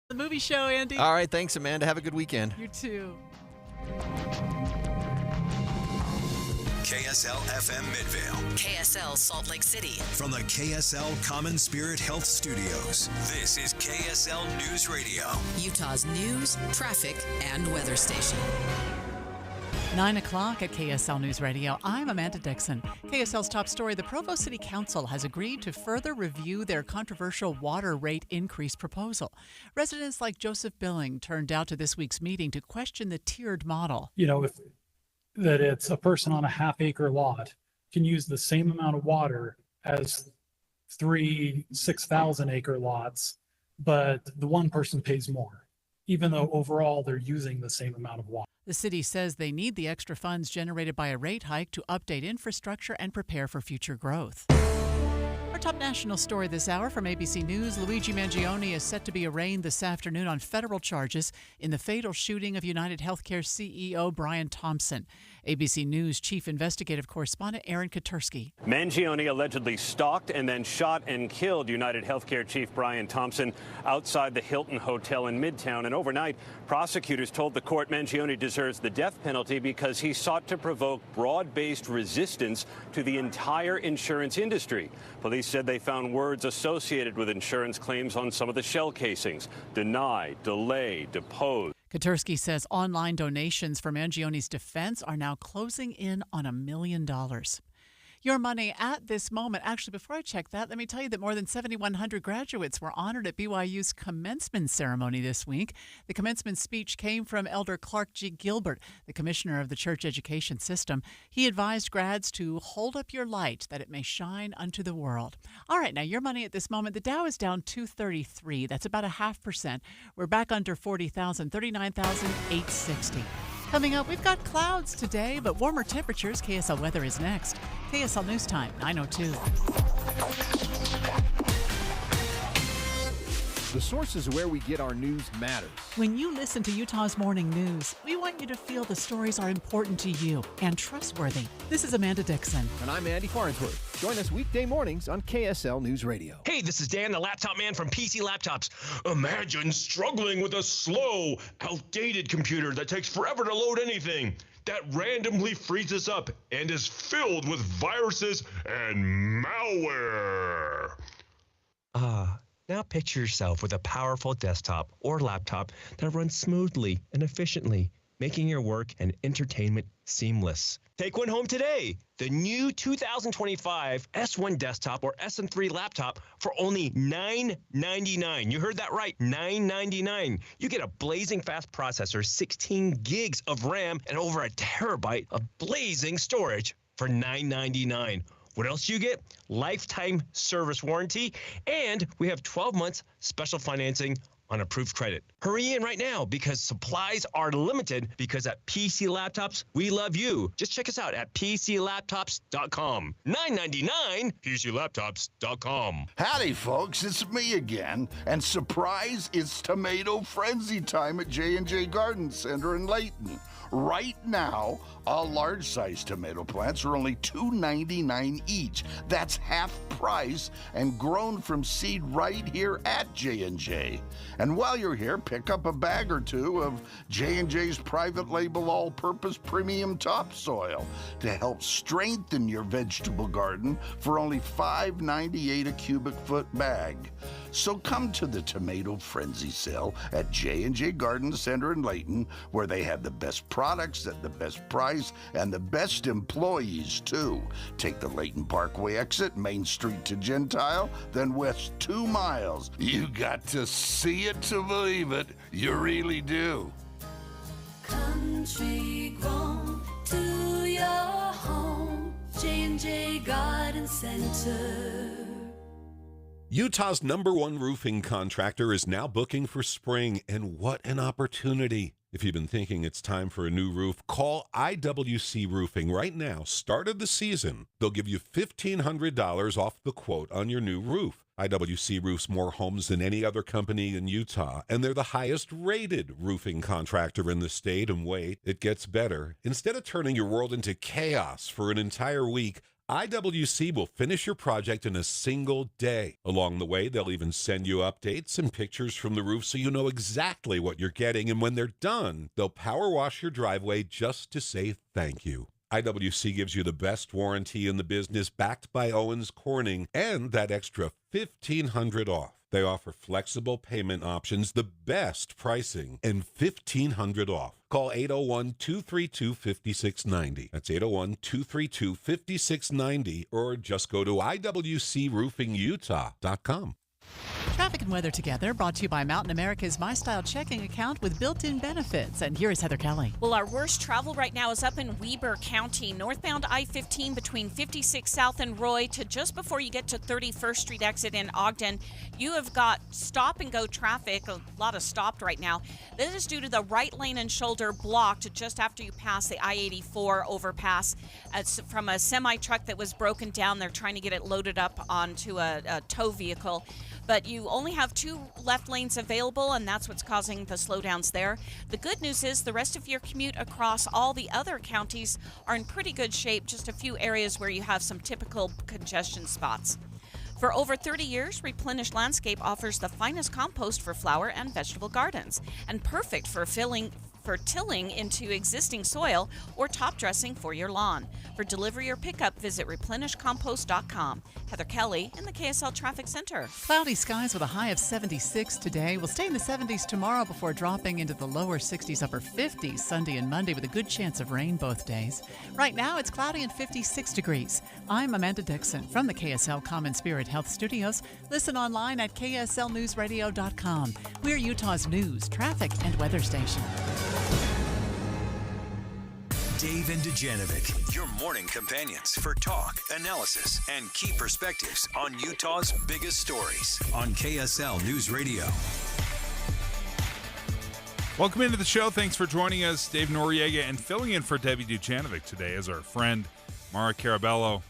The movie show, Andy. All right, thanks, Amanda. Have a good weekend. You too. KSL FM Midvale. KSL Salt Lake City. From the KSL Common Spirit Health Studios, this is KSL News Radio. Utah's news, traffic, and weather station. 9 o'clock at KSL News Radio. I'm Amanda Dixon. KSL's top story, the Provo City Council has agreed to further review their controversial water rate increase proposal. Residents like Joseph Billing turned out to this week's meeting to question the tiered model. That it's a person on a half-acre lot can use the same amount of water as 6,000-acre lots, but the one person pays more, even though overall they're using the same amount of water. The city says they need the extra funds generated by a rate hike to update infrastructure and prepare for future growth. Our top national story this hour from ABC News, Luigi Mangione is set to be arraigned this afternoon on federal charges in the fatal shooting of United Healthcare CEO Brian Thompson. ABC News chief investigative correspondent Aaron Katersky. Mangione allegedly stalked and then shot and killed United Healthcare chief Brian Thompson outside the Hilton Hotel in Midtown. And overnight, prosecutors told the court Mangione deserves the death penalty because he sought to provoke broad-based resistance to the entire insurance industry. Police said they found words associated with insurance claims on some of the shell casings: deny, delay, depose. Katersky says online donations for Mangione's defense are now closing in on $1 million. Your money at this moment. Actually, before I check that, let me tell you that more than 7,100 graduates were honored at BYU's commencement ceremony this week. The commencement speech came from Elder Clark G. Gilbert, the commissioner of the church education system. He advised grads to hold up your light that it may shine unto the world. All right, now your money at this moment. The Dow is down 233. That's about 0.5%. We're back under 40,000, 39,860. Coming up, we've got clouds today, but warmer temperatures. KSL weather is next. KSL News Time, 9:02. The sources where we get our news matters. When you listen to Utah's Morning News, we want you to feel the stories are important to you and trustworthy. This is Amanda Dixon. And I'm Andy Farnsworth. Join us weekday mornings on KSL News Radio. Hey, this is Dan, the laptop man from PC Laptops. Imagine struggling with a slow, outdated computer that takes forever to load anything, that randomly freezes up and is filled with viruses and malware. Now picture yourself with a powerful desktop or laptop that runs smoothly and efficiently, making your work and entertainment seamless. Take one home today. The new 2025 S1 desktop or SM3 laptop for only $999. You heard that right, $999. You get a blazing fast processor, 16 gigs of RAM, and over a terabyte of blazing storage for $999. What else do you get? Lifetime service warranty, and we have 12 months special financing on approved credit. Hurry in right now because supplies are limited, because at PC Laptops, we love you. Just check us out at PCLaptops.com. $999, PCLaptops.com. Howdy, folks. It's me again. And surprise, it's tomato frenzy time at J&J Garden Center in Layton. Right now, all large-sized tomato plants are only $2.99 each. That's half price and grown from seed right here at J&J. And while you're here, pick up a bag or two of J&J's private label all-purpose premium topsoil to help strengthen your vegetable garden for only $5.98 a cubic foot bag. So come to the Tomato Frenzy sale at J&J Garden Center in Layton, where they have the best products at the best price and the best employees, too. Take the Layton Parkway exit, Main Street to Gentile, then west 2 miles. You got to see it to believe it. You really do. Country grown to your home, J&J Garden Center. Utah's #1 roofing contractor is now booking for spring, and what an opportunity. If you've been thinking it's time for a new roof, call IWC Roofing right now. Start of the season. They'll give you $1,500 off the quote on your new roof. IWC roofs more homes than any other company in Utah, and they're the highest rated roofing contractor in the state. And wait, it gets better. Instead of turning your world into chaos for an entire week, IWC will finish your project in a single day. Along the way, they'll even send you updates and pictures from the roof so you know exactly what you're getting. And when they're done, they'll power wash your driveway just to say thank you. IWC gives you the best warranty in the business, backed by Owens Corning, and that extra $1,500 off. They offer flexible payment options, the best pricing, and $1,500 off. Call 801-232-5690. That's 801-232-5690, or just go to iwcroofingutah.com. Traffic and weather together, brought to you by Mountain America's My Style checking account with built-in benefits. And here is Heather Kelly. Well, our worst travel right now is up in Weber County, northbound I-15 between 56 South and Roy to just before you get to 31st Street exit in Ogden. You have got stop-and-go traffic, a lot of stopped right now. This is due to the right lane and shoulder blocked just after you pass the I-84 overpass. It's from a semi-truck that was broken down. They're trying to get it loaded up onto a tow vehicle. But you only have 2 left lanes available, and that's what's causing the slowdowns there. The good news is the rest of your commute across all the other counties are in pretty good shape, just a few areas where you have some typical congestion spots. For over 30 years, Replenish Landscape offers the finest compost for flower and vegetable gardens, and perfect for tilling into existing soil or top dressing for your lawn. For delivery or pickup, visit replenishcompost.com. Heather Kelly in the KSL Traffic Center. Cloudy skies with a high of 76 today. We'll stay in the 70s tomorrow before dropping into the lower 60s, upper 50s Sunday and Monday with a good chance of rain both days. Right now, it's cloudy and 56 degrees. I'm Amanda Dixon from the KSL Common Spirit Health Studios. Listen online at kslnewsradio.com. We're Utah's news, traffic, and weather station. Dave and Dujanovic, your morning companions for talk, analysis, and key perspectives on Utah's biggest stories on KSL News Radio. Welcome into the show. Thanks for joining us. Dave Noriega, and filling in for Debbie Dujanovic today is our friend Mara Carabello.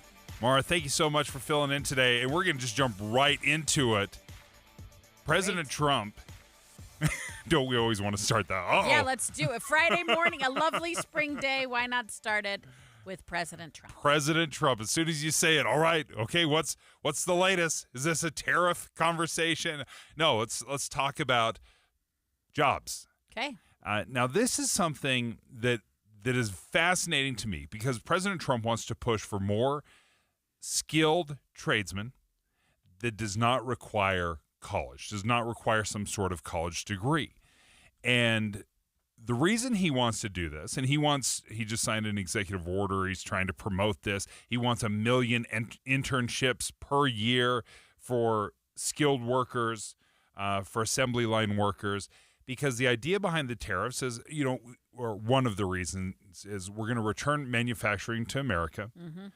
Mara, thank you so much for filling in today, and we're going to just jump right into it. President Trump. Don't we always want to start that? Uh-oh. Yeah, let's do it. Friday morning, a lovely spring day. Why not start it with President Trump? President Trump. As soon as you say it, all right, okay, what's the latest? Is this a tariff conversation? No, let's talk about jobs. Okay. Now, this is something that is fascinating to me because President Trump wants to push for more skilled tradesmen that does not require college, does not require some sort of college degree. And the reason he wants to do this, and he just signed an executive order, he's trying to promote this, he wants 1 million internships per year for skilled workers, for assembly line workers, because the idea behind the tariffs is, or one of the reasons is we're going to return manufacturing to America. Mm-hmm.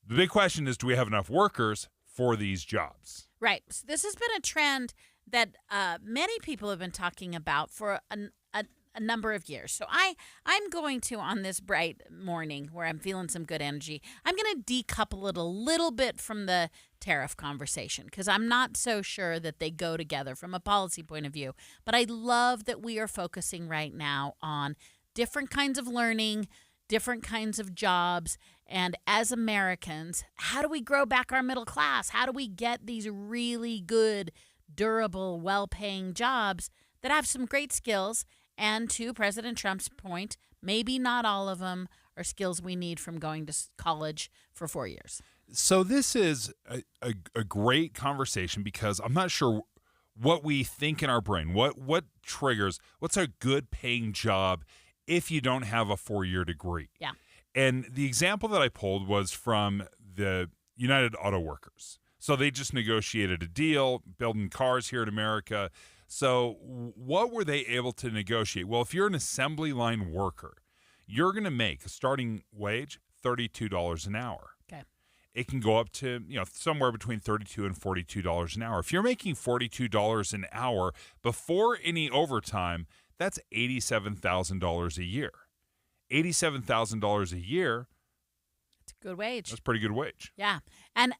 The big question is, do we have enough workers for these jobs? Right. So this has been a trend that many people have been talking about for a number of years. So I'm going to, on this bright morning where I'm feeling some good energy, I'm going to decouple it a little bit from the tariff conversation because I'm not so sure that they go together from a policy point of view. But I love that we are focusing right now on different kinds of learning, different kinds of jobs. And as Americans, how do we grow back our middle class? How do we get these really good, durable, well-paying jobs that have some great skills? And to President Trump's point, maybe not all of them are skills we need from going to college for 4 years. So this is a great conversation because I'm not sure what we think in our brain, what triggers, what's a good paying job if you don't have a 4-year degree. Yeah. And the example that I pulled was from the United Auto Workers. So they just negotiated a deal, building cars here in America. So what were they able to negotiate? Well, if you're an assembly line worker, you're going to make a starting wage $32 an hour. Okay. It can go up to, somewhere between $32 and $42 an hour. If you're making $42 an hour before any overtime, that's $87,000 a year. $87,000 a year. It's a good wage. That's a pretty good wage. Yeah. And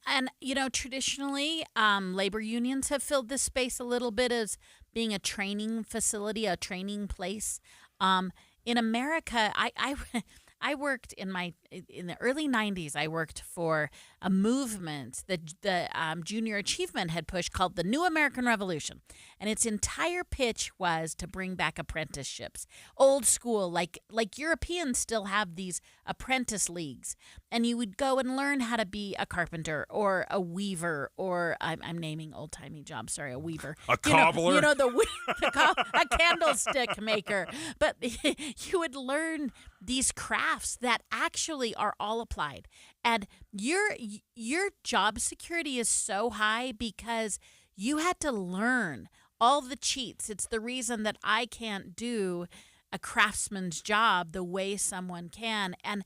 traditionally, labor unions have filled this space a little bit as being a training facility, a training place. In America, I I worked in the early 90s. I worked for a movement that the Junior Achievement had pushed called the New American Revolution, and its entire pitch was to bring back apprenticeships, old school, like Europeans still have these apprentice leagues, and you would go and learn how to be a carpenter or a weaver, or I'm naming old timey jobs. Sorry, a weaver, a cobbler, a candlestick maker. But you would learn these crafts that actually are all applied, and your job security is so high because you had to learn all the cheats. It's the reason that I can't do a craftsman's job the way someone can, and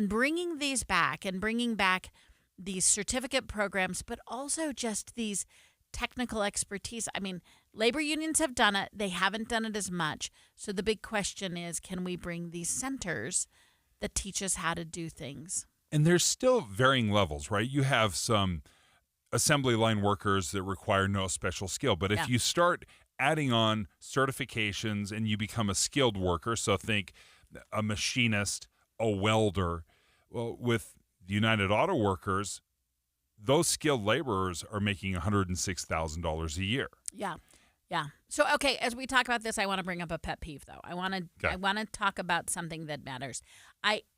bringing these back and bringing back these certificate programs, but also just these technical expertise. I mean, labor unions have done it. They haven't done it as much. So the big question is, can we bring these centers that teach us how to do things? And there's still varying levels, right? You have some assembly line workers that require no special skill. But if you start adding on certifications and you become a skilled worker, so think a machinist, a welder, well, with United Auto Workers, those skilled laborers are making $106,000 a year. Yeah. Yeah. So, okay, as we talk about this, I want to bring up a pet peeve, though. I want to talk about something that matters.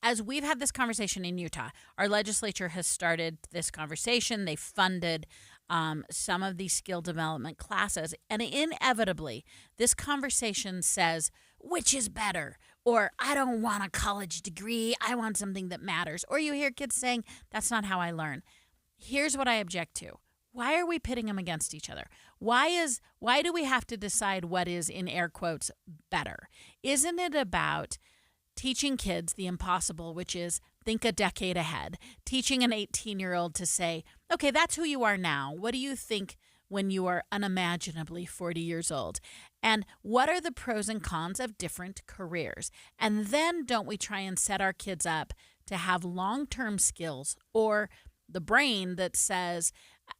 As we've had this conversation in Utah, our legislature has started this conversation. They funded some of these skill development classes, and inevitably, this conversation says, which is better? Or, I don't want a college degree. I want something that matters. Or you hear kids saying, that's not how I learn. Here's what I object to. Why are we pitting them against each other? Why do we have to decide what is, in air quotes, better? Isn't it about teaching kids the impossible, which is think a decade ahead, teaching an 18-year-old to say, okay, that's who you are now. What do you think when you are unimaginably 40 years old? And what are the pros and cons of different careers? And then don't we try and set our kids up to have long-term skills or the brain that says,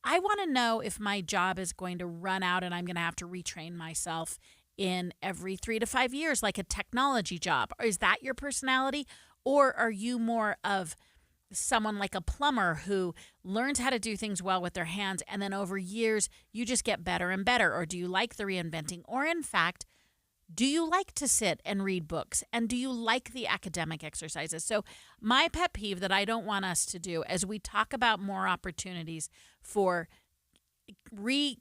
I want to know if my job is going to run out and I'm going to have to retrain myself in every 3 to 5 years, like a technology job. Is that your personality? Or are you more of someone like a plumber who learns how to do things well with their hands, and then over years, you just get better and better? Or do you like the reinventing? Or in fact, do you like to sit and read books? And do you like the academic exercises? So my pet peeve that I don't want us to do as we talk about more opportunities for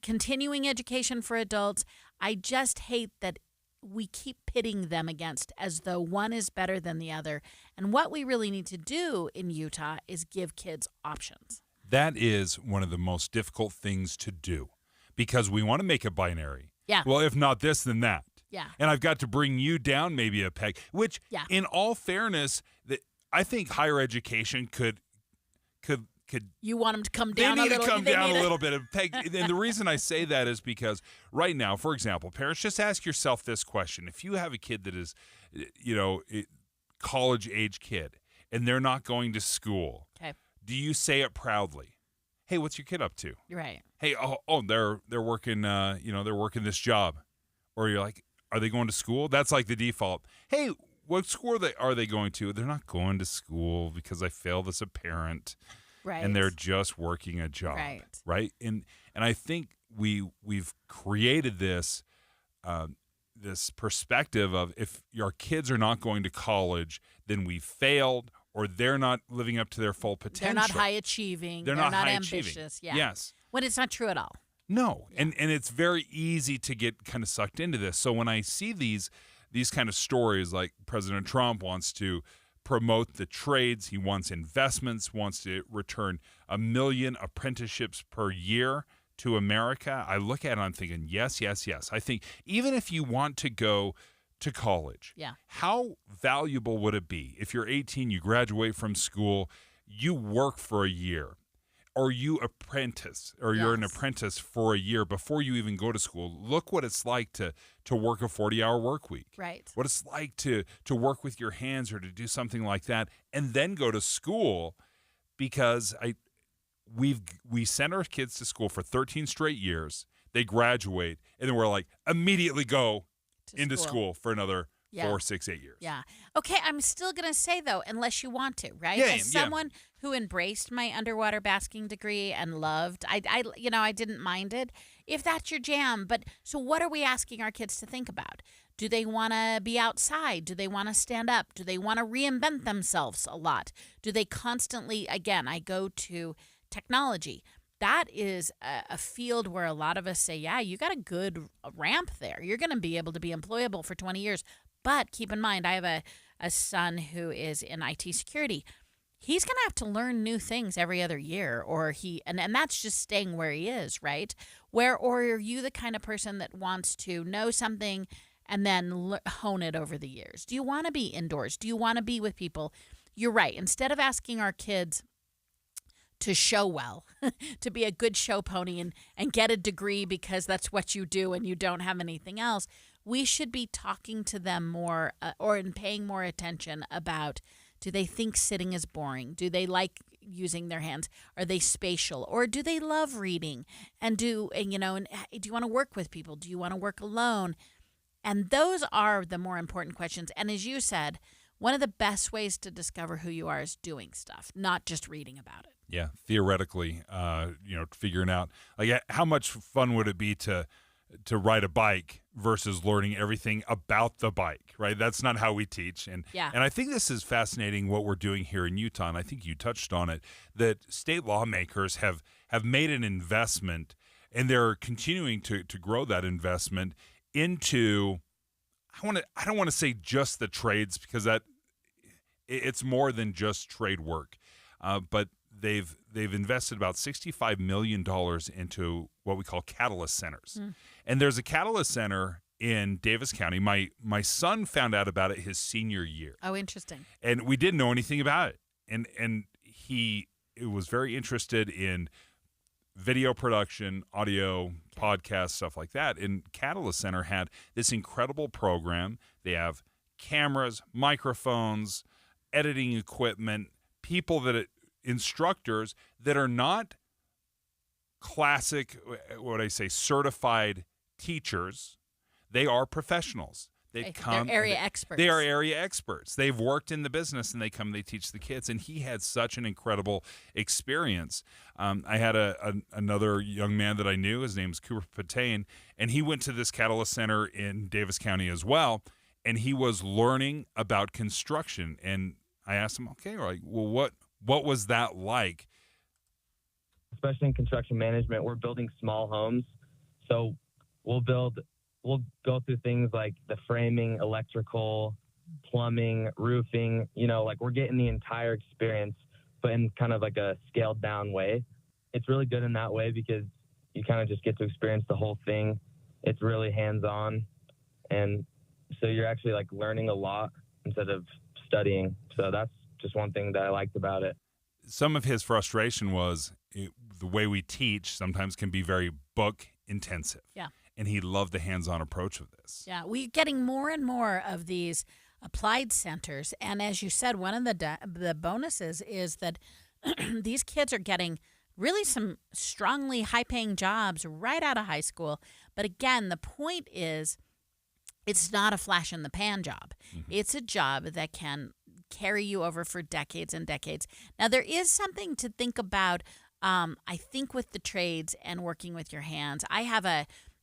continuing education for adults, I just hate that we keep pitting them against as though one is better than the other. And what we really need to do in Utah is give kids options. That is one of the most difficult things to do because we want to make it binary. Yeah. Well, if not this, then that. Yeah. And I've got to bring you down maybe a peg, which in all fairness, I think higher education could you want them to come down a little? They little, need to come down a little bit. And the reason I say that is because right now, for example, parents, just ask yourself this question. If you have a kid that is, college-age kid, and they're not going to school, do you say it proudly? Hey, what's your kid up to? Right. Hey, they're working, they're working this job. Or you're like, are they going to school? That's like the default. Hey, what school are they going to? They're not going to school because I failed as a parent. Right. And they're just working a job. Right. And I think we've created this this perspective of if our kids are not going to college, then we failed or they're not living up to their full potential. They're not high achieving. They're not high ambitious. achieving. Yeah. Yes. When it's not true at all. No. Yeah. And it's very easy to get kind of sucked into this. So when I see these kind of stories like President Trump wants to promote the trades, he wants investments, wants to return 1 million apprenticeships per year to America, I look at it and I'm thinking, yes. I think even if you want to go to college, how valuable would it be if you're 18, you graduate from school, you work for a year, or you apprentice, or you're an apprentice for a year before you even go to school? Look what it's like to work a 40-hour work week. Right. What it's like to work with your hands or to do something like that and then go to school, because we send our kids to school for 13 straight years. They graduate, and then we're like, immediately go into school for another Yeah. 4, 6, 8 years. Yeah. Okay, I'm still going to say, though, unless you want to, right? Yeah, As someone who embraced my underwater basking degree and loved, I didn't mind it. If that's your jam. But so what are we asking our kids to think about? Do they want to be outside? Do they want to stand up? Do they want to reinvent themselves a lot? Do they constantly, again, I go to technology. That is a field where a lot of us say, yeah, you got a good ramp there. You're going to be able to be employable for 20 years. But keep in mind, I have a son who is in IT security. He's going to have to learn new things every other year, and that's just staying where he is, right? Or are you the kind of person that wants to know something and then hone it over the years? Do you want to be indoors? Do you want to be with people? You're right. Instead of asking our kids to show well, to be a good show pony and get a degree because that's what you do and you don't have anything else, we should be talking to them more or paying more attention about, do they think sitting is boring? Do they like using their hands? Are they spatial? Or do they love reading? And do you want to work with people? Do you want to work alone? And those are the more important questions. And as you said, one of the best ways to discover who you are is doing stuff, not just reading about it. Yeah, theoretically, figuring out, like, how much fun would it be to ride a bike versus learning everything about the bike, right? That's not how we teach. And I think this is fascinating what we're doing here in Utah, and I think you touched on it, that state lawmakers have made an investment, and they're continuing to grow that investment into, I don't want to say just the trades, because it's more than just trade work, but they've invested about $65 million into what we call catalyst centers. And there's a catalyst center in Davis County. My son found out about it his senior year. Oh, interesting. And we didn't know anything about it. And he was very interested in video production, audio, podcasts, stuff like that. And Catalyst Center had this incredible program. They have cameras, microphones, editing equipment, instructors that are not classic, certified teachers. They are professionals. They're area experts. They are area experts. They've worked in the business, and they teach the kids. And he had such an incredible experience. I had another young man that I knew. His name is Cooper Patain, and he went to this Catalyst Center in Davis County as well. And he was learning about construction. And I asked him, okay, well, what was that like? Especially in construction management, we're building small homes. So we'll go through things like the framing, electrical, plumbing, roofing, we're getting the entire experience, but in kind of like a scaled down way. It's really good in that way because you kind of just get to experience the whole thing. It's really hands-on. And so you're actually learning a lot instead of studying. So that's just one thing that I liked about it. Some of his frustration was the way we teach sometimes can be very book intensive. Yeah. And he loved the hands-on approach of this. Yeah, we're getting more and more of these applied centers. And as you said, one of the bonuses is that these kids are getting really some strongly high-paying jobs right out of high school. But again, the point is it's not a flash-in-the-pan job. Mm-hmm. It's a job that can carry you over for decades and decades. Now, there is something to think about, I think, with the trades and working with your hands.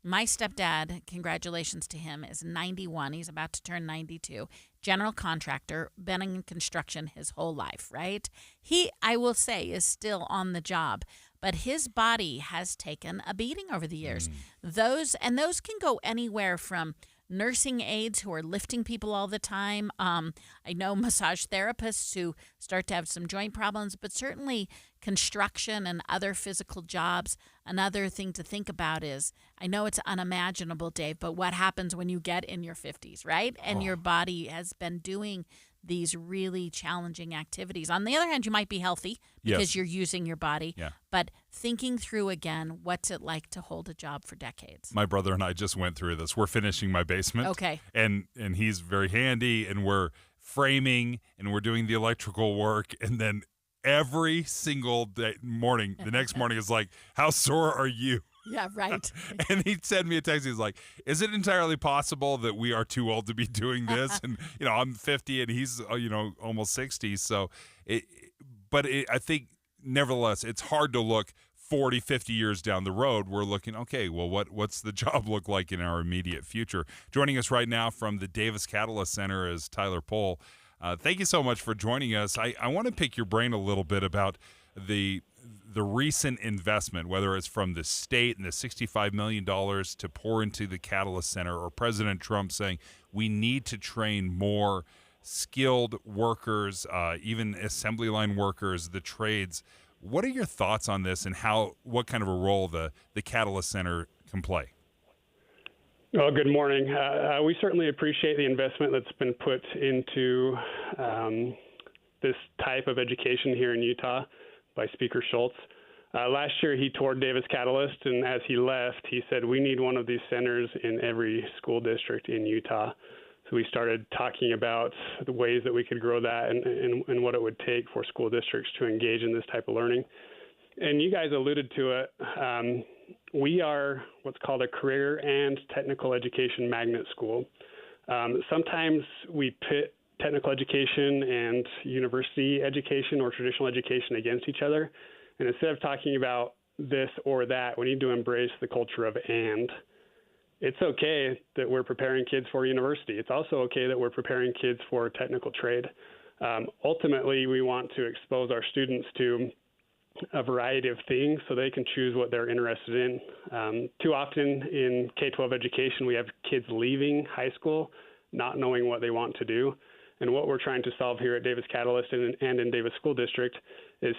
My stepdad, congratulations to him, is 91. He's about to turn 92. General contractor, been in construction his whole life, right? He, I will say, is still on the job, but his body has taken a beating over the years. Those can go anywhere from nursing aides who are lifting people all the time. I know massage therapists who start to have some joint problems, but certainly construction and other physical jobs. Another thing to think about is, I know it's unimaginable, Dave, but what happens when you get in your 50s, right? And your body has been doing these really challenging activities. On the other hand, you might be healthy because you're using your body, but thinking through again, what's it like to hold a job for decades? My brother and I just went through this. We're finishing my basement. Okay. And he's very handy, and we're framing, and we're doing the electrical work, and then every single day, the next morning is like, how sore are you? Yeah, right. And he sent me a text. He's like, "Is it entirely possible that we are too old to be doing this?" And I'm 50 and he's almost 60. So, I think nevertheless, it's hard to look 40, 50 years down the road. We're looking, okay, well, what's the job look like in our immediate future? Joining us right now from the Davis Catalyst Center is Tyler Pohl. Thank you so much for joining us. I want to pick your brain a little bit about the recent investment, whether it's from the state and the $65 million to pour into the Catalyst Center, or President Trump saying we need to train more skilled workers, even assembly line workers, the trades. What are your thoughts on this, and what kind of a role the Catalyst Center can play? Well, good morning. We certainly appreciate the investment that's been put into this type of education here in Utah by Speaker Schultz. Last year, he toured Davis Catalyst, and as he left, he said, we need one of these centers in every school district in Utah. So we started talking about the ways that we could grow that and what it would take for school districts to engage in this type of learning. And you guys alluded to it. We are what's called a career and technical education magnet school. Sometimes we pit technical education and university education or traditional education against each other. And instead of talking about this or that, we need to embrace the culture of and. It's okay that we're preparing kids for university. It's also okay that we're preparing kids for technical trade. Ultimately, we want to expose our students to a variety of things so they can choose what they're interested in. Too often in K-12 education, we have kids leaving high school not knowing what they want to do. And what we're trying to solve here at Davis Catalyst and in Davis School District is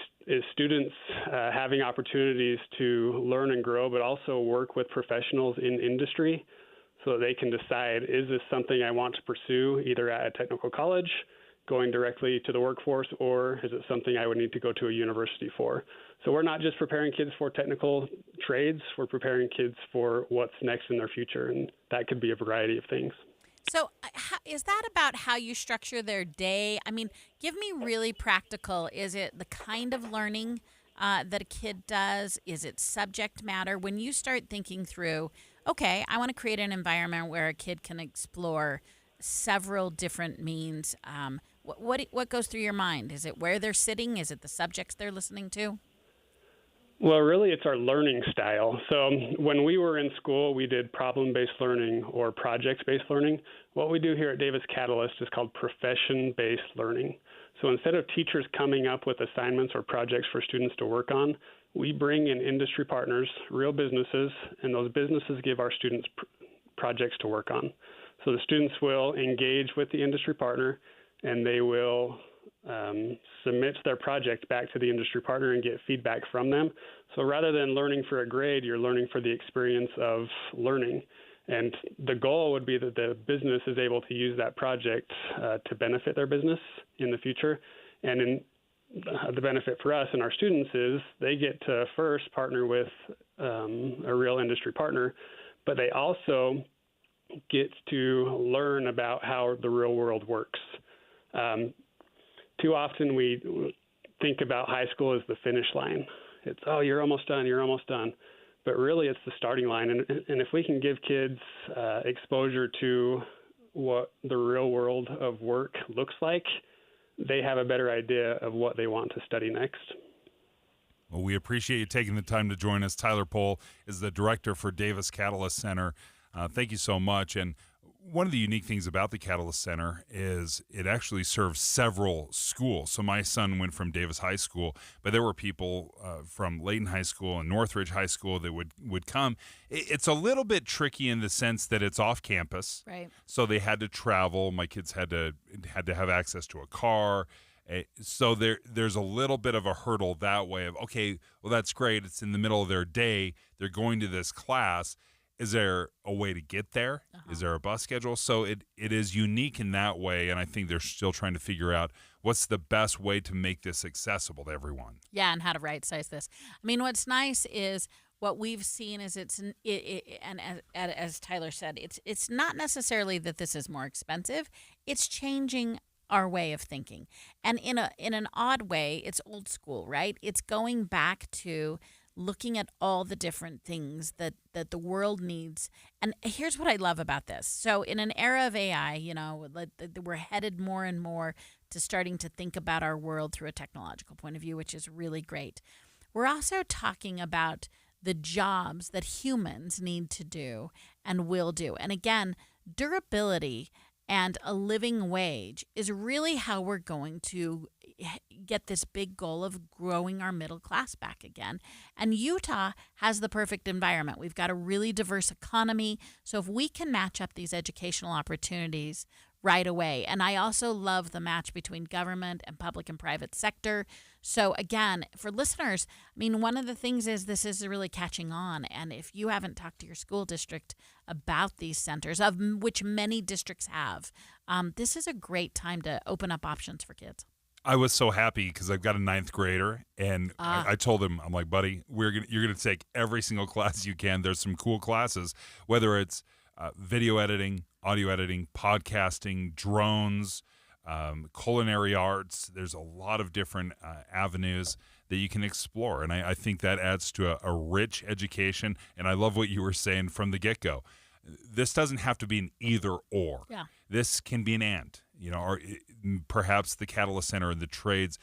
students having opportunities to learn and grow, but also work with professionals in industry so that they can decide, is this something I want to pursue either at a technical college, going directly to the workforce, or is it something I would need to go to a university for? So we're not just preparing kids for technical trades, we're preparing kids for what's next in their future, and that could be a variety of things. So is that about how you structure their day? I mean, give me really practical. Is it the kind of learning that a kid does? Is it subject matter? When you start thinking through, okay, I want to create an environment where a kid can explore several different means, what goes through your mind? Is it where they're sitting? Is it the subjects they're listening to? Well, really, it's our learning style. So when we were in school, we did problem-based learning or project-based learning. What we do here at Davis Catalyst is called profession-based learning. So instead of teachers coming up with assignments or projects for students to work on, we bring in industry partners, real businesses, and those businesses give our students projects to work on. So the students will engage with the industry partner, and they will submit their project back to the industry partner and get feedback from them. So rather than learning for a grade, you're learning for the experience of learning. And the goal would be that the business is able to use that project to benefit their business in the future. And the benefit for us and our students is they get to first partner with a real industry partner, but they also get to learn about how the real world works. Too often we think about high school as the finish line. It's, oh, you're almost done, you're almost done. But really it's the starting line. And if we can give kids exposure to what the real world of work looks like, they have a better idea of what they want to study next. Well, we appreciate you taking the time to join us. Tyler Pohl is the director for Davis Catalyst Center. Thank you so much. And one of the unique things about the Catalyst Center is it actually serves several schools. So my son went from Davis High School, but there were people from Layton High School and Northridge High School that would come. It's a little bit tricky in the sense that it's off campus. Right. So they had to travel. My kids had to have access to a car. So there's a little bit of a hurdle that way of, okay, well, that's great. It's in the middle of their day. They're going to this class. Is there a way to get there? Is there a bus schedule? So it is unique in that way, and I think they're still trying to figure out what's the best way to make this accessible to everyone. Yeah, and how to right-size this. I mean, what's nice is what we've seen is and as Tyler said, it's not necessarily that this is more expensive. It's changing our way of thinking. And in an odd way, it's old school, right? It's going back to looking at all the different things that the world needs. And here's what I love about this. So in an era of AI, we're headed more and more to starting to think about our world through a technological point of view, which is really great. We're also talking about the jobs that humans need to do and will do. And again, durability and a living wage is really how we're going to get this big goal of growing our middle class back again. And Utah has the perfect environment. We've got a really diverse economy. So if we can match up these educational opportunities right away. And I also love the match between government and public and private sector. So again, for listeners, I mean, one of the things is this is really catching on. And if you haven't talked to your school district about these centers, of which many districts have, this is a great time to open up options for kids. I was so happy because I've got a 9th grader, and I told him, I'm like, buddy, you're gonna take every single class you can. There's some cool classes, whether it's video editing, audio editing, podcasting, drones, culinary arts. There's a lot of different avenues that you can explore, and I think that adds to a rich education. And I love what you were saying from the get-go. This doesn't have to be an either or. Yeah. This can be an and, or perhaps the Catalyst Center and the trades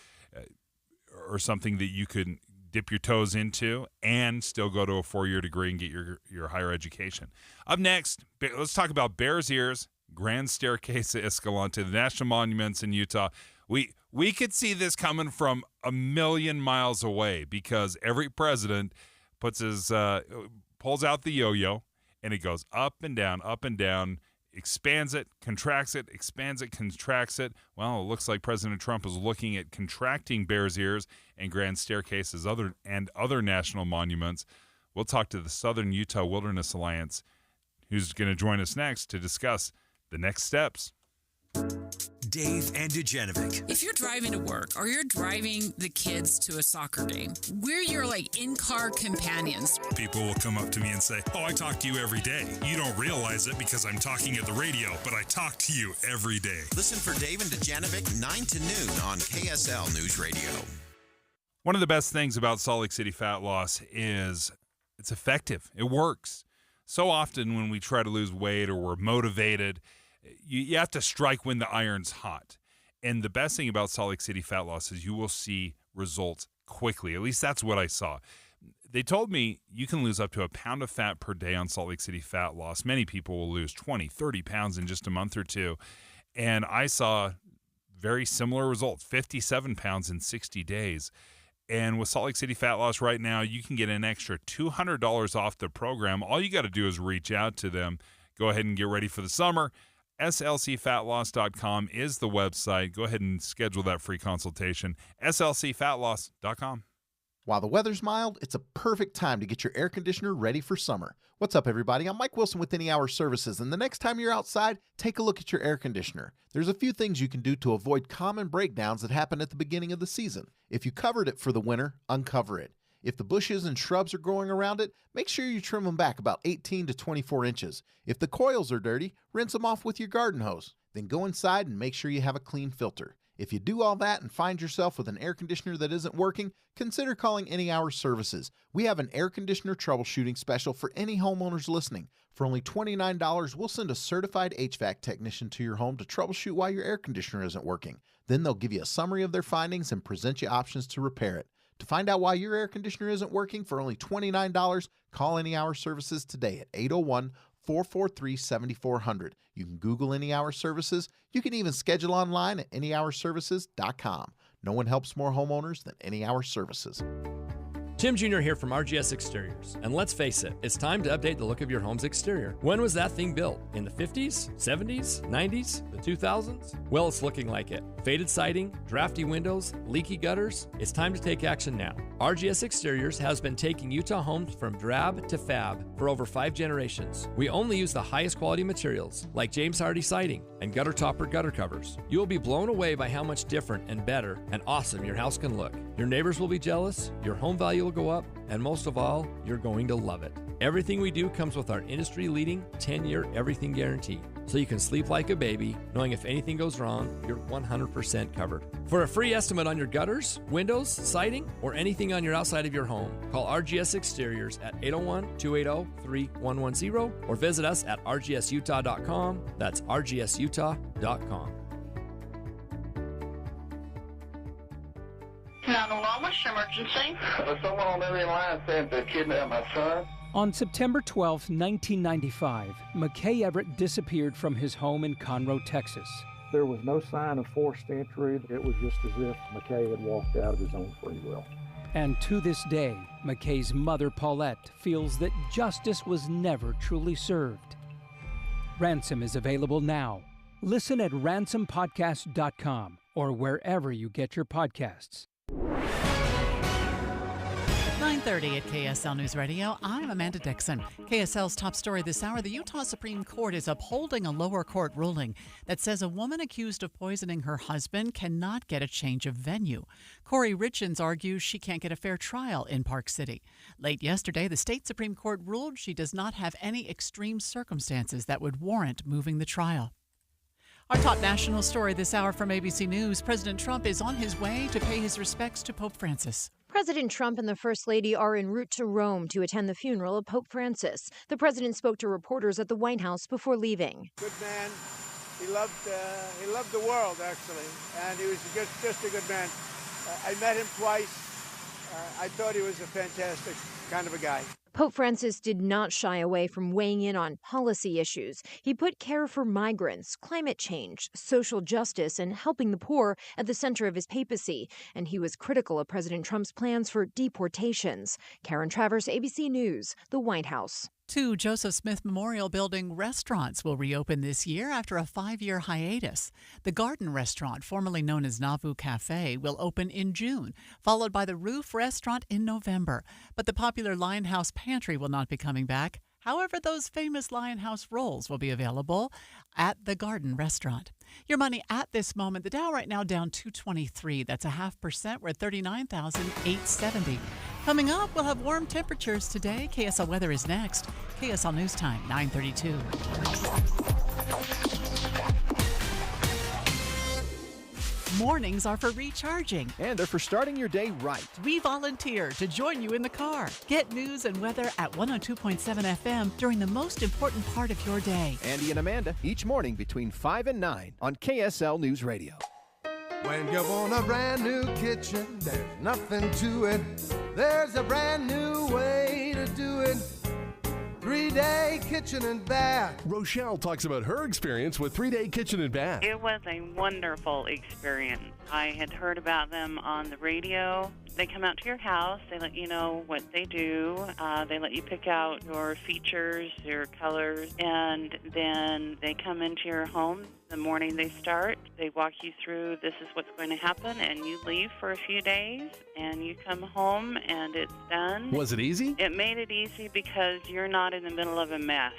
or something that you could dip your toes into and still go to a 4-year degree and get your higher education. Up next, let's talk about Bears Ears, Grand Staircase at Escalante, the national monuments in Utah. We could see this coming from a million miles away because every president puts pulls out the yo-yo, and it goes up and down, expands it, contracts it, expands it, contracts it. Well, it looks like President Trump is looking at contracting Bears Ears and Grand Staircases and other national monuments. We'll talk to the Southern Utah Wilderness Alliance, who's going to join us next to discuss the next steps. Dave and Dujanovic. If you're driving to work or you're driving the kids to a soccer game, we're your in-car companions. People will come up to me and say, I talk to you every day. You don't realize it because I'm talking at the radio, but I talk to you every day. Listen for Dave and Dujanovic 9 to noon on KSL News Radio. One of the best things about Salt Lake City fat loss is it's effective. It works. So often when we try to lose weight or we're motivated, you have to strike when the iron's hot. And the best thing about Salt Lake City fat loss is you will see results quickly. At least that's what I saw. They told me you can lose up to 1 pound of fat per day on Salt Lake City fat loss. Many people will lose 20, 30 pounds in just a month or two. And I saw very similar results, 57 pounds in 60 days. And with Salt Lake City fat loss right now, you can get an extra $200 off the program. All you got to do is reach out to them. Go ahead and get ready for the summer. slcfatloss.com is the website. Go ahead and schedule that free consultation. slcfatloss.com. While the weather's mild, it's a perfect time to get your air conditioner ready for summer. What's up, everybody? I'm Mike Wilson with Any Hour Services, and the next time you're outside, take a look at your air conditioner. There's a few things you can do to avoid common breakdowns that happen at the beginning of the season. If you covered it for the winter, uncover it. If the bushes and shrubs are growing around it, make sure you trim them back about 18 to 24 inches. If the coils are dirty, rinse them off with your garden hose. Then go inside and make sure you have a clean filter. If you do all that and find yourself with an air conditioner that isn't working, consider calling Any Hour Services. We have an air conditioner troubleshooting special for any homeowners listening. For only $29, we'll send a certified HVAC technician to your home to troubleshoot why your air conditioner isn't working. Then they'll give you a summary of their findings and present you options to repair it. To find out why your air conditioner isn't working for only $29, call Any Hour Services today at 801-443-7400. You can Google Any Hour Services. You can even schedule online at anyhourservices.com. No one helps more homeowners than Any Hour Services. Tim Jr. here from RGS Exteriors. And let's face it, it's time to update the look of your home's exterior. When was that thing built? In the 50s, 70s, 90s, the 2000s? Well, it's looking like it. Faded siding, drafty windows, leaky gutters. It's time to take action now. RGS Exteriors has been taking Utah homes from drab to fab for over 5 generations. We only use the highest quality materials like James Hardy siding and gutter topper gutter covers. You will be blown away by how much different and better and awesome your house can look. Your neighbors will be jealous, your home value will go up, and most of all, you're going to love it. Everything we do comes with our industry-leading 10-year everything guarantee. so you can sleep like a baby, knowing if anything goes wrong, you're 100% covered. For a free estimate on your gutters, windows, siding, or anything on your outside of your home, call RGS Exteriors at 801-280-3110 or visit us at rgsutah.com. That's rgsutah.com. 911, what's your emergency? Someone on the other line said they kidnapped my son. On September 12, 1995, McKay Everett disappeared from his home in Conroe, Texas. There was no sign of forced entry. It was just as if McKay had walked out of his own free will. And to this day, McKay's mother, Paulette, feels that justice was never truly served. Ransom is available now. Listen at ransompodcast.com or wherever you get your podcasts. 9:30 at KSL News Radio. I'm Amanda Dixon. KSL's top story this hour: the Utah Supreme Court is upholding a lower court ruling that says a woman accused of poisoning her husband cannot get a change of venue. Corey Richins argues she can't get a fair trial in Park City. Late yesterday, the state Supreme Court ruled she does not have any extreme circumstances that would warrant moving the trial. Our top national story this hour from ABC News: President Trump is on his way to pay his respects to Pope Francis. President Trump and the First Lady are en route to Rome to attend the funeral of Pope Francis. The president spoke to reporters at the White House before leaving. Good man. He loved the world, actually, and he was just a good man. I met him twice. I thought he was a fantastic kind of a guy. Pope Francis did not shy away from weighing in on policy issues. He put care for migrants, climate change, social justice, and helping the poor at the center of his papacy. And he was critical of President Trump's plans for deportations. Karen Travers, ABC News, the White House. 2 Joseph Smith Memorial Building restaurants will reopen this year after a 5-year hiatus. The Garden Restaurant, formerly known as Nauvoo Cafe, will open in June, followed by the Roof Restaurant in November. But the popular Lionhouse Pantry will not be coming back. However, those famous Lionhouse rolls will be available at the Garden Restaurant. Your money at this moment: the Dow right now down 223. That's 0.5%. We're at 39,870. Coming up, we'll have warm temperatures today. KSL weather is next. KSL News Time, 9:32. Mornings are for recharging. And they're for starting your day right. We volunteer to join you in the car. Get news and weather at 102.7 FM during the most important part of your day. Andy and Amanda, each morning between 5 and 9 on KSL News Radio. When you want a brand new kitchen, there's nothing to it. There's a brand new way to do it. 3-Day Kitchen and Bath. Rochelle talks about her experience with 3-Day Kitchen and Bath. It was a wonderful experience. I had heard about them on the radio. They come out to your house. They let you know what they do. They let you pick out your features, your colors, and then they come into your home the morning they start. They walk you through, this is what's going to happen, and you leave for a few days, and you come home, and it's done. Was it easy? It made it easy because you're not in the middle of a mess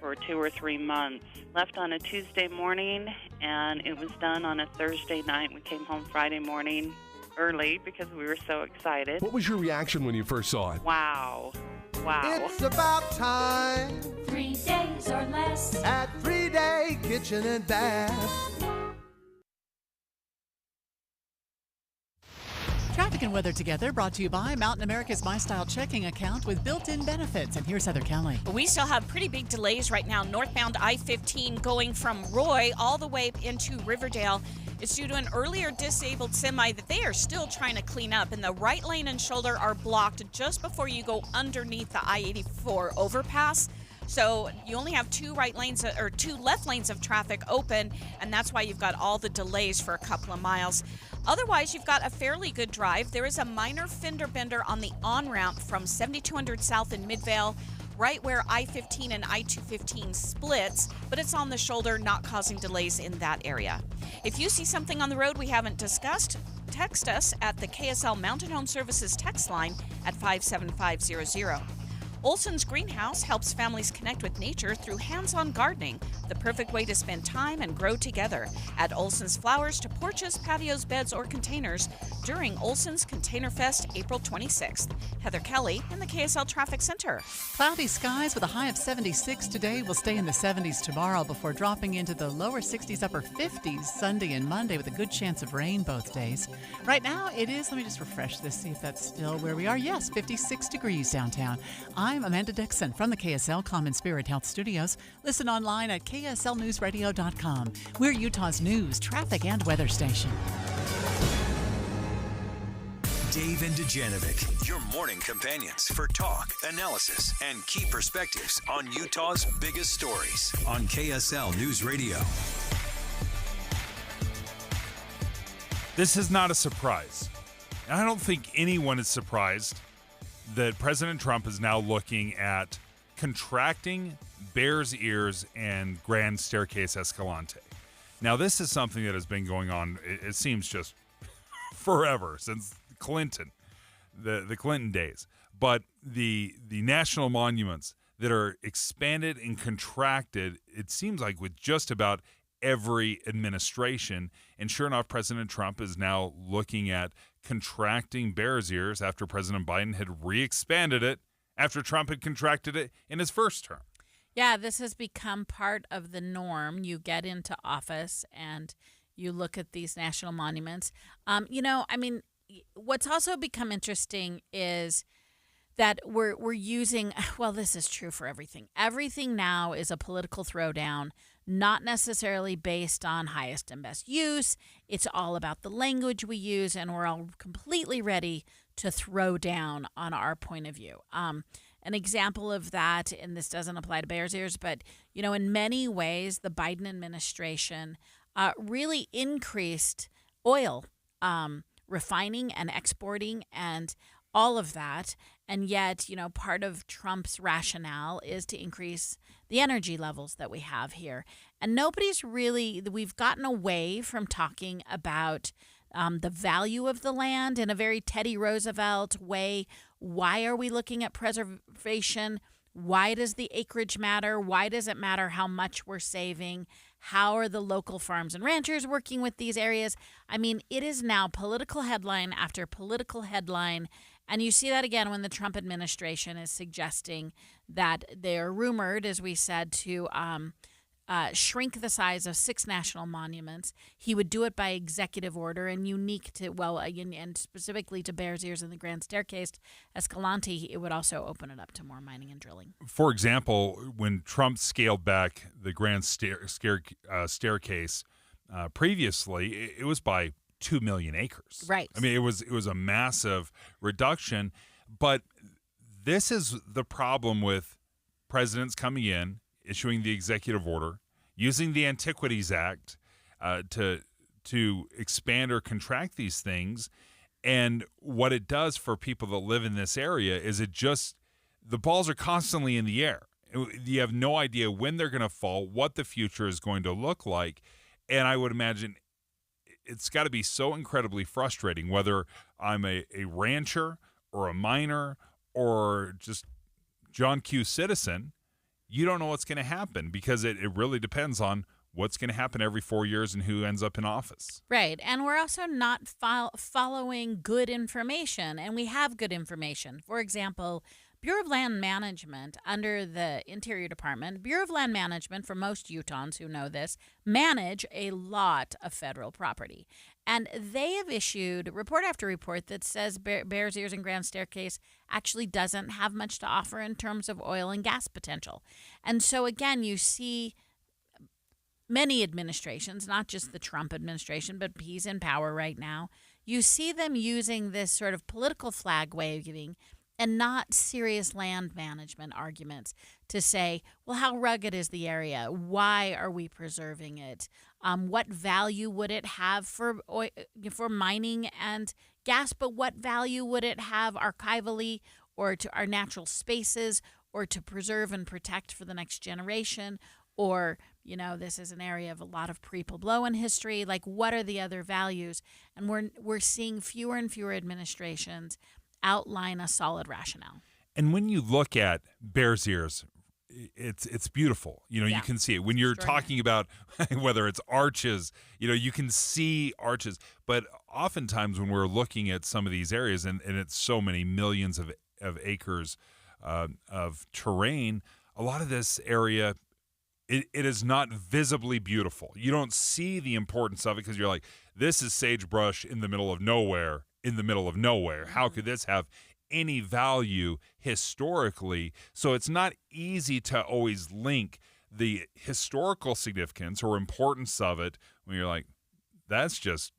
for 2 or 3 months. Left on a Tuesday morning, and it was done on a Thursday night. We came home Friday morning early because we were so excited. What was your reaction when you first saw it? Wow. It's about time. 3 days or less at 3-Day Kitchen and Bath. Traffic and weather together, brought to you by Mountain America's My Style checking account with built-in benefits. And here's Heather Kelly. We still have pretty big delays right now. Northbound I-15 going from Roy all the way into Riverdale. It's due to an earlier disabled semi that they are still trying to clean up. And the right lane and shoulder are blocked just before you go underneath the I-84 overpass. So you only have 2 right lanes or 2 left lanes of traffic open, and that's why you've got all the delays for a couple of miles. Otherwise, you've got a fairly good drive. There is a minor fender bender on the on-ramp from 7200 South in Midvale, right where I-15 and I-215 splits, but it's on the shoulder, not causing delays in that area. If you see something on the road we haven't discussed, text us at the KSL Mountain Home Services text line at 57500. Olson's Greenhouse helps families connect with nature through hands-on gardening, the perfect way to spend time and grow together. Add Olson's flowers to porches, patios, beds, or containers during Olson's Container Fest, April 26th. Heather Kelly in the KSL Traffic Center. Cloudy skies with a high of 76 today. Will stay in the 70s tomorrow before dropping into the lower 60s, upper 50s Sunday and Monday with a good chance of rain both days. Right now it is, let me just refresh this, see if that's still where we are. Yes, 56 degrees downtown. I'm Amanda Dixon from the KSL Common Spirit Health Studios. Listen online at kslnewsradio.com. We're Utah's news, traffic, and weather station. Dave and Dujanovic, your morning companions for talk, analysis, and key perspectives on Utah's biggest stories on KSL News Radio. This is not a surprise. I don't think anyone is surprised that President Trump is now looking at contracting Bears Ears and Grand Staircase Escalante. Now, this is something that has been going on, it seems, just forever, since Clinton, the Clinton days. But the national monuments that are expanded and contracted, it seems like with just about every administration. And sure enough, President Trump is now looking at contracting Bears Ears after President Biden had re-expanded it after Trump had contracted it in his first term. Yeah, this has become part of the norm. You get into office and you look at these national monuments. What's also become interesting is that we're using, well, this is true for everything. Everything now is a political throwdown, not necessarily based on highest and best use. It's all about the language we use, and we're all completely ready to throw down on our point of view. An example of that, and this doesn't apply to Bears Ears, but, in many ways, the Biden administration really increased oil refining and exporting and all of that. And yet, part of Trump's rationale is to increase the energy levels that we have here. And we've gotten away from talking about the value of the land in a very Teddy Roosevelt way. Why are we looking at preservation? Why does the acreage matter? Why does it matter how much we're saving? How are the local farms and ranchers working with these areas? I mean, it is now political headline after political headline. And you see that again when the Trump administration is suggesting that they're rumored, as we said, to shrink the size of 6 national monuments. He would do it by executive order and unique to, and specifically to Bears Ears and the Grand Staircase Escalante, it would also open it up to more mining and drilling. For example, when Trump scaled back the Grand Staircase previously, it was by 2 million acres. Right. I mean, it was a massive reduction, but this is the problem with presidents coming in, issuing the executive order, using the Antiquities Act to expand or contract these things. And what it does for people that live in this area is the balls are constantly in the air. You have no idea when they're going to fall, what the future is going to look like. And I would imagine it's got to be so incredibly frustrating, whether I'm a rancher or a miner or just John Q. citizen. You don't know what's going to happen because it really depends on what's going to happen every 4 years and who ends up in office. Right. And we're also not following good information, and we have good information. For example, Bureau of Land Management under the Interior Department, Bureau of Land Management, for most Utahns who know this, manage a lot of federal property. And they have issued report after report that says Bears Ears and Grand Staircase actually doesn't have much to offer in terms of oil and gas potential. And so, again, you see many administrations, not just the Trump administration, but he's in power right now. You see them using this sort of political flag waving and not serious land management arguments to say, well, how rugged is the area? Why are we preserving it? What value would it have for mining and gas? But what value would it have archivally or to our natural spaces or to preserve and protect for the next generation? Or, this is an area of a lot of pre-Pueblo in history. Like, what are the other values? And we're seeing fewer and fewer administrations outline a solid rationale. And when you look at Bears Ears, it's beautiful. You Yeah. can see it. When you're talking about whether it's arches, you can see arches. But oftentimes when we're looking at some of these areas, and it's so many millions of acres of terrain, a lot of this area, it is not visibly beautiful. You don't see the importance of it because you're like, this is sagebrush in the middle of nowhere, How could this have any value historically? So it's not easy to always link the historical significance or importance of it when you're like, that's just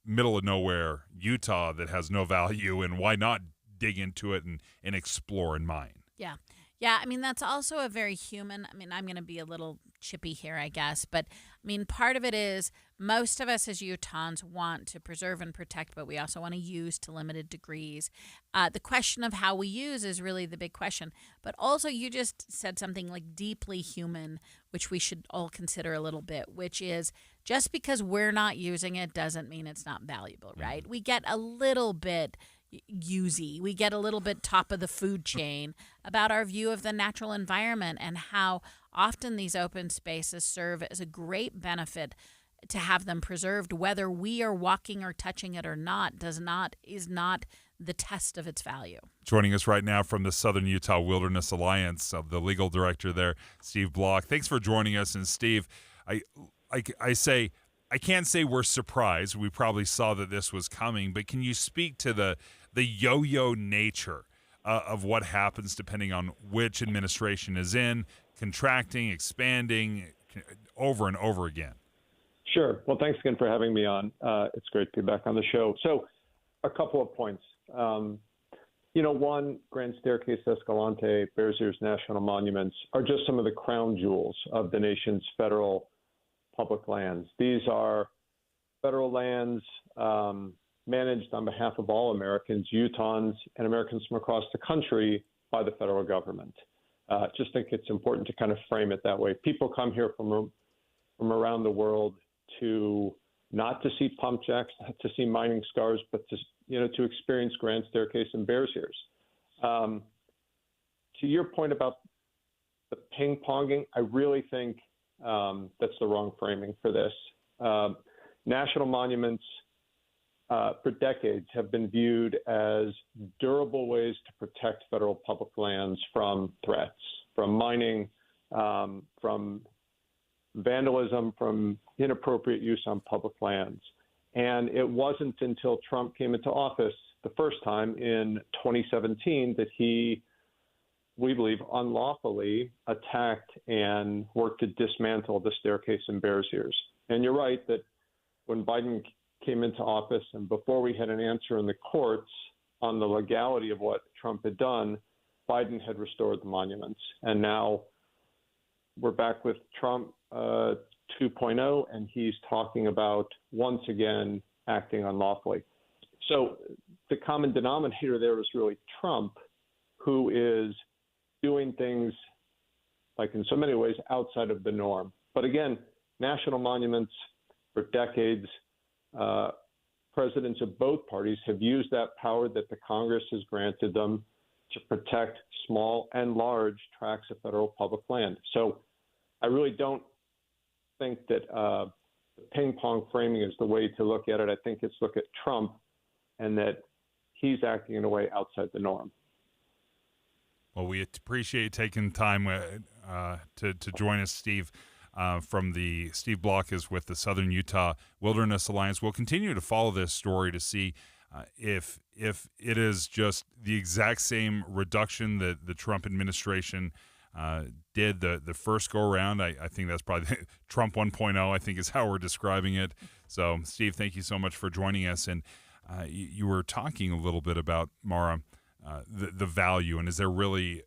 middle of nowhere Utah that has no value, and why not dig into it and explore and mine? Yeah. Yeah, I mean, that's also a very human. I mean, I'm going to be a little chippy here, I guess. But, I mean, part of it is most of us as Utahns want to preserve and protect, but we also want to use to limited degrees. The question of how we use is really the big question. But also, you just said something like deeply human, which we should all consider a little bit, which is just because we're not using it doesn't mean it's not valuable, right? We get a little bit usy. We get a little bit top of the food chain about our view of the natural environment and how often these open spaces serve as a great benefit to have them preserved. Whether we are walking or touching it or not is not the test of its value. Joining us right now from the Southern Utah Wilderness Alliance, the legal director there, Steve Block. Thanks for joining us. And Steve, I can't say we're surprised. We probably saw that this was coming, but can you speak to the yo-yo nature of what happens depending on which administration is in, contracting, expanding over and over again? Sure. Well, thanks again for having me on. It's great to be back on the show. So a couple of points. One, Grand Staircase, Escalante, Bears Ears National Monuments are just some of the crown jewels of the nation's federal public lands. These are federal lands managed on behalf of all Americans, Utahns, and Americans from across the country by the federal government. Just think it's important to kind of frame it that way. People come here from around the world not to see pump jacks, not to see mining scars, but to experience Grand Staircase and Bears Ears. To your point about the ping-ponging, I really think that's the wrong framing for this. National monuments for decades have been viewed as durable ways to protect federal public lands from threats, from mining, from vandalism, from inappropriate use on public lands. And it wasn't until Trump came into office the first time in 2017 that he, we believe, unlawfully attacked and worked to dismantle the Staircase and Bears Ears. And you're right that when Biden came into office and before we had an answer in the courts on the legality of what Trump had done, Biden had restored the monuments. And now we're back with Trump 2.0, and he's talking about once again acting unlawfully. So the common denominator there is really Trump, who is doing things, like in so many ways, outside of the norm. But again, national monuments for decades, presidents of both parties have used that power that the Congress has granted them to protect small and large tracts of federal public land. So I really don't think that the ping pong framing is the way to look at it. I think it's look at Trump and that he's acting in a way outside the norm. Well, we appreciate you taking time to join us, Steve. Steve Block is with the Southern Utah Wilderness Alliance. We'll continue to follow this story to see if it is just the exact same reduction that the Trump administration did the first go around. I think that's probably Trump 1.0, I think is how we're describing it. So, Steve, thank you so much for joining us. And you were talking a little bit about, Mara, the value, and is there really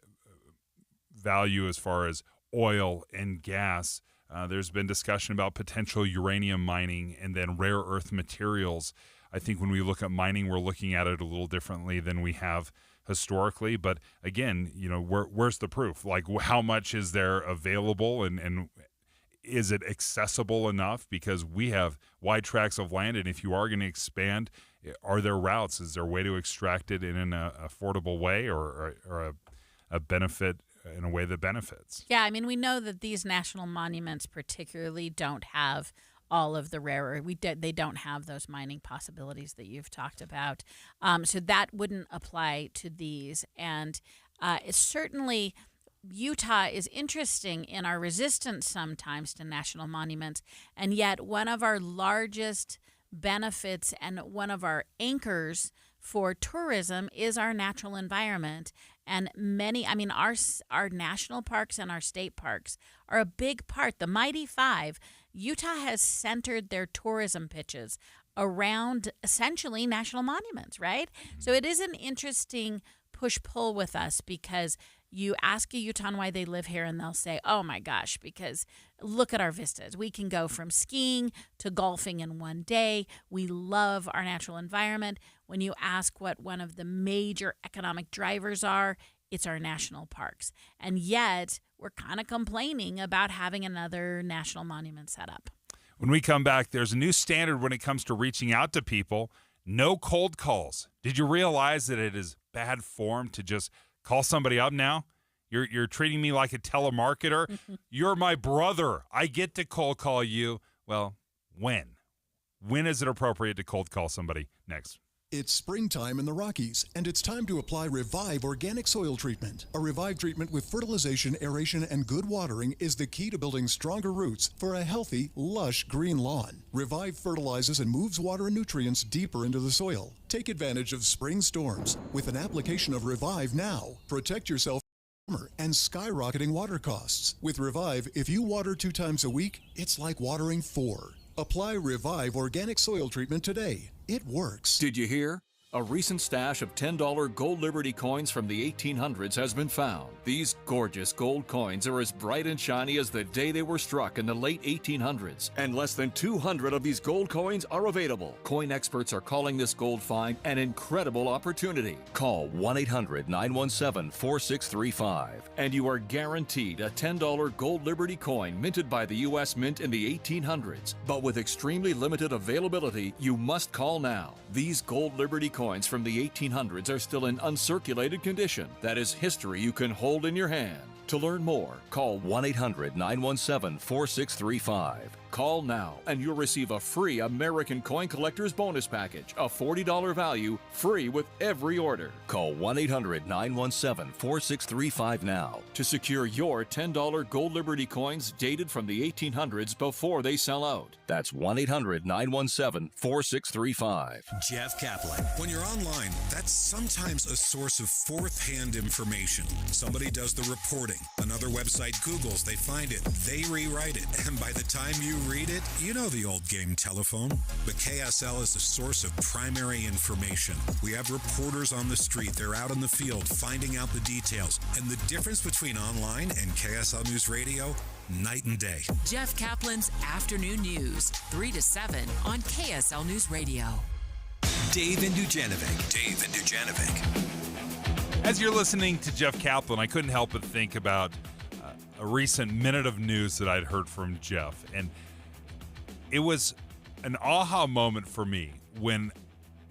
value as far as oil and gas? There's been discussion about potential uranium mining and then rare earth materials. I think when we look at mining, we're looking at it a little differently than we have historically. But again, where's the proof? Like, how much is there available, and is it accessible enough? Because we have wide tracts of land, and if you are going to expand, are there routes? Is there a way to extract it in an affordable way, or benefit in a way that benefits. Yeah, I mean, we know that these national monuments particularly don't have all of the rare. They don't have those mining possibilities that you've talked about. So that wouldn't apply to these. And it's certainly, Utah is interesting in our resistance sometimes to national monuments. And yet one of our largest benefits and one of our anchors for tourism is our natural environment. And our national parks and our state parks are a big part. The Mighty Five, Utah has centered their tourism pitches around essentially national monuments, right? So it is an interesting push-pull with us, because you ask a Utahn why they live here and they'll say, oh my gosh, because look at our vistas. We can go from skiing to golfing in one day. We love our natural environment. When you ask what one of the major economic drivers are, it's our national parks. And yet we're kind of complaining about having another national monument set up. When we come back, there's a new standard when it comes to reaching out to people. No cold calls. Did you realize that it is bad form to just call somebody up now? You're treating me like a telemarketer. You're my brother. I get to cold call you. Well, when? When is it appropriate to cold call somebody? Next. It's springtime in the Rockies, and it's time to apply Revive Organic Soil Treatment. A Revive treatment with fertilization, aeration, and good watering is the key to building stronger roots for a healthy, lush green lawn. Revive fertilizes and moves water and nutrients deeper into the soil. Take advantage of spring storms with an application of Revive now. Protect yourself from summer and skyrocketing water costs. With Revive, if you water 2 times a week, it's like watering 4. Apply Revive Organic Soil Treatment today. It works. Did you hear? A recent stash of $10 gold Liberty coins from the 1800s has been found. These gorgeous gold coins are as bright and shiny as the day they were struck in the late 1800s. And less than 200 of these gold coins are available. Coin experts are calling this gold find an incredible opportunity. Call 1-800-917-4635 and you are guaranteed a $10 gold Liberty coin minted by the U.S. Mint in the 1800s. But with extremely limited availability, you must call now. These gold Liberty coins from the 1800s are still in uncirculated condition. That is history you can hold in your hand. To learn more, call 1-800-917-4635. Call now and you'll receive a free American Coin Collector's Bonus Package, a $40 value, free with every order. Call 1-800-917-4635 now to secure your $10 gold Liberty coins dated from the 1800s before they sell out. That's 1-800-917-4635. Jeff Kaplan. When you're online, that's sometimes a source of fourth-hand information. Somebody does the reporting. Another website Googles, they find it, they rewrite it, and by the time you read it, you know the old game telephone. But KSL is the source of primary information. We have reporters on the street. They're out in the field finding out the details. And the difference between online and KSL News Radio, night and day. Jeff Kaplan's Afternoon News, 3 to 7 on KSL News Radio. Dave and Dujanovic. Dave and Dujanovic. As you're listening to Jeff Kaplan, I couldn't help but think about a recent minute of news that I'd heard from Jeff. And it was an aha moment for me when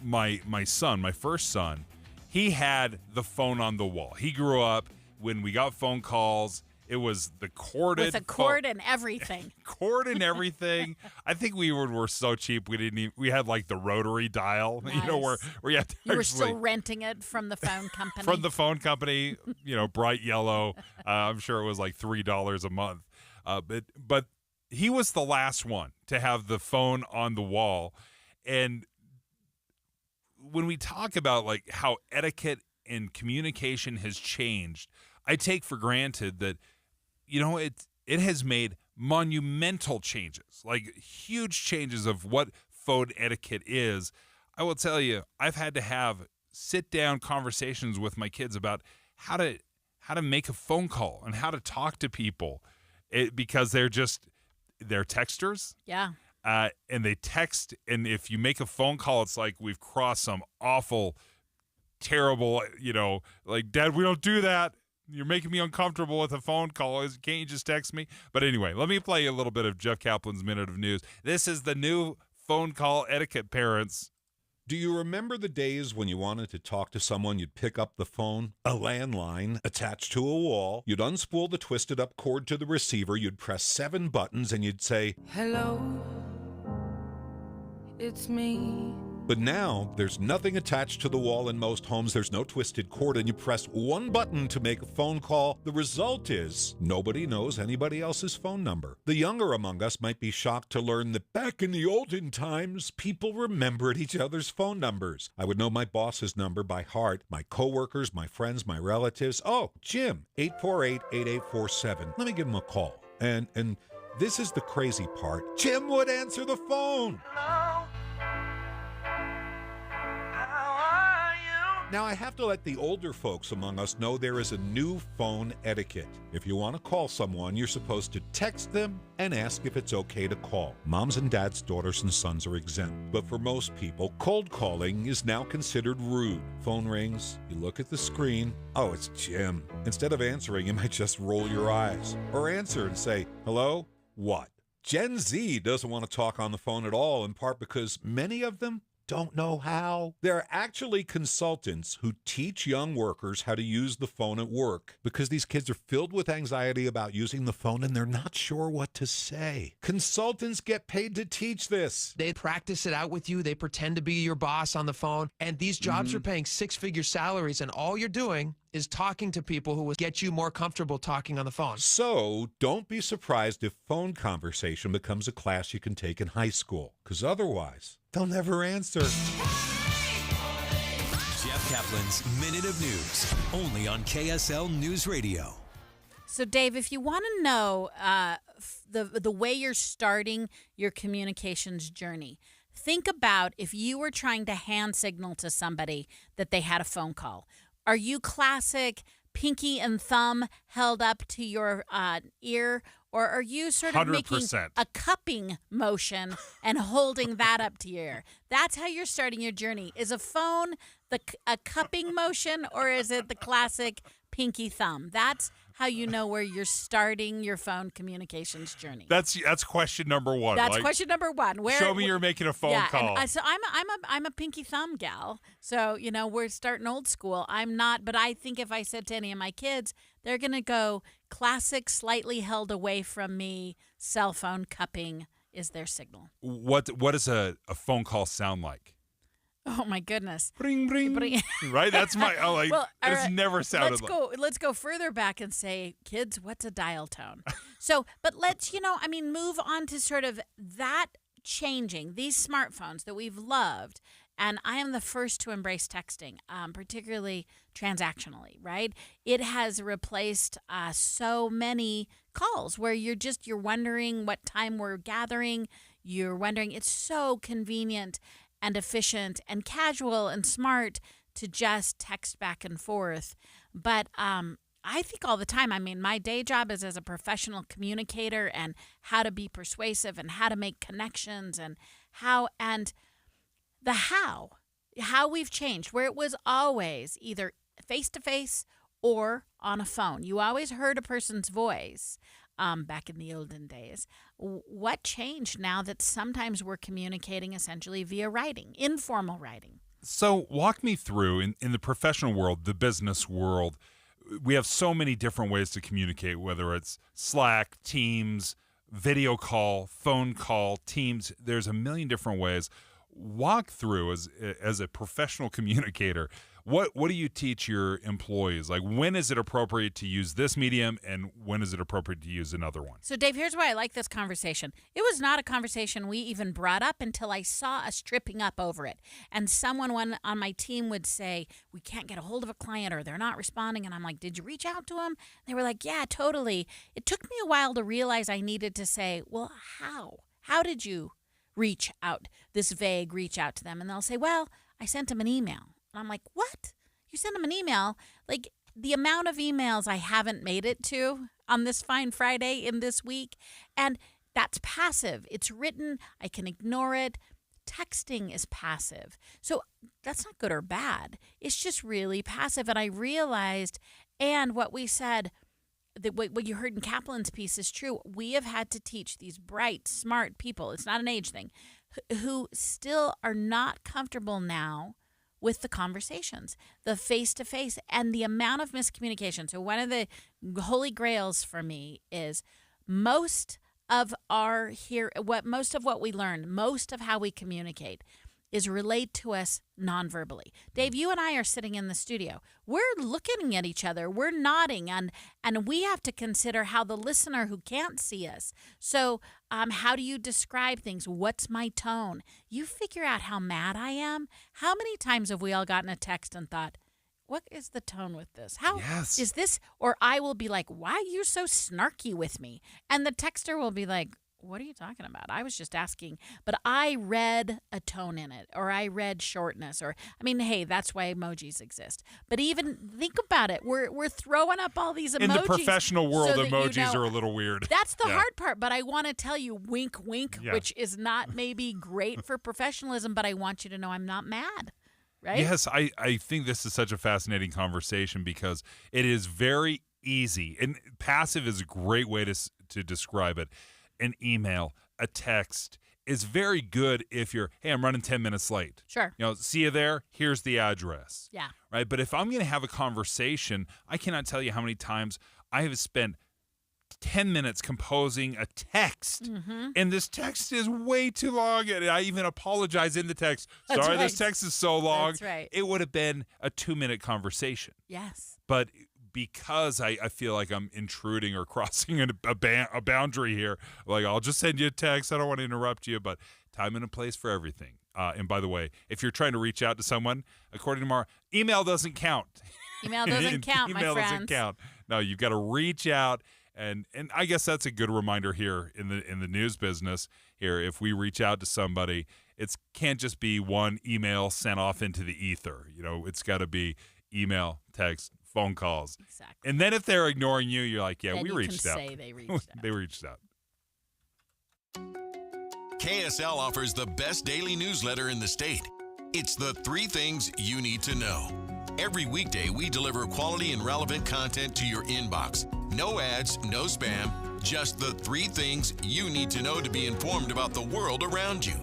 my son, my first son, he had the phone on the wall. He grew up when we got phone calls. It was the corded with a cord and everything. Cord and everything. I think we were so cheap we didn't even, we had like the rotary dial, Nice. you know, where you had to You were actually, still renting it from the phone company. from the phone company, you know, bright yellow. I'm sure it was like $3 a month. But he was the last one to have the phone on the wall. And when we talk about like how etiquette and communication has changed, I take for granted that, you know, it has made monumental changes, like huge changes of what phone etiquette is. I will tell you, I've had to have sit-down conversations with my kids about how to make a phone call and how to talk to people, because they're texters. Yeah. And they text, and if you make a phone call, it's like we've crossed some awful, terrible, you know, like, Dad, we don't do that. You're making me uncomfortable with a phone call. Can't you just text me? But anyway, let me play you a little bit of Jeff Kaplan's Minute of News. This is the new phone call etiquette, parents. Do you remember the days when you wanted to talk to someone, you'd pick up the phone, a landline attached to a wall, you'd unspool the twisted up cord to the receiver, you'd press 7 buttons, and you'd say, "Hello, it's me." But now, there's nothing attached to the wall in most homes. There's no twisted cord, and you press 1 button to make a phone call. The result is nobody knows anybody else's phone number. The younger among us might be shocked to learn that back in the olden times, people remembered each other's phone numbers. I would know my boss's number by heart, my coworkers, my friends, my relatives. Oh, Jim, 848-8847. Let me give him a call. And this is the crazy part. Jim would answer the phone. Now, I have to let the older folks among us know there is a new phone etiquette. If you want to call someone, you're supposed to text them and ask if it's okay to call. Moms and dads, daughters and sons are exempt. But for most people, cold calling is now considered rude. Phone rings, you look at the screen, oh, it's Jim. Instead of answering, you might just roll your eyes. Or answer and say, hello? What? Gen Z doesn't want to talk on the phone at all, in part because many of them don't know how. There are actually consultants who teach young workers how to use the phone at work because these kids are filled with anxiety about using the phone and they're not sure what to say. Consultants get paid to teach this. They practice it out with you. They pretend to be your boss on the phone. And these jobs are paying 6-figure salaries, and all you're doing is talking to people who will get you more comfortable talking on the phone. So don't be surprised if phone conversation becomes a class you can take in high school, because otherwise they'll never answer. Jeff Kaplan's Minute of News, only on KSL News Radio. So, Dave, if you want to know the way you're starting your communications journey, think about if you were trying to hand signal to somebody that they had a phone call. Are you classic pinky and thumb held up to your ear, or are you sort of 100%. making a cupping motion and holding that up to your ear? That's how you're starting your journey. Is a phone a cupping motion, or is it the classic pinky thumb? That's how you know where you're starting your phone communications journey. That's question number one. That's question number one. Show me you're making a phone call. And so I'm a pinky thumb gal. So, we're starting old school. I'm not, but I think if I said to any of my kids, they're going to go classic, slightly held away from me, cell phone cupping is their signal. What does a phone call sound like? Oh my goodness! Bring, bring. Right? That's my. Well, it's right, never sounded. Let's go further back and say, kids, what's a dial tone? But let's move on to sort of that changing these smartphones that we've loved. And I am the first to embrace texting, particularly transactionally, right? It has replaced so many calls where you're wondering what time we're gathering. You're wondering, it's so convenient and efficient and casual and smart to just text back and forth. But I think all the time, my day job is as a professional communicator and how to be persuasive and how to make connections and how we've changed, where it was always either face-to-face or on a phone. You always heard a person's voice back in the olden days. What changed now that sometimes we're communicating essentially via writing, informal writing? So walk me through, in the professional world, the business world, we have so many different ways to communicate, whether it's Slack, Teams, video call, phone call, Teams. There's a million different ways. Walk through, as a professional communicator, what do you teach your employees? Like, when is it appropriate to use this medium and when is it appropriate to use another one? So, Dave, here's why I like this conversation. It was not a conversation we even brought up until I saw us tripping up over it. And someone on my team would say, we can't get a hold of a client or they're not responding. And I'm like, did you reach out to them? They were like, yeah, totally. It took me a while to realize I needed to say, well, how? How did you reach out, this vague reach out to them? And they'll say, well, I sent them an email. And I'm like, what? You sent them an email? Like, the amount of emails I haven't made it to on this fine Friday in this week. And that's passive. It's written. I can ignore it. Texting is passive. So that's not good or bad. It's just really passive. And I realized, and what we said, that what you heard in Kaplan's piece is true. We have had to teach these bright, smart people, it's not an age thing, who still are not comfortable now with the conversations, the face-to-face, and the amount of miscommunication. So one of the holy grails for me is most of what we learn, most of how we communicate is relayed to us non-verbally. Dave, you and I are sitting in the studio. We're looking at each other. We're nodding, and we have to consider how the listener who can't see us. So how do you describe things? What's my tone? You figure out how mad I am. How many times have we all gotten a text and thought, what is the tone with this? How is this? Or I will be like, why are you so snarky with me? And the texter will be like, what are you talking about? I was just asking, but I read a tone in it, or I read shortness, or, I mean, hey, that's why emojis exist. But even think about it. We're throwing up all these emojis. In the professional world, so emojis are a little weird. That's the hard part, but I want to tell you, wink, wink, Yeah. which is not maybe great for professionalism, but I want you to know I'm not mad. Right? Yes, I think this is such a fascinating conversation because it is very easy, and passive is a great way to describe it. An email, a text is very good if you're, hey, I'm running 10 minutes late. Sure. See you there. Here's the address. Yeah. Right. But if I'm going to have a conversation, I cannot tell you how many times I have spent 10 minutes composing a text. And this text is way too long. And I even apologize in the text. That's Sorry, right. this text is so long. That's right. It would have been a 2-minute conversation. Yes. But because I feel like I'm intruding or crossing a boundary here, like, I'll just send you a text. I don't want to interrupt you, but time and a place for everything. And by the way, if you're trying to reach out to someone, according to Mara, email doesn't count. Email doesn't count, my Email friends. doesn't count. No, you've got to reach out. And I guess that's a good reminder here in the news business here. If we reach out to somebody, it can't just be one email sent off into the ether. It's got to be email, text, phone calls. Exactly. And then if they're ignoring you, you're like, yeah, then we you reached can out. Say they reached out. They reached out. KSL offers the best daily newsletter in the state. It's the 3 things you need to know. Every weekday, we deliver quality and relevant content to your inbox. No ads, no spam, just the 3 things you need to know to be informed about the world around you.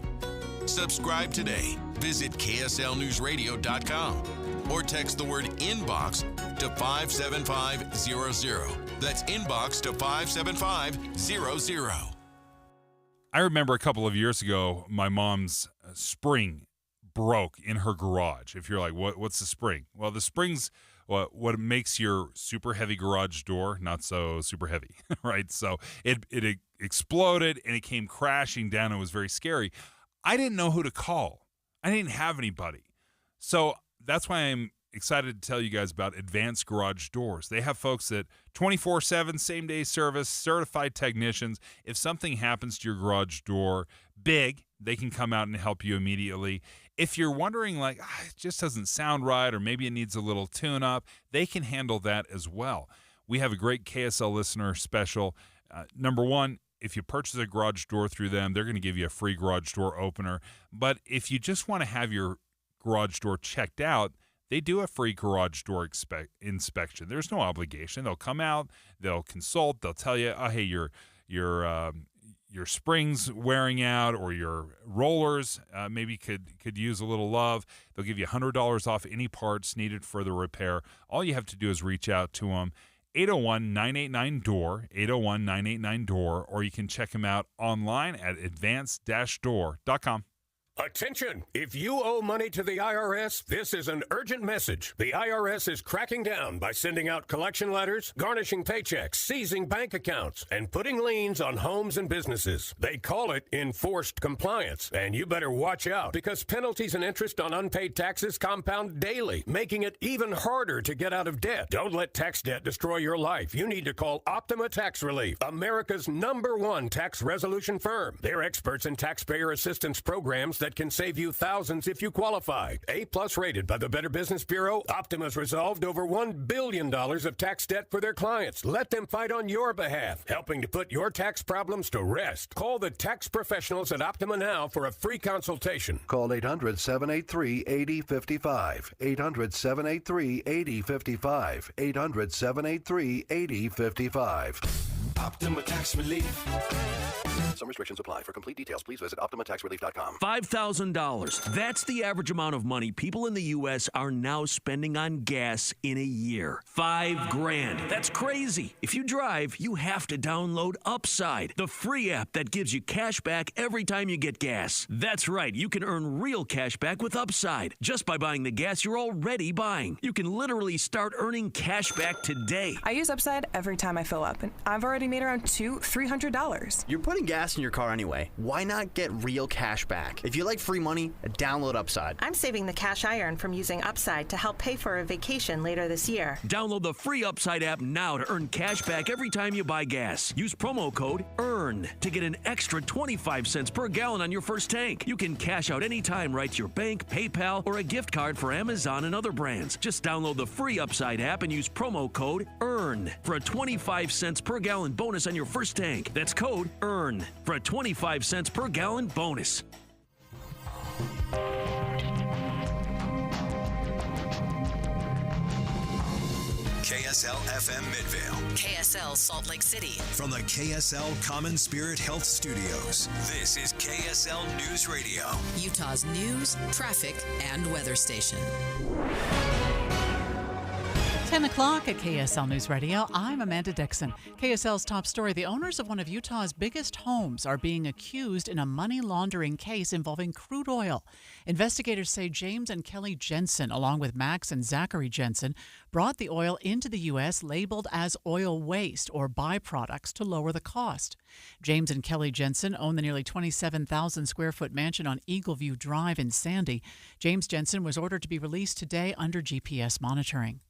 Subscribe today. Visit KSLNewsRadio.com or text the word inbox to 57500. That's inbox to 57500. I remember a couple of years ago, my mom's spring broke in her garage. If you're like, what's the spring? Well, the spring's what makes your super heavy garage door not so super heavy, right? So it exploded and it came crashing down. It was very scary. I didn't know who to call. I didn't have anybody. So that's why I'm excited to tell you guys about Advanced Garage Doors. They have folks that 24/7, same-day service, certified technicians. If something happens to your garage door, big, they can come out and help you immediately. If you're wondering, like, it just doesn't sound right, or maybe it needs a little tune-up, they can handle that as well. We have a great KSL listener special. Number one, if you purchase a garage door through them, they're going to give you a free garage door opener. But if you just want to have your garage door checked out, they do a free garage door inspection. There's no obligation. They'll come out, they'll consult, they'll tell you, oh, hey, your spring's wearing out, or your rollers maybe could use a little love. They'll give you $100 off any parts needed for the repair. All you have to do is reach out to them. 801-989-DOOR, 801-989-DOOR, or you can check them out online at advanced-door.com. Attention! If you owe money to the IRS, this is an urgent message. The IRS is cracking down by sending out collection letters, garnishing paychecks, seizing bank accounts, and putting liens on homes and businesses. They call it enforced compliance, and you better watch out because penalties and interest on unpaid taxes compound daily, making it even harder to get out of debt. Don't let tax debt destroy your life. You need to call Optima Tax Relief, America's #1 tax resolution firm. They're experts in taxpayer assistance programs that can save you thousands if you qualify. A+ rated by the Better Business Bureau, Optima's resolved over $1 billion of tax debt for their clients. Let them fight on your behalf, helping to put your tax problems to rest. Call the tax professionals at Optima now for a free consultation. Call 800-783-8055. 800-783-8055. 800-783-8055. Optima Tax Relief. Some restrictions apply. For complete details, please visit OptimaTaxRelief.com. $5,000. That's the average amount of money people in the U.S. are now spending on gas in a year. $5,000. That's crazy. If you drive, you have to download Upside, the free app that gives you cash back every time you get gas. That's right. You can earn real cash back with Upside just by buying the gas you're already buying. You can literally start earning cash back today. I use Upside every time I fill up, and I've already made around $300. You're putting gas in your car anyway. Why not get real cash back? If you like free money, download Upside. I'm saving the cash I earn from using Upside to help pay for a vacation later this year. Download the free Upside app now to earn cash back every time you buy gas. Use promo code EARN to get an extra 25 cents per gallon on your first tank. You can cash out anytime right to your bank, PayPal, or a gift card for Amazon and other brands. Just download the free Upside app and use promo code EARN for a 25 cents per gallon bonus on your first tank. That's code EARN for a 25 cents per gallon bonus. KSL FM Midvale. KSL Salt Lake City. From the KSL Common Spirit Health Studios, this is KSL News Radio. Utah's news, traffic, and weather station. 10 o'clock at KSL News Radio. I'm Amanda Dixon. KSL's top story. The owners of one of Utah's biggest homes are being accused in a money laundering case involving crude oil. Investigators say James and Kelly Jensen, along with Max and Zachary Jensen, brought the oil into the U.S. labeled as oil waste or byproducts to lower the cost. James and Kelly Jensen own the nearly 27,000 square foot mansion on Eagleview Drive in Sandy. James Jensen was ordered to be released today under GPS monitoring.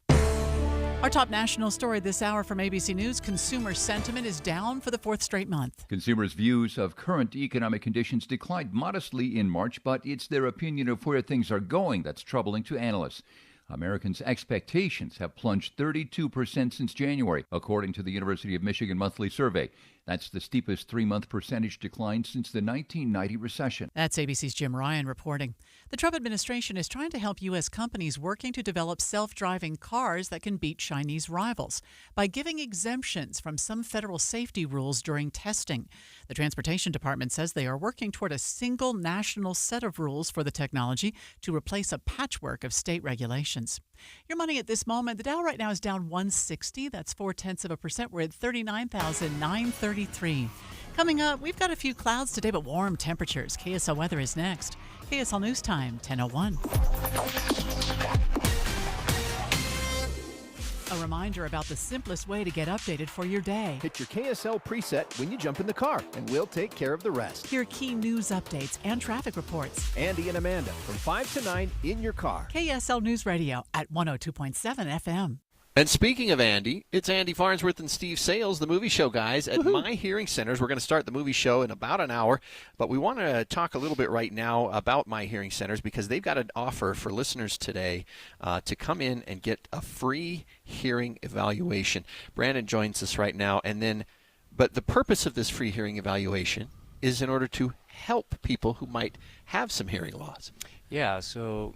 Our top national story this hour from ABC News: consumer sentiment is down for the fourth straight month. Consumers' views of current economic conditions declined modestly in March, but it's their opinion of where things are going that's troubling to analysts. Americans' expectations have plunged 32% since January, according to the University of Michigan monthly survey. That's the steepest three-month percentage decline since the 1990 recession. That's ABC's Jim Ryan reporting. The Trump administration is trying to help U.S. companies working to develop self-driving cars that can beat Chinese rivals by giving exemptions from some federal safety rules during testing. The Transportation Department says they are working toward a single national set of rules for the technology to replace a patchwork of state regulations. Your money at this moment, the Dow right now is down 160. That's 0.4%. We're at 39,933. Coming up, we've got a few clouds today, but warm temperatures. KSL weather is next. KSL News Time, 10:01. A reminder about the simplest way to get updated for your day. Hit your KSL preset when you jump in the car, and we'll take care of the rest. Hear key news updates and traffic reports. Andy and Amanda from 5 to 9 in your car. KSL News Radio at 102.7 FM. And speaking of Andy, it's Andy Farnsworth and Steve Sales, the movie show guys at My Hearing Centers. We're going to start the movie show in about an hour, but we want to talk a little bit right now about My Hearing Centers because they've got an offer for listeners today to come in and get a free hearing evaluation. Brandon joins us right now, but the purpose of this free hearing evaluation is in order to help people who might have some hearing loss. Yeah, so,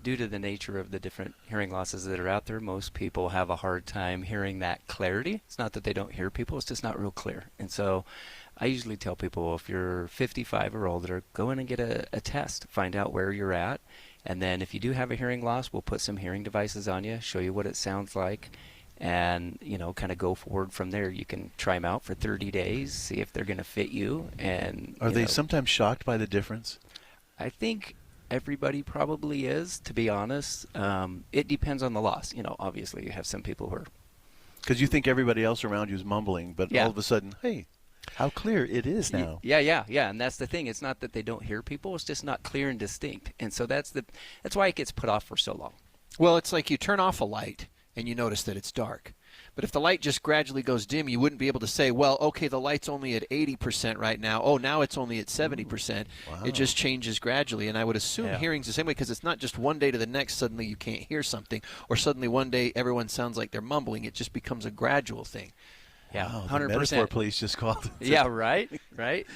due to the nature of the different hearing losses that are out there, most people have a hard time hearing that clarity. It's not that they don't hear people, it's just not real clear. And so I usually tell people, if you're 55 or older, go in and get a test, find out where you're at. And then if you do have a hearing loss, we'll put some hearing devices on you, show you what it sounds like, and, kind of go forward from there. You can try them out for 30 days, see if they're going to fit you. And Are they sometimes shocked by the difference? I think everybody probably is, to be honest. It depends on the loss. Obviously you have some people who are... Because you think everybody else around you is mumbling, but all of a sudden, hey, how clear it is now. Yeah. And that's the thing. It's not that they don't hear people. It's just not clear and distinct. And so that's why it gets put off for so long. Well, it's like you turn off a light and you notice that it's dark. But if the light just gradually goes dim, you wouldn't be able to say, well, okay, the light's only at 80% right now. Oh, now it's only at 70%. Wow. It just changes gradually. And I would assume hearing's the same way, because it's not just one day to the next suddenly you can't hear something, or suddenly one day everyone sounds like they're mumbling. It just becomes a gradual thing. Yeah, wow, 100%. The metaphor police just called. Yeah, right.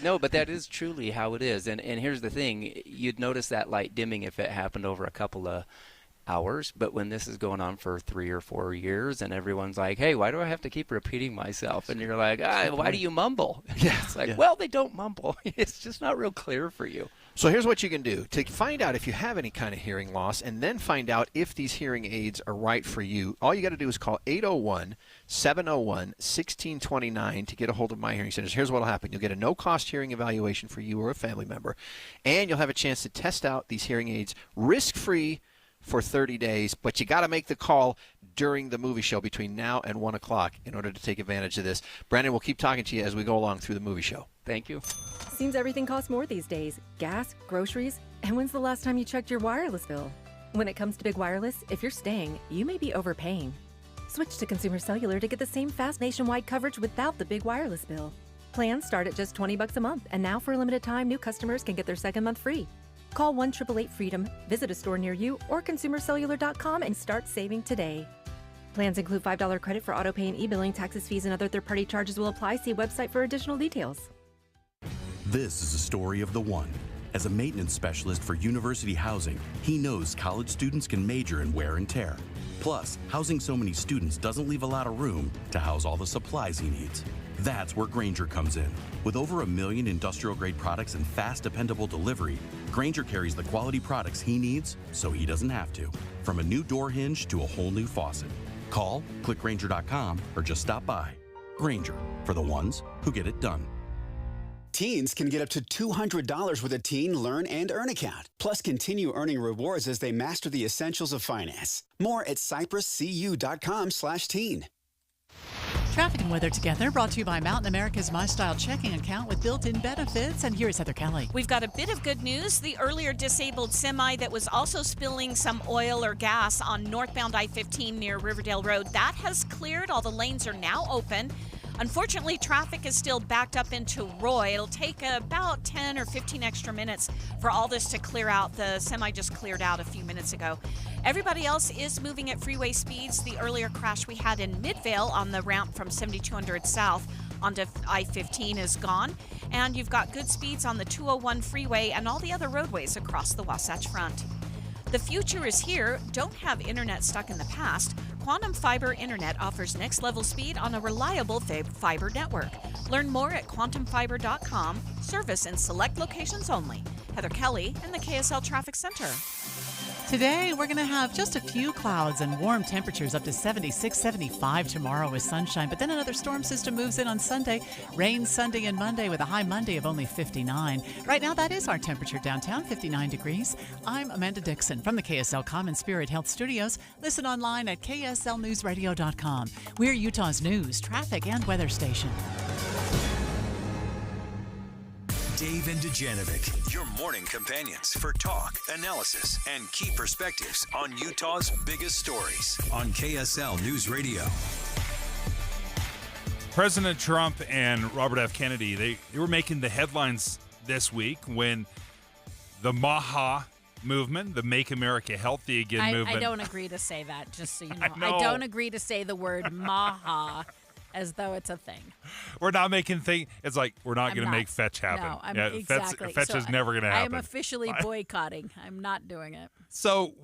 No, but that is truly how it is. And here's the thing. You'd notice that light dimming if it happened over a couple of hours. But when this is going on for 3 or 4 years and everyone's like, hey, why do I have to keep repeating myself? And you're like, why do you mumble? It's like, well, they don't mumble. It's just not real clear for you. So here's what you can do to find out if you have any kind of hearing loss and then find out if these hearing aids are right for you. All you got to do is call 801-701-1629 to get a hold of My Hearing Centers. Here's what will happen. You'll get a no-cost hearing evaluation for you or a family member, and you'll have a chance to test out these hearing aids risk-free for 30 days, but you got to make the call during the movie show between now and 1 o'clock in order to take advantage of this. Brandon, we'll keep talking to you as we go along through the movie show. Thank you. Seems everything costs more these days. Gas, groceries, and when's the last time you checked your wireless bill? When it comes to big wireless, if you're staying, you may be overpaying. Switch to Consumer Cellular to get the same fast nationwide coverage without the big wireless bill. Plans start at just $20 a month, and now for a limited time, new customers can get their second month free. Call 1-888-FREEDOM, visit a store near you, or consumercellular.com and start saving today. Plans include $5 credit for autopay and e-billing. Taxes, fees, and other third-party charges will apply. See website for additional details. This is a story of the one. As a maintenance specialist for university housing, he knows college students can major in wear and tear. Plus, housing so many students doesn't leave a lot of room to house all the supplies he needs. That's where Grainger comes in. With over 1 million industrial-grade products and fast, dependable delivery, Grainger carries the quality products he needs so he doesn't have to. From a new door hinge to a whole new faucet. Call, click Grainger.com, or just stop by. Grainger, for the ones who get it done. Teens can get up to $200 with a Teen Learn and Earn account. Plus, continue earning rewards as they master the essentials of finance. More at cypresscu.com/teen. Traffic and weather together, brought to you by Mountain America's My Style checking account with built-in benefits. And here's Heather Kelly. We've got a bit of good news. The earlier disabled semi that was also spilling some oil or gas on northbound I-15 near Riverdale Road, that has cleared. All the lanes are now open. Unfortunately, traffic is still backed up into Roy. It'll take about 10 or 15 extra minutes for all this to clear out. The semi just cleared out a few minutes ago. Everybody else is moving at freeway speeds. The earlier crash we had in Midvale on the ramp from 7200 south onto I-15 is gone. And you've got good speeds on the 201 freeway and all the other roadways across the Wasatch Front. The future is here. Don't have internet stuck in the past. Quantum Fiber Internet offers next-level speed on a reliable fiber network. Learn more at quantumfiber.com. Service in select locations only. Heather Kelly in the KSL Traffic Center. Today, we're going to have just a few clouds and warm temperatures up to 76, 75 tomorrow with sunshine. But then another storm system moves in on Sunday. Rain Sunday and Monday with a high Monday of only 59. Right now, that is our temperature downtown, 59 degrees. I'm Amanda Dixon from the KSL Common Spirit Health Studios. Listen online at kslnewsradio.com. We're Utah's news, traffic, and weather station. Dave and Dujanovic, your morning companions for talk, analysis, and key perspectives on Utah's biggest stories on KSL News Radio. President Trump and Robert F. Kennedy, they were making the headlines this week when the MAHA movement, the Make America Healthy Again movement. I don't agree to say that, just so you know. I know. I don't agree to say the word MAHA as though it's a thing. We're not making things. It's like we're not going to make fetch happen. No, exactly. Fetch so is never going to happen. I am officially boycotting. I'm not doing it. So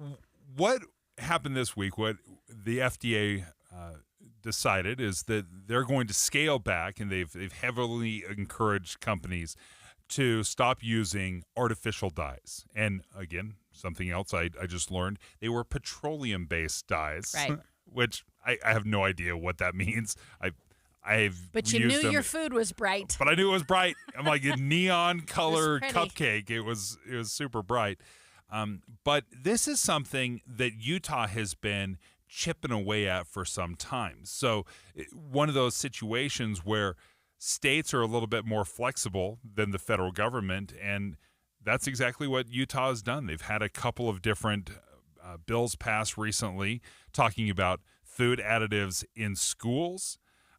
what happened this week, what the FDA decided is that they're going to scale back, and they've heavily encouraged companies to stop using artificial dyes. And again, something else I just learned, they were petroleum-based dyes, right? Which I have no idea what that means. But you knew your food was bright. But I knew it was bright. I'm like a neon colored cupcake. It was super bright. But this is something that Utah has been chipping away at for some time. So one of those situations where states are a little bit more flexible than the federal government, and that's exactly what Utah has done. They've had a couple of different bills passed recently talking about food additives in schools.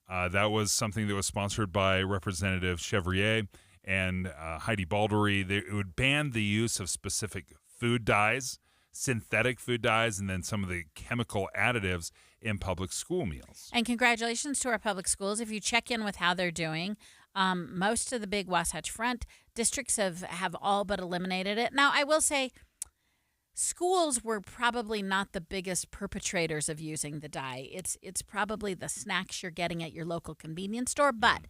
That was something that was sponsored by Representative Chevrier and Heidi Baldery. It would ban the use of specific food dyes, synthetic food dyes, and then some of the chemical additives in public school meals. And congratulations to our public schools. If you check in with how they're doing, most of the big Wasatch Front districts have all but eliminated it. Now, I will say, schools were probably not the biggest perpetrators of using the dye. It's probably the snacks you're getting at your local convenience store, but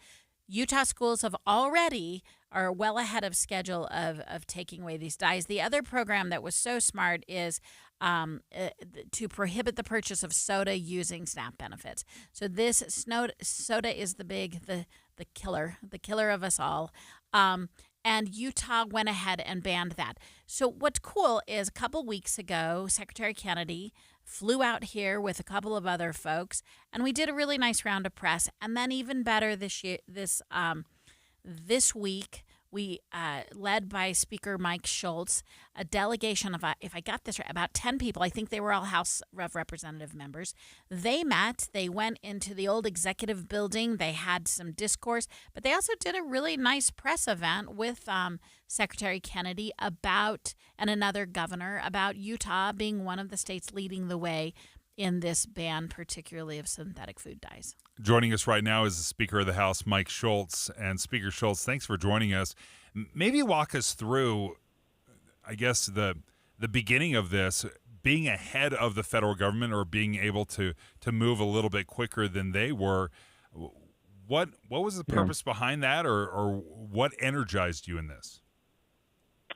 Utah schools are well ahead of schedule of taking away these dyes. The other program that was so smart is to prohibit the purchase of soda using SNAP benefits. So this soda is the killer of us all. And Utah went ahead and banned that. So what's cool is a couple weeks ago, Secretary Kennedy flew out here with a couple of other folks, and we did a really nice round of press. And then even better this week, we led by Speaker Mike Schultz, a delegation of, if I got this right, about 10 people. I think they were all House of Representative members. They met. They went into the old executive building. They had some discourse, but they also did a really nice press event with Secretary Kennedy and another governor about Utah being one of the states leading the way in this ban, particularly of synthetic food dyes. Joining us right now is the Speaker of the House, Mike Schultz. And Speaker Schultz, thanks for joining us. Maybe walk us through, I guess, the beginning of this, being ahead of the federal government or being able to move a little bit quicker than they were. What was the purpose behind that, or what energized you in this?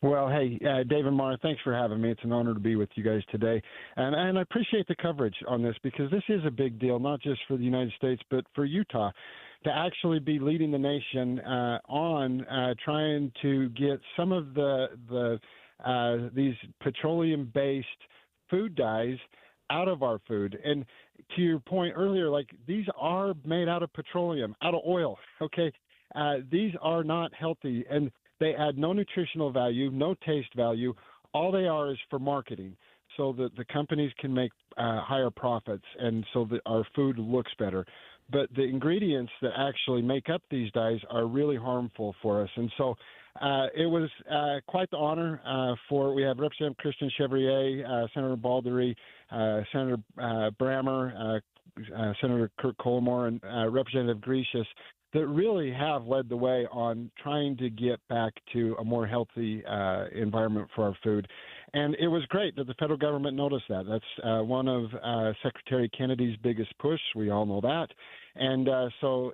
Well, hey, Dave and Mara, thanks for having me. It's an honor to be with you guys today. And I appreciate the coverage on this because this is a big deal, not just for the United States, but for Utah to actually be leading the nation on trying to get some of these petroleum-based food dyes out of our food. And to your point earlier, like these are made out of petroleum, out of oil, okay? These are not healthy, and they add no nutritional value, no taste value. All they are is for marketing so that the companies can make higher profits and so that our food looks better. But the ingredients that actually make up these dyes are really harmful for us. And so it was quite the honor we have Representative Kristen Chevrier, Senator Baldery, Senator Brammer, Senator Kirk Colmore, and Representative Grecius that really have led the way on trying to get back to a more healthy environment for our food. And it was great that the federal government noticed that. That's one of Secretary Kennedy's biggest push. We all know that. And so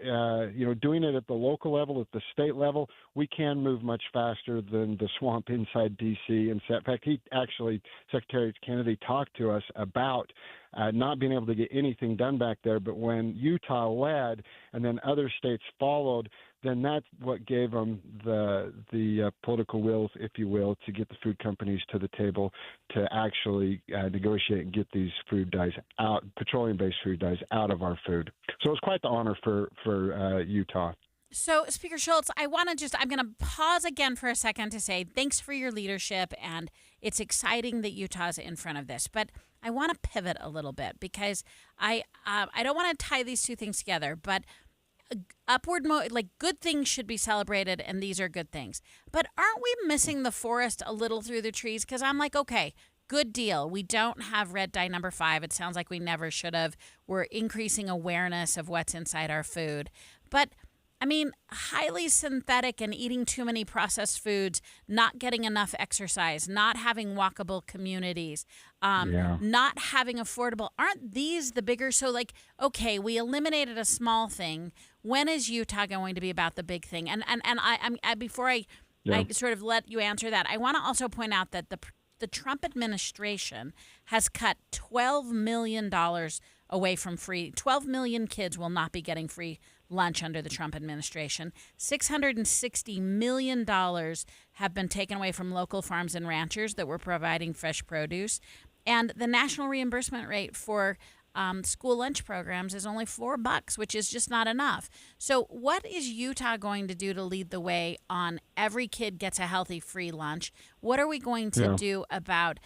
doing it at the local level, at the state level, we can move much faster than the swamp inside D.C. And in fact, Secretary Kennedy talked to us about not being able to get anything done back there. But when Utah led and then other states followed, then that's what gave them the political will, if you will, to get the food companies to the table to actually negotiate and get these food dyes out, petroleum-based food dyes out of our food. So it was quite the honor for Utah. So, Speaker Schultz, I'm going to pause again for a second to say thanks for your leadership, and it's exciting that Utah's in front of this. But I want to pivot a little bit because I don't want to tie these two things together, but good things should be celebrated, and these are good things. But aren't we missing the forest a little through the trees? Because I'm like, okay, good deal. We don't have red dye number 5. It sounds like we never should have. We're increasing awareness of what's inside our food. But I mean, highly synthetic and eating too many processed foods, not getting enough exercise, not having walkable communities, not having affordable. Aren't these the bigger? So okay, we eliminated a small thing. When is Utah going to be about the big thing? And before I sort of let you answer that, I want to also point out that the Trump administration has cut $12 million away from free. 12 million kids will not be getting free lunch under the Trump administration. $660 million have been taken away from local farms and ranchers that were providing fresh produce. And the national reimbursement rate for school lunch programs is only $4, which is just not enough. So what is Utah going to do to lead the way on every kid gets a healthy free lunch? What are we going to do about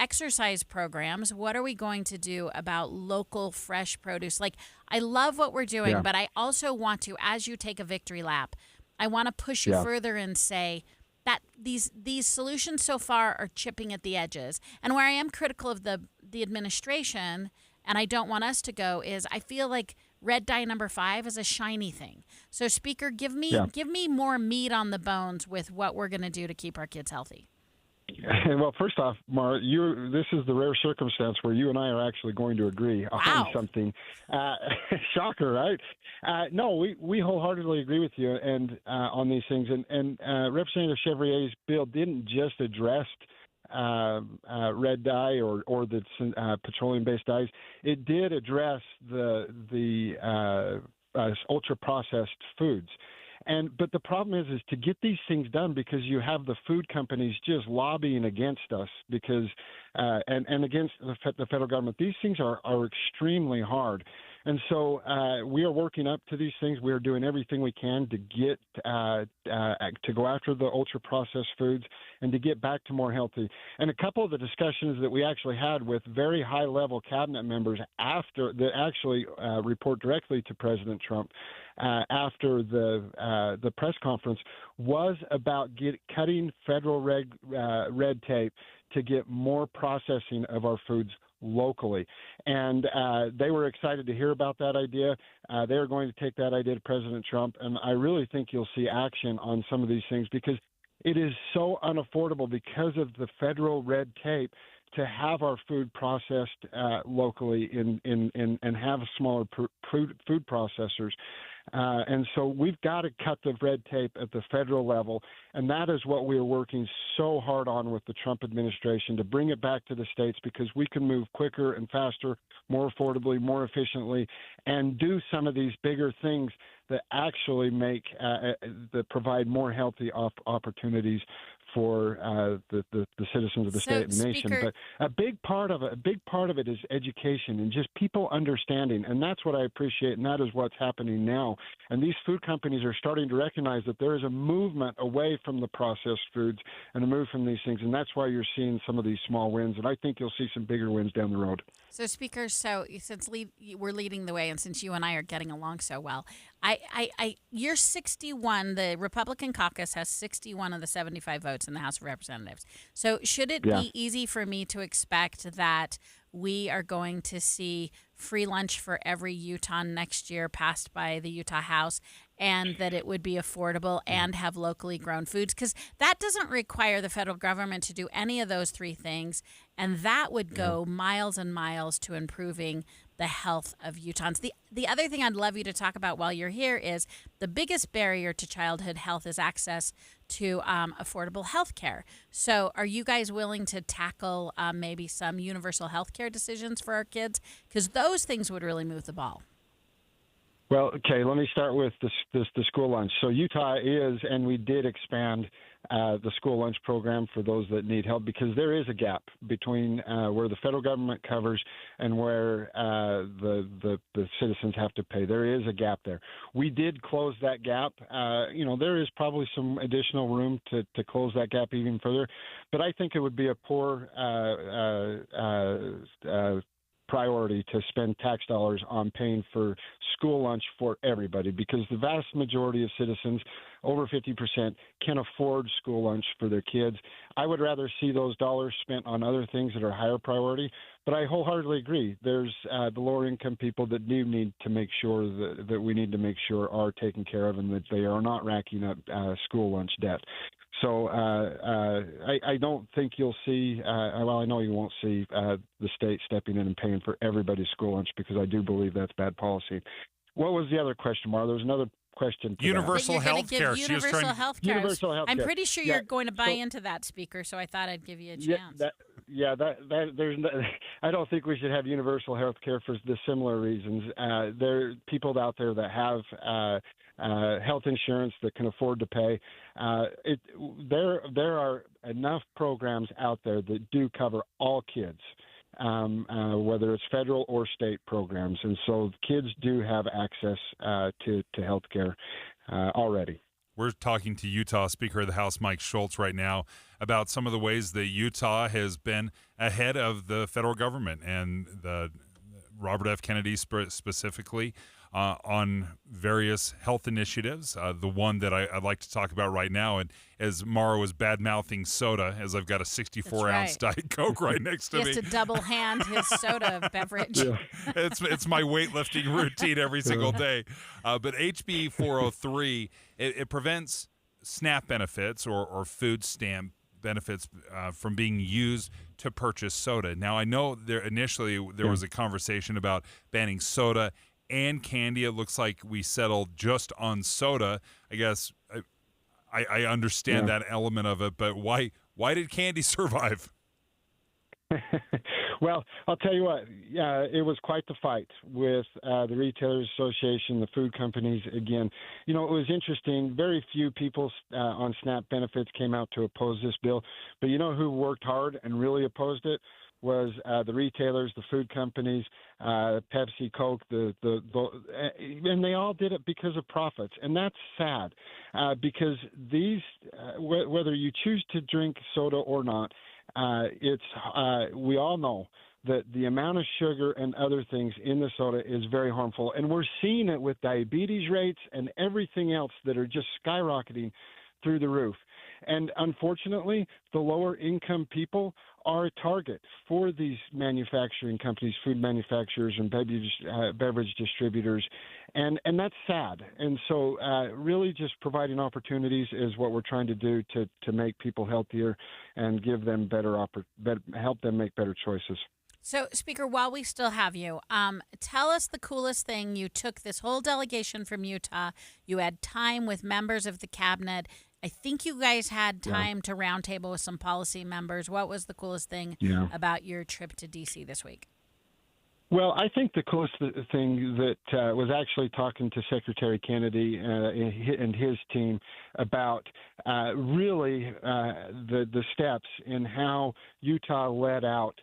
exercise programs? What are we going to do about local fresh produce? I love what we're doing, but I also want to, as you take a victory lap, I want to push you further and say that these solutions so far are chipping at the edges. And where I am critical of the administration, and I don't want us to go, is I feel like red dye number 5 is a shiny thing. So, Speaker, give me more meat on the bones with what we're going to do to keep our kids healthy. Well, first off, Mara, this is the rare circumstance where you and I are actually going to agree on something. Shocker, right? No, we wholeheartedly agree with you and on these things. And Representative Chevrier's bill didn't just address red dye or the petroleum-based dyes. It did address the ultra-processed foods. But the problem is to get these things done, because you have the food companies just lobbying against us because and against the federal government. These things are extremely hard. And so we are working up to these things. We are doing everything we can to get to go after the ultra-processed foods and to get back to more healthy. And a couple of the discussions that we actually had with very high-level cabinet members after that actually report directly to President Trump after the press conference was about cutting federal red tape to get more processing of our foods locally. And they were excited to hear about that idea. They are going to take that idea to President Trump, and I really think you'll see action on some of these things, because it is so unaffordable because of the federal red tape to have our food processed locally and have smaller food processors. And so we've got to cut the red tape at the federal level, and that is what we are working so hard on with the Trump administration, to bring it back to the states, because we can move quicker and faster, more affordably, more efficiently, and do some of these bigger things that actually that provide more healthy opportunities for the citizens of the state and the nation. But a big part of it is education and just people understanding, and that's what I appreciate, and that is what's happening now. And these food companies are starting to recognize that there is a movement away from the processed foods and a move from these things, and that's why you're seeing some of these small wins, and I think you'll see some bigger wins down the road. So, Speaker, since we're leading the way, and since you and I are getting along so well, you're 61. The Republican caucus has 61 of the 75 votes in the House of Representatives. So should it be easy for me to expect that we are going to see free lunch for every Utah next year passed by the Utah House, and that it would be affordable and have locally grown foods? Because that doesn't require the federal government to do any of those three things, and that would go miles and miles to improving the health of Utahns. The other thing I'd love you to talk about while you're here is the biggest barrier to childhood health is access to affordable health care. So are you guys willing to tackle maybe some universal health care decisions for our kids? Because those things would really move the ball. Well, okay, let me start with the school lunch. So Utah is, and we did expand the school lunch program for those that need help, because there is a gap between where the federal government covers and where the citizens have to pay. There is a gap there. We did close that gap. There is probably some additional room to close that gap even further, but I think it would be a poor priority to spend tax dollars on paying for school lunch for everybody, because the vast majority of citizens, over 50%, can afford school lunch for their kids. I would rather see those dollars spent on other things that are higher priority, but I wholeheartedly agree. There's the lower income people that do need to make sure that we need to make sure are taken care of, and that they are not racking up school lunch debt. So I don't think you'll see, I know you won't see the state stepping in and paying for everybody's school lunch, because I do believe that's bad policy. What was the other question, Mara? There was another question. Universal health care. Universal health care. Universal health care. I'm pretty sure you're going to buy into that, Speaker, so I thought I'd give you a chance. I don't think we should have universal health care for the similar reasons. There are people out there that have health insurance that can afford to pay. There are enough programs out there that do cover all kids, whether it's federal or state programs, and so kids do have access to health care already. We're talking to Utah Speaker of the House Mike Schultz right now about some of the ways that Utah has been ahead of the federal government and the Robert F. Kennedy specifically on various health initiatives. The one that I'd like to talk about right now, and as Mara was bad-mouthing soda, as I've got a 64-ounce Diet Coke right next to me. He has to double hand his soda beverage. Yeah. It's my weightlifting routine every single day. But HB 403, it prevents SNAP benefits or food stamp benefits from being used to purchase soda. Now, I know there was a conversation about banning soda and candy. It looks like we settled just on soda. I guess I understand that element of it, but why did candy survive? Well, I'll tell you what, it was quite the fight with the Retailers Association, the food companies. Again, it was interesting. Very few people on SNAP benefits came out to oppose this bill. But you know who worked hard and really opposed it? Was the retailers, the food companies, Pepsi, Coke, and they all did it because of profits. And that's sad because these, whether you choose to drink soda or not, we all know that the amount of sugar and other things in the soda is very harmful. And we're seeing it with diabetes rates and everything else that are just skyrocketing through the roof. And unfortunately, the lower income people are a target for these manufacturing companies, food manufacturers and beverage distributors. And that's sad. And so really just providing opportunities is what we're trying to do to make people healthier and give them help them make better choices. So, Speaker, while we still have you, tell us the coolest thing. You took this whole delegation from Utah. You had time with members of the cabinet. I think you guys had time to roundtable with some policy members. What was the coolest thing about your trip to D.C. this week? Well, I think the coolest thing that was actually talking to Secretary Kennedy and his team about really the steps in how Utah led out.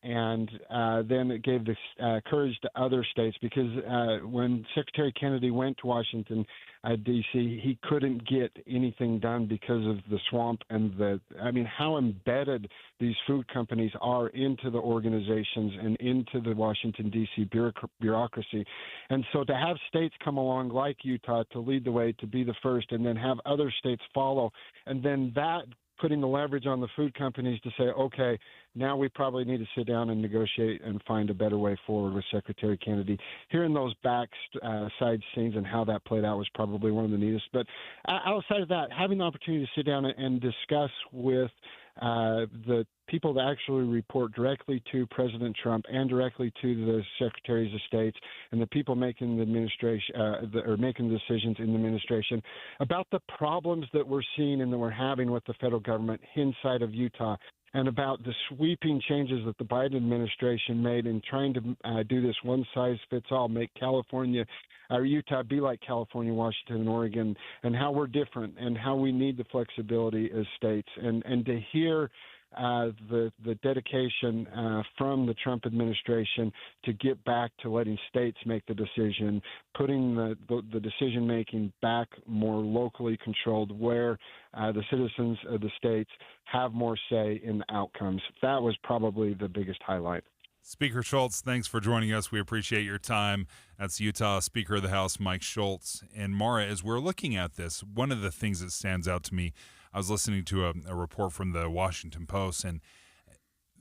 And then it gave this courage to other states because when Secretary Kennedy went to Washington, D.C., he couldn't get anything done because of the swamp and how embedded these food companies are into the organizations and into the Washington, D.C. bureaucracy. And so to have states come along like Utah to lead the way, to be the first, and then have other states follow, and then that putting the leverage on the food companies to say, okay, now we probably need to sit down and negotiate and find a better way forward with Secretary Kennedy. Hearing those side scenes and how that played out was probably one of the neatest. But outside of that, having the opportunity to sit down and discuss with the people that actually report directly to President Trump and directly to the secretaries of states and the people making the administration or making decisions in the administration about the problems that we're seeing and that we're having with the federal government inside of Utah, and about the sweeping changes that the Biden administration made in trying to do this one-size-fits-all, make California or Utah be like California, Washington, and Oregon, and how we're different and how we need the flexibility as states. And to hear the dedication from the Trump administration to get back to letting states make the decision, putting the decision-making back more locally controlled where the citizens of the states have more say in the outcomes. That was probably the biggest highlight. Speaker Schultz, thanks for joining us. We appreciate your time. That's Utah Speaker of the House, Mike Schultz. And Mara, as we're looking at this, one of the things that stands out to me, I was listening to a report from the Washington Post, and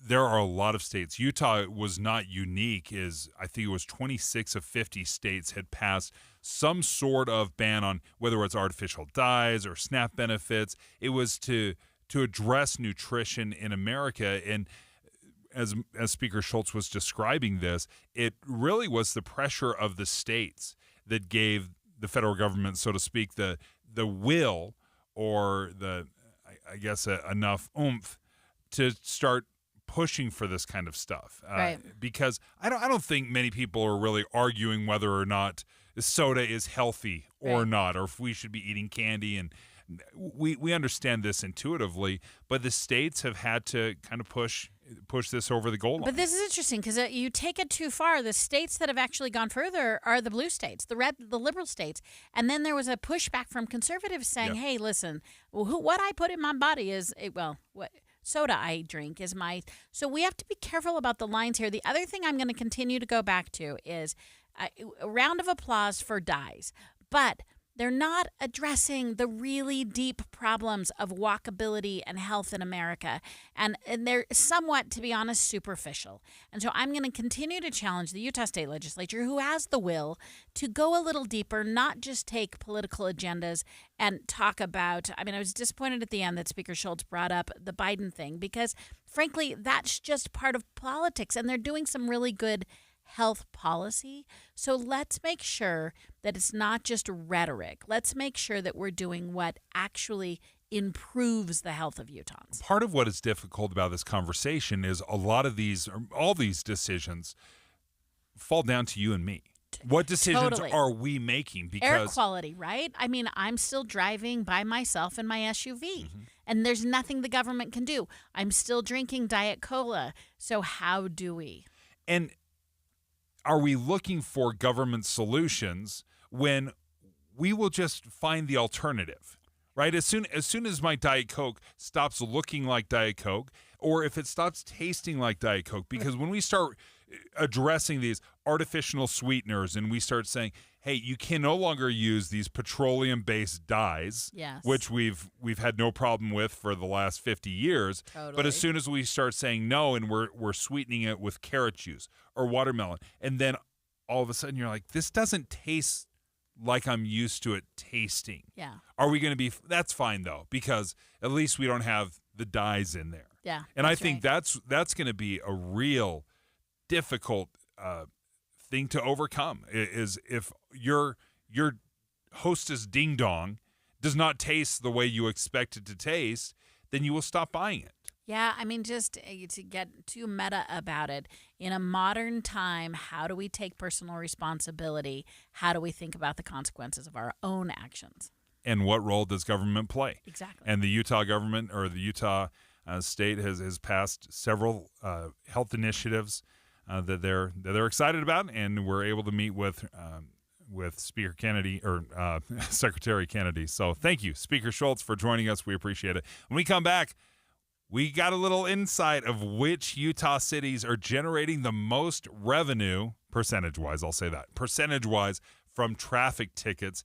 there are a lot of states. Utah was not unique. I think it was 26 of 50 states had passed some sort of ban on whether it's artificial dyes or SNAP benefits. It was to address nutrition in America. And as Speaker Schultz was describing this, it really was the pressure of the states that gave the federal government, so to speak, the will or enough oomph to start pushing for this kind of stuff. Right. Because I don't think many people are really arguing whether or not soda is healthy or not, or if we should be eating candy. And we understand this intuitively, but the states have had to kind of push this over the goal line. But this is interesting because you take it too far. The states that have actually gone further are the blue states, the liberal states. And then there was a pushback from conservatives saying, hey, listen, what I put in my body is, what soda I drink is my... So we have to be careful about the lines here. The other thing I'm going to continue to go back to is a round of applause for dyes. But They're not addressing the really deep problems of walkability and health in America. And they're somewhat, to be honest, superficial. And so I'm going to continue to challenge the Utah State Legislature, who has the will, to go a little deeper, not just take political agendas and talk about, I was disappointed at the end that Speaker Schultz brought up the Biden thing, because frankly, that's just part of politics, and they're doing some really good health policy. So let's make sure that it's not just rhetoric. Let's make sure that we're doing what actually improves the health of Utahns. Part of what is difficult about this conversation is a lot of these, or all these decisions fall down to you and me. What decisions are we making? Because air quality, right? I'm still driving by myself in my SUV, and there's nothing the government can do. I'm still drinking Diet Cola. So how do we? And are we looking for government solutions when we will just find the alternative, right? As soon as my Diet Coke stops looking like Diet Coke, or if it stops tasting like Diet Coke, because when we start addressing these artificial sweeteners and we start saying, hey, you can no longer use these petroleum-based dyes, which we've had no problem with for the last 50 years. Totally. But as soon as we start saying no and we're sweetening it with carrot juice or watermelon, and then all of a sudden you're like, this doesn't taste like I'm used to it tasting. Yeah. Are we going to be – that's fine, though, because at least we don't have the dyes in there. Yeah. And I think that's going to be a real difficult thing to overcome, is if your Hostess Ding Dong does not taste the way you expect it to taste, then you will stop buying it. Yeah, just to get too meta about it, in a modern time, how do we take personal responsibility? How do we think about the consequences of our own actions? And what role does government play? Exactly. And the Utah government, or the Utah state, has passed several health initiatives that they're excited about, and we're able to meet with Speaker Kennedy, or Secretary Kennedy. So thank you, Speaker Schultz, for joining us. We appreciate it. When we come back, we got a little insight of which Utah cities are generating the most revenue, percentage-wise, I'll say that, percentage-wise, from traffic tickets.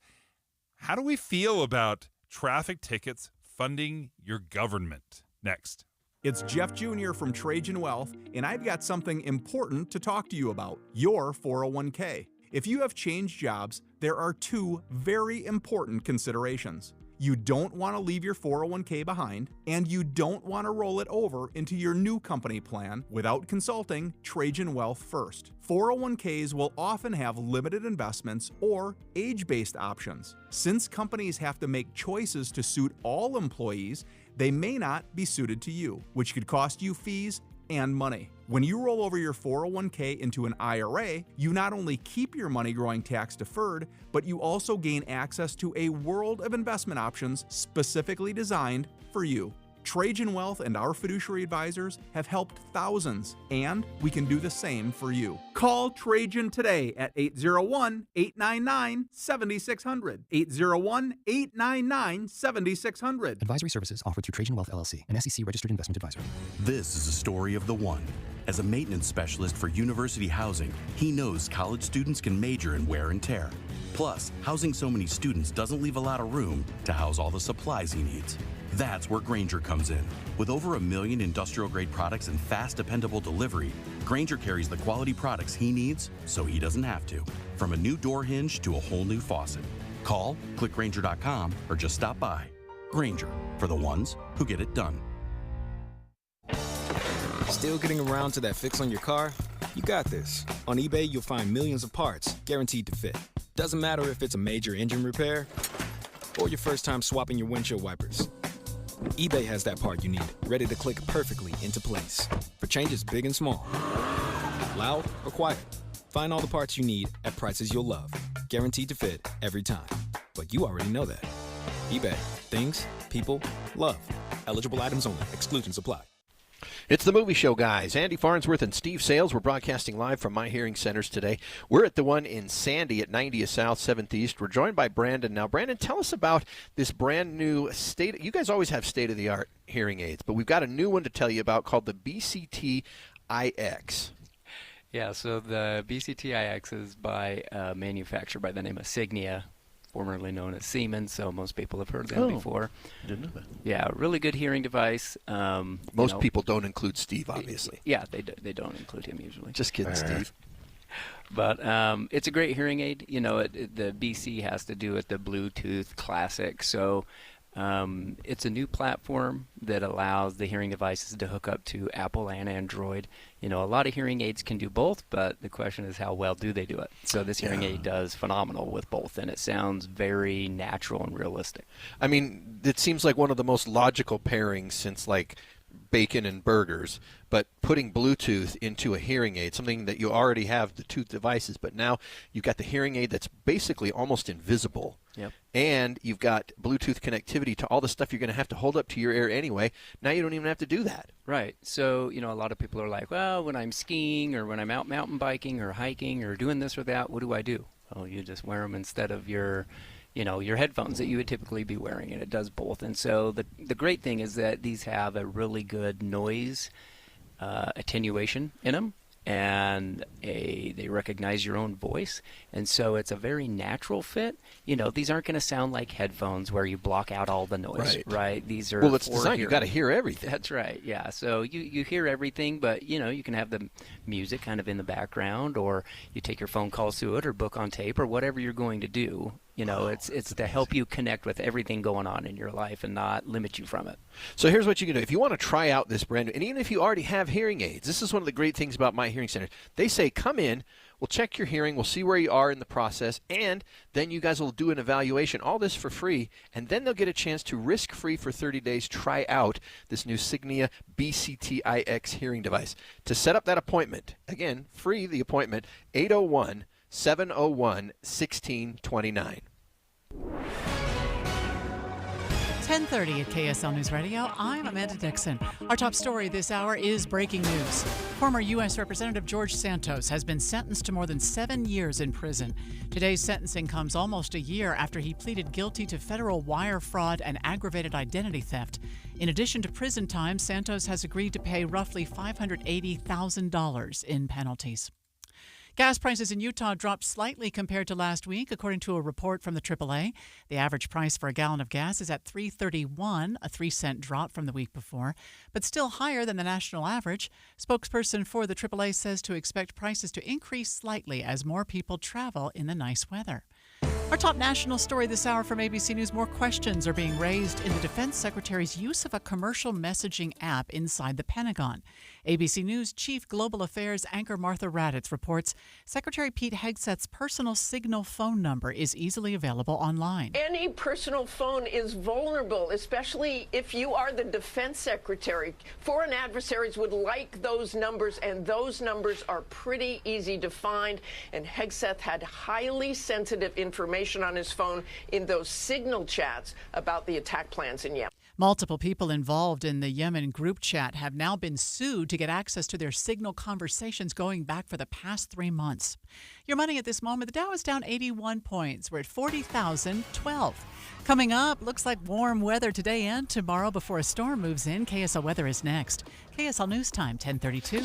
How do we feel about traffic tickets funding your government? Next. It's Jeff Jr. from Trajan Wealth, and I've got something important to talk to you about, your 401k. If you have changed jobs, there are two very important considerations. You don't want to leave your 401k behind, and you don't want to roll it over into your new company plan without consulting Trajan Wealth first. 401ks will often have limited investments or age-based options. Since companies have to make choices to suit all employees, they may not be suited to you, which could cost you fees and money. When you roll over your 401k into an IRA, you not only keep your money growing tax deferred, but you also gain access to a world of investment options specifically designed for you. Trajan Wealth and our fiduciary advisors have helped thousands, and we can do the same for you. Call Trajan today at 801-899-7600. 801-899-7600. Advisory services offered through Trajan Wealth LLC, an SEC-registered investment advisor. This is a story of the one. As a maintenance specialist for university housing, he knows college students can major in wear and tear. Plus, housing so many students doesn't leave a lot of room to house all the supplies he needs. That's where Grainger comes in. With over 1 million industrial-grade products and fast, dependable delivery, Grainger carries the quality products he needs so he doesn't have to. From a new door hinge to a whole new faucet. Call, click Grainger.com, or just stop by. Grainger, for the ones who get it done. Still getting around to that fix on your car? You got this. On eBay, you'll find millions of parts guaranteed to fit. Doesn't matter if it's a major engine repair or your first time swapping your windshield wipers. eBay has that part you need, ready to click perfectly into place for changes big and small. Loud or quiet, find all the parts you need at prices you'll love. Guaranteed to fit every time. But you already know that. eBay. Things, people, love. Eligible items only. Exclusions apply. It's the Movie Show, guys. Andy Farnsworth and Steve Sales. We're broadcasting live from My Hearing Centers today. We're at the one in Sandy at 90th South, 7th East. We're joined by Brandon. Now, Brandon, tell us about this brand new state. You guys always have state-of-the-art hearing aids, but we've got a new one to tell you about called the BCT IX. Yeah, so the BCT IX is by a manufacturer by the name of Signia. formerly known as Siemens, so most people have heard them before. Didn't know that. Yeah, really good hearing device. Most people don't include Steve, obviously. Yeah, they don't include him usually. Just kidding, Steve. But it's a great hearing aid. The BC has to do with the Bluetooth Classic, so it's a new platform that allows the hearing devices to hook up to Apple and Android. A lot of hearing aids can do both, but the question is how well do they do it? So this hearing aid does phenomenal with both, and it sounds very natural and realistic. I mean, it seems like one of the most logical pairings since like bacon and burgers, but putting Bluetooth into a hearing aid, something that you already have the two devices, but now you've got the hearing aid that's basically almost invisible. Yep. And you've got Bluetooth connectivity to all the stuff you're going to have to hold up to your ear anyway. Now you don't even have to do that. Right. So, a lot of people are like, well, when I'm skiing or when I'm out mountain biking or hiking or doing this or that, what do? Oh, you just wear them instead of your headphones that you would typically be wearing, and it does both. And so the great thing is that these have a really good noise attenuation in them, and they recognize your own voice, and so it's a very natural fit. These aren't going to sound like headphones where you block out all the noise, right? These are it's designed. You got to hear everything. That's right. Yeah. So you hear everything, but you can have the music kind of in the background, or you take your phone calls through it, or book on tape, or whatever you're going to do. It's to help you connect with everything going on in your life and not limit you from it. So here's what you can do. If you want to try out this brand new, and even if you already have hearing aids, this is one of the great things about My Hearing Center. They say, come in, we'll check your hearing, we'll see where you are in the process, and then you guys will do an evaluation, all this for free, and then they'll get a chance to risk-free for 30 days try out this new Signia BCTIX hearing device. To set up that appointment, again, free the appointment, 801-701-1629. 10:30 at KSL News Radio. I'm Amanda Dixon. Our top story this hour is breaking news. Former U.S. Representative George Santos has been sentenced to more than 7 years in prison. Today's sentencing comes almost a year after he pleaded guilty to federal wire fraud and aggravated identity theft. In addition to prison time, Santos has agreed to pay roughly $580,000 in penalties. Gas prices in Utah dropped slightly compared to last week, according to a report from the AAA. The average price for a gallon of gas is at $3.31, a 3-cent drop from the week before, but still higher than the national average. Spokesperson for the AAA says to expect prices to increase slightly as more people travel in the nice weather. Our top national story this hour from ABC News, more questions are being raised in the Defense Secretary's use of a commercial messaging app inside the Pentagon. ABC News Chief Global Affairs anchor Martha Raddatz reports Secretary Pete Hegseth's personal Signal phone number is easily available online. Any personal phone is vulnerable, especially if you are the Defense Secretary. Foreign adversaries would like those numbers, and those numbers are pretty easy to find. And Hegseth had highly sensitive information on his phone in those Signal chats about the attack plans in Yemen. Multiple people involved in the Yemen group chat have now been sued to get access to their Signal conversations going back for the past 3 months. Your money at this moment, the Dow is down 81 points. We're at 40,012. Coming up, looks like warm weather today and tomorrow before a storm moves in. KSL weather is next. KSL News Time, 10:32.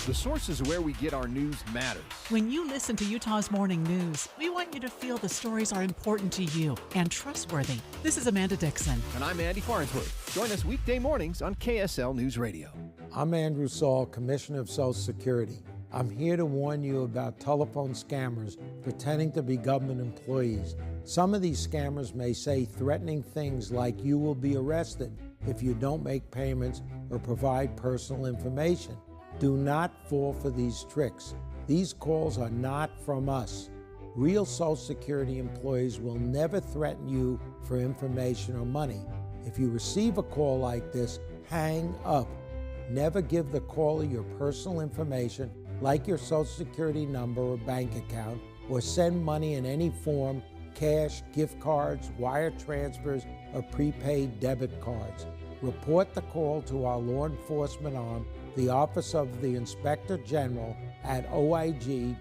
The sources where we get our news matters. When you listen to Utah's Morning News, we want you to feel the stories are important to you and trustworthy. This is Amanda Dixon. And I'm Andy Farnsworth. Join us weekday mornings on KSL News Radio. I'm Andrew Saul, Commissioner of Social Security. I'm here to warn you about telephone scammers pretending to be government employees. Some of these scammers may say threatening things like you will be arrested if you don't make payments or provide personal information. Do not fall for these tricks. These calls are not from us. Real Social Security employees will never threaten you for information or money. If you receive a call like this, hang up. Never give the caller your personal information, like your Social Security number or bank account, or send money in any form, cash, gift cards, wire transfers, or prepaid debit cards. Report the call to our law enforcement arm, the Office of the Inspector General at oig.ssa.gov.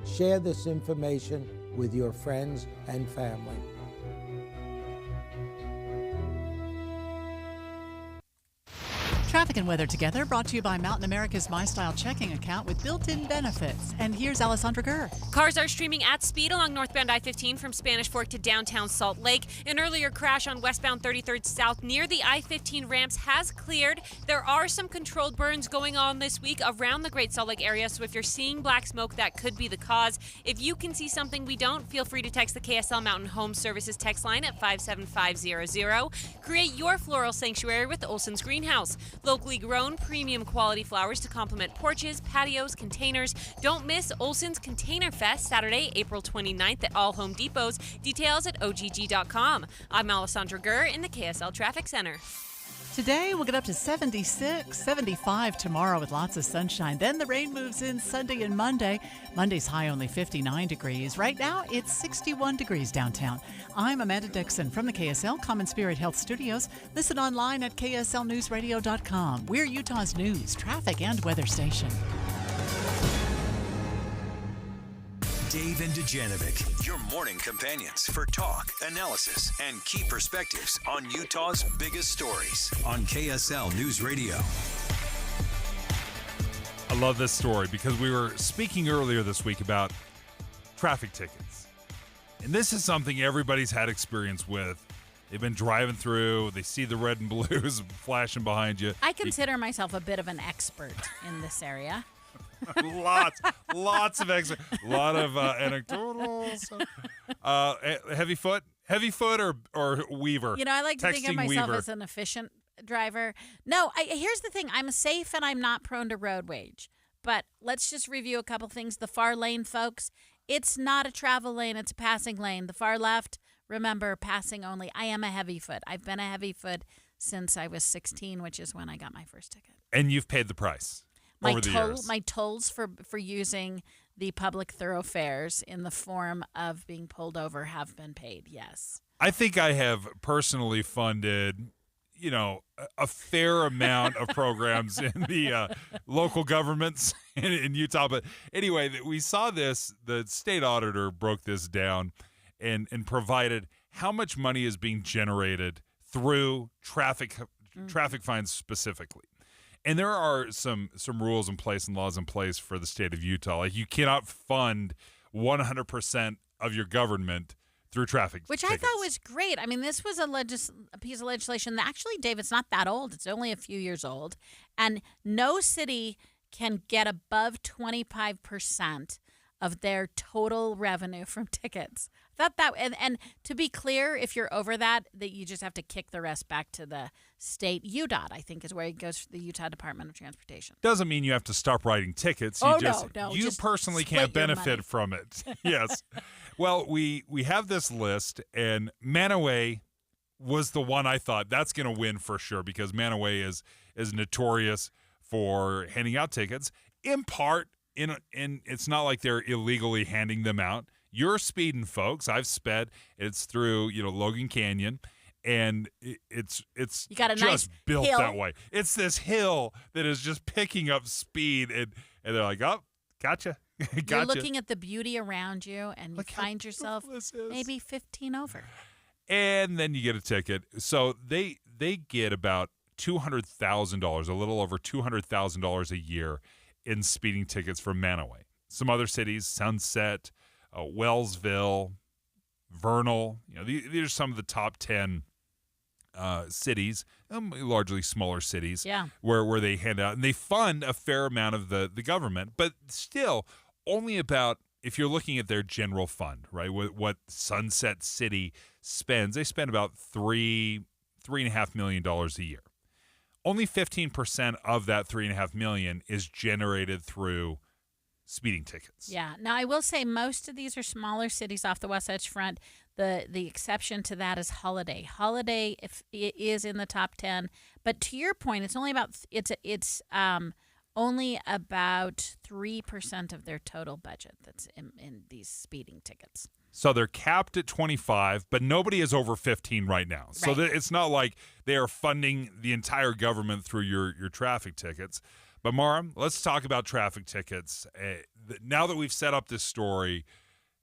Share this information with your friends and family. Traffic and weather together, brought to you by Mountain America's MyStyle checking account with built-in benefits. And here's Alessandra Gurr. Cars are streaming at speed along northbound I-15 from Spanish Fork to downtown Salt Lake. An earlier crash on westbound 33rd South near the I-15 ramps has cleared. There are some controlled burns going on this week around the Great Salt Lake area, so if you're seeing black smoke, that could be the cause. If you can see something we don't, feel free to text the KSL Mountain Home Services text line at 57500. Create your floral sanctuary with Olson's Greenhouse. Locally grown, premium quality flowers to complement porches, patios, containers. Don't miss Olson's Container Fest Saturday, April 29th at all Home Depots. Details at ogg.com. I'm Alessandra Gurr in the KSL Traffic Center. Today, we'll get up to 76, 75 tomorrow with lots of sunshine. Then the rain moves in Sunday and Monday. Monday's high only 59 degrees. Right now, it's 61 degrees downtown. I'm Amanda Dixon from the KSL Common Spirit Health Studios. Listen online at kslnewsradio.com. We're Utah's news, traffic, and weather station. Dave and Dujanovic, your morning companions for talk, analysis, and key perspectives on Utah's biggest stories on KSL News Radio. I love this story because we were speaking earlier this week about traffic tickets. And this is something everybody's had experience with. They've been driving through, they see the red and blues flashing behind you. I consider myself a bit of an expert in this area. lots of extra, a lot of anecdotals. Heavy foot or Weaver. You know, I like to think of myself Weaver as an efficient driver. No, here's the thing. I'm safe and I'm not prone to road rage. But let's just review a couple things. The far lane, folks, it's not a travel lane. It's a passing lane. The far left, remember, passing only. I am a heavy foot. I've been a heavy foot since I was 16, which is when I got my first ticket. And you've paid the price. My tolls for using the public thoroughfares in the form of being pulled over have been paid, yes. I think I have personally funded, a fair amount of programs in the local governments in Utah. But anyway, we saw this. The state auditor broke this down and provided how much money is being generated through traffic fines specifically. And there are some rules in place and laws in place for the state of Utah. Like, you cannot fund 100% of your government through traffic Which tickets. I thought was great. I mean, this was a piece of legislation that actually, Dave, it's not that old. It's only a few years old. And no city can get above 25% of their total revenue from tickets. Thought that, and to be clear, if you're over that you just have to kick the rest back to the state. UDOT, I think, is where it goes for the Utah Department of Transportation. Doesn't mean you have to stop writing tickets. No. You just personally split can't your benefit money. from it. Yes. Well, we have this list, and Manaway was the one I thought that's going to win for sure, because Manaway is notorious for handing out tickets, in part. And it's not like they're illegally handing them out. You're speeding, folks. I've sped. It's through Logan Canyon, and it's you got a just nice built hill. that way. It's this hill that is just picking up speed, and they're like, oh, gotcha. You're looking at the beauty around you, and you find yourself this is. maybe 15 over. And then you get a ticket. So they get about $200,000, a little over $200,000 a year in speeding tickets from Manaway. Some other cities, Sunset, Wellsville, Vernal, these are some of the top 10 cities, largely smaller cities, where they hand out, and they fund a fair amount of the government, but still only about, if you're looking at their general fund, right, what Sunset City spends, they spend about $3.5 million a year. Only 15% of that $3.5 million is generated through speeding tickets. Yeah. Now, I will say most of these are smaller cities off the Wasatch Front. The exception to that is Holiday. Holiday is in the top 10, but to your point, it's only about only about 3% of their total budget that's in these speeding tickets. So they're capped at 25, but nobody is over 15 right now. So it's not like they are funding the entire government through your traffic tickets. But Mara, let's talk about traffic tickets. Now that we've set up this story,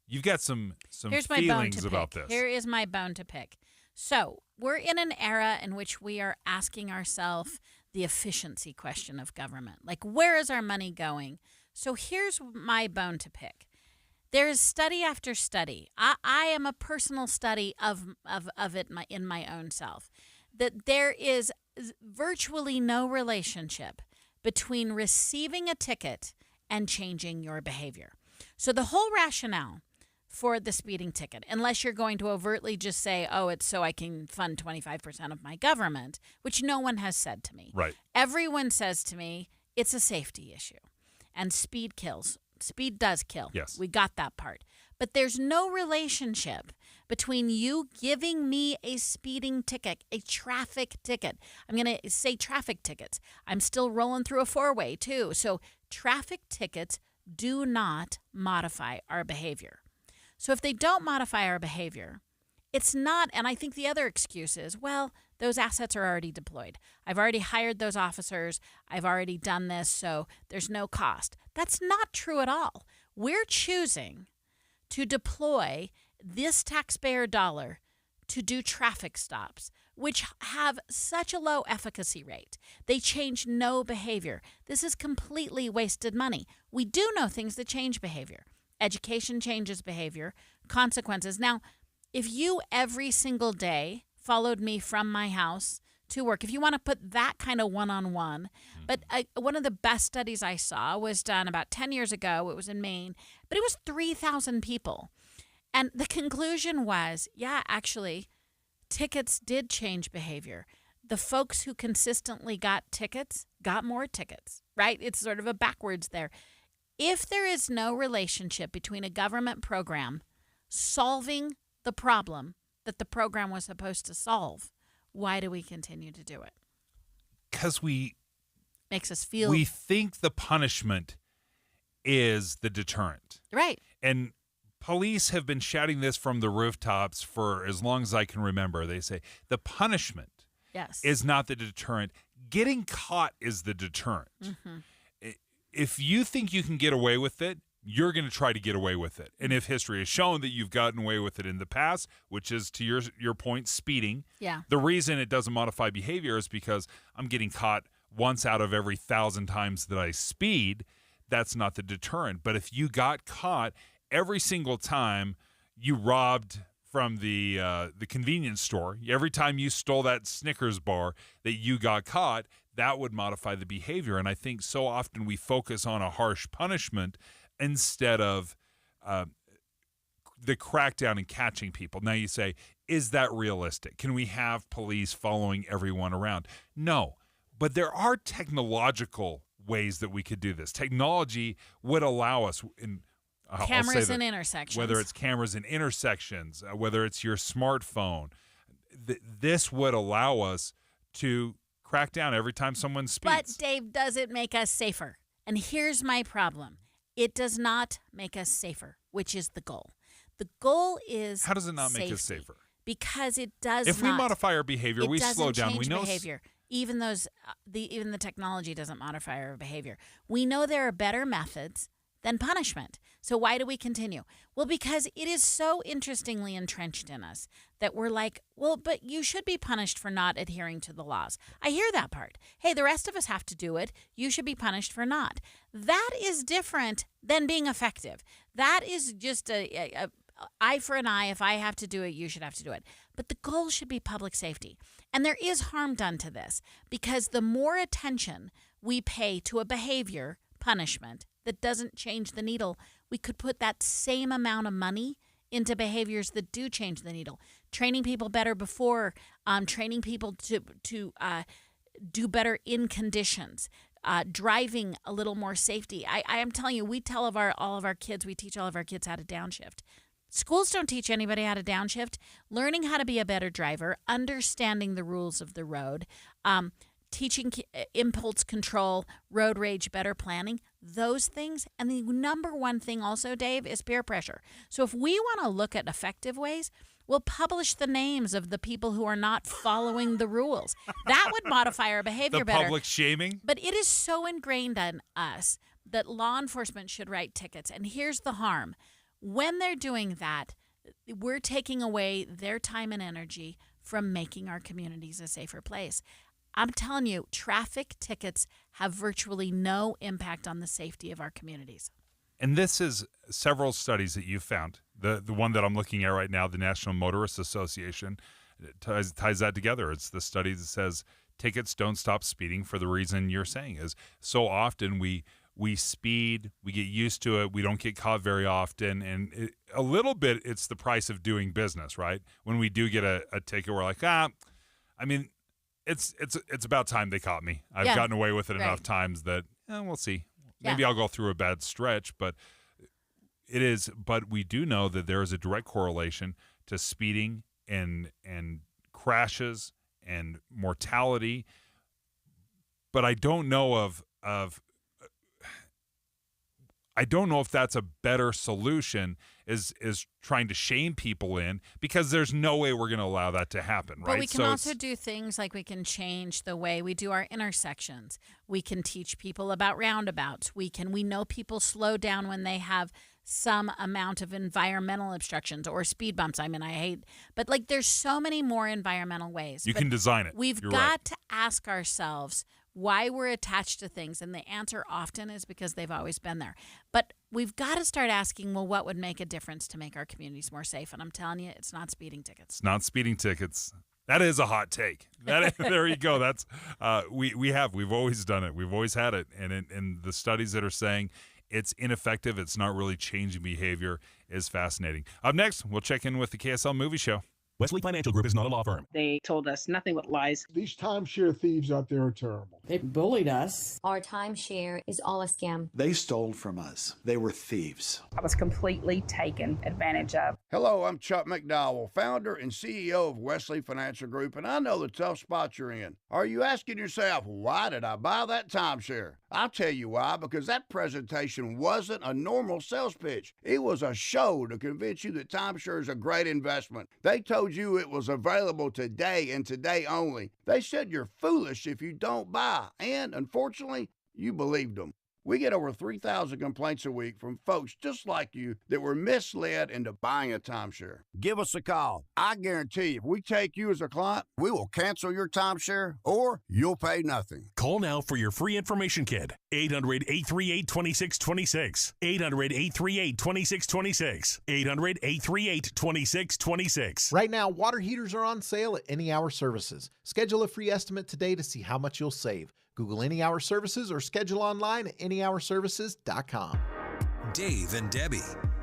you've got some feelings about this. Here is my bone to pick. So we're in an era in which we are asking ourselves the efficiency question of government. Like, where is our money going? So here's my bone to pick. There is study after study. I am a personal study of it in my own self, that there is virtually no relationship between receiving a ticket and changing your behavior. So the whole rationale for the speeding ticket, unless you're going to overtly just say, oh, it's so I can fund 25% of my government, which no one has said to me. Right. Everyone says to me, it's a safety issue. And speed kills. Speed does kill. Yes. We got that part. But there's no relationship between you giving me a speeding ticket, a traffic ticket. I'm going to say traffic tickets. I'm still rolling through a four-way, too. So traffic tickets do not modify our behavior. So if they don't modify our behavior, it's not, and I think the other excuse is, well, those assets are already deployed. I've already hired those officers. I've already done this, so there's no cost. That's not true at all. We're choosing to deploy this taxpayer dollar to do traffic stops, which have such a low efficacy rate. They change no behavior. This is completely wasted money. We do know things that change behavior. Education changes behavior, consequences. Now, if you every single day followed me from my house to work, if you want to put that kind of one-on-one, but one of the best studies I saw was done about 10 years ago. It was in Maine, but it was 3,000 people. And the conclusion was, yeah, actually, tickets did change behavior. The folks who consistently got tickets got more tickets, right? It's sort of a backwards there. If there is no relationship between a government program solving the problem that the program was supposed to solve, why do we continue to do it? Because makes us feel. We think the punishment is the deterrent. Right. And police have been shouting this from the rooftops for as long as I can remember. They say the punishment is not the deterrent. Getting caught is the deterrent. Mm-hmm. If you think you can get away with it, you're going to try to get away with it. And if history has shown that you've gotten away with it in the past, which is, to your point, speeding, the reason it doesn't modify behavior is because I'm getting caught once out of every 1,000 times that I speed. That's not the deterrent. But if you got caught every single time you robbed from the convenience store, every time you stole that Snickers bar that you got caught, that would modify the behavior. And I think so often we focus on a harsh punishment instead of the crackdown and catching people. Now you say, is that realistic? Can we have police following everyone around? No, but there are technological ways that we could do this. Technology would allow us cameras in intersections. Whether it's cameras in intersections, whether it's your smartphone, this would allow us to crack down every time someone speeds. But, Dave, does it make us safer? And here's my problem. It does not make us safer, which is the goal. The goal is How does it not make us safer? Because it does If not. we modify our behavior, we slow down. Change We know behavior. Even the technology doesn't modify our behavior. We know there are better methods than punishment. So why do we continue? Well, because it is so interestingly entrenched in us that we're like, well, but you should be punished for not adhering to the laws. I hear that part. Hey, the rest of us have to do it. You should be punished for not. That is different than being effective. That is just a eye for an eye. If I have to do it, you should have to do it. But the goal should be public safety. And there is harm done to this because the more attention we pay to a behavior punishment that doesn't change the needle, we could put that same amount of money into behaviors that do change the needle. Training people better before, training people to do better in conditions, driving a little more safety. I am telling you, we tell all of our kids, we teach all of our kids how to downshift. Schools don't teach anybody how to downshift. Learning how to be a better driver, understanding the rules of the road, teaching impulse control, road rage, better planning, those things. And the number one thing also, Dave, is peer pressure. So if we want to look at effective ways, we'll publish the names of the people who are not following the rules. That would modify our behavior better. The public shaming? But it is so ingrained in us that law enforcement should write tickets. And here's the harm. When they're doing that, we're taking away their time and energy from making our communities a safer place. I'm telling you, traffic tickets have virtually no impact on the safety of our communities. And this is several studies that you found. The one that I'm looking at right now, the National Motorists Association, ties that together. It's the study that says tickets don't stop speeding for the reason you're saying is so often we speed, we get used to it, we don't get caught very often, and a little bit it's the price of doing business, right? When we do get a ticket, we're like, I mean, it's about time they caught me. I've gotten away with it enough times that we'll see. Maybe I'll go through a bad stretch, but we do know that there is a direct correlation to speeding and crashes and mortality. But I don't know I don't know if that's a better solution is trying to shame people in, because there's no way we're going to allow that to happen, right? But we can also do things like we can change the way we do our intersections. We can teach people about roundabouts. We know people slow down when they have some amount of environmental obstructions or speed bumps. I mean, but like there's so many more environmental ways. You can design it. We've got to ask ourselves why we're attached to things, and the answer often is because they've always been there. But we've got to start asking, well, what would make a difference to make our communities more safe? And I'm telling you, it's not speeding tickets. It's not speeding tickets. That is a hot take. There you go. That's we've always done it. We've always had it, and the studies that are saying it's ineffective, it's not really changing behavior, is fascinating. Up next, we'll check in with the KSL Movie Show. Wesley Financial Group is not a law firm. They told us nothing but lies. These timeshare thieves out there are terrible. They bullied us. Our timeshare is all a scam. They stole from us. They were thieves. I was completely taken advantage of. Hello, I'm Chuck McDowell, founder and CEO of Wesley Financial Group, and I know the tough spot you're in. Are you asking yourself, why did I buy that timeshare? I'll tell you why, because that presentation wasn't a normal sales pitch. It was a show to convince you that timeshare is a great investment. They told you it was available today and today only. They said you're foolish if you don't buy, and unfortunately, you believed them. We get over 3,000 complaints a week from folks just like you that were misled into buying a timeshare. Give us a call. I guarantee if we take you as a client, we will cancel your timeshare or you'll pay nothing. Call now for your free information kit. 800-838-2626. 800-838-2626. 800-838-2626. Right now, water heaters are on sale at Any Hour Services. Schedule a free estimate today to see how much you'll save. Google Any Hour Services or schedule online at anyhourservices.com. Dave and Debbie.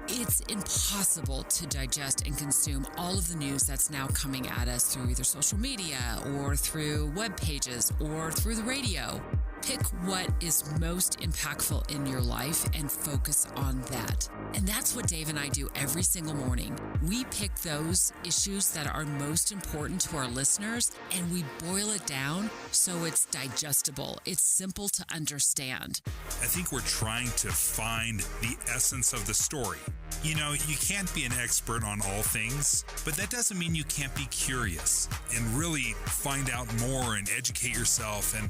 It's impossible to digest and consume all of the news that's now coming at us through either social media or through web pages or through the radio. Pick what is most impactful in your life and focus on that. And that's what Dave and I do every single morning. We pick those issues that are most important to our listeners and we boil it down so it's digestible. It's simple to understand. I think we're trying to find the essence of the story. You know, you can't be an expert on all things, but that doesn't mean you can't be curious and really find out more and educate yourself and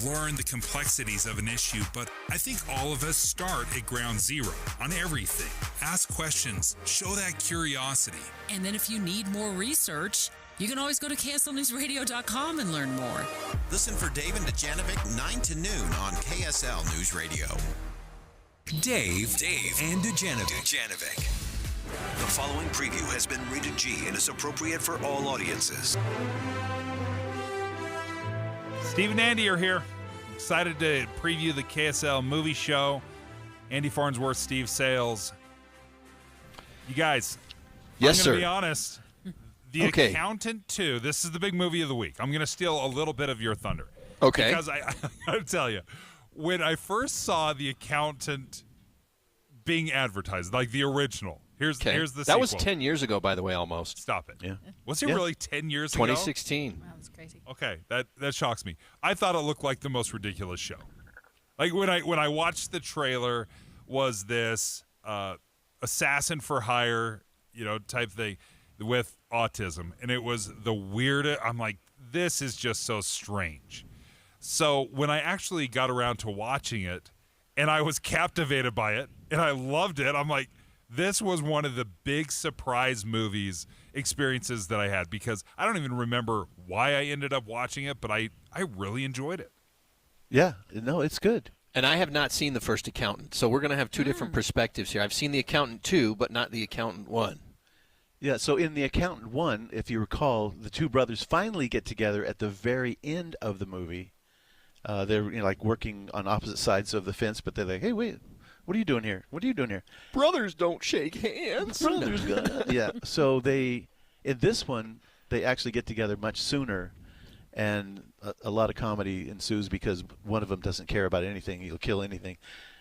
learn the complexities of an issue. But I think all of us start at ground zero on everything. Ask questions, show that curiosity. And then if you need more research, you can always go to KSLNewsRadio.com and learn more. Listen for Dave and Dujanovic 9 to noon on KSL News Radio. Dave and Dujanovic. The following preview has been rated G and is appropriate for all audiences. Steve and Andy are here. Excited to preview the KSL movie show. Andy Farnsworth, Steve Sales. You guys, yes, I'm sir. going to be honest. The Accountant 2, this is the big movie of the week. I'm going to steal a little bit of your thunder. Okay. Because I got to tell you, when I first saw The Accountant being advertised, like the original, here's the sequel. That was 10 years ago, by the way, almost. Stop it. Yeah. Was it really 10 years 2016. ago? 2016. Wow, that's crazy. Okay, that shocks me. I thought it looked like the most ridiculous show. Like when I watched the trailer, was this assassin for hire, type thing with autism, and it was the weirdest. I'm like, this is just so strange. So when I actually got around to watching it, and I was captivated by it, and I loved it, I'm like, this was one of the big surprise movies experiences that I had, because I don't even remember why I ended up watching it, but I really enjoyed it. Yeah, no, it's good. And I have not seen The First Accountant, so we're going to have two different perspectives here. I've seen The Accountant 2, but not The Accountant 1. Yeah, so in The Accountant 1, if you recall, the two brothers finally get together at the very end of the movie. They're like working on opposite sides of the fence, but they're like, hey, wait, what are you doing here? What are you doing here? Brothers don't shake hands. Brothers, yeah. So in this one, they actually get together much sooner, and a lot of comedy ensues because one of them doesn't care about anything. He'll kill anything.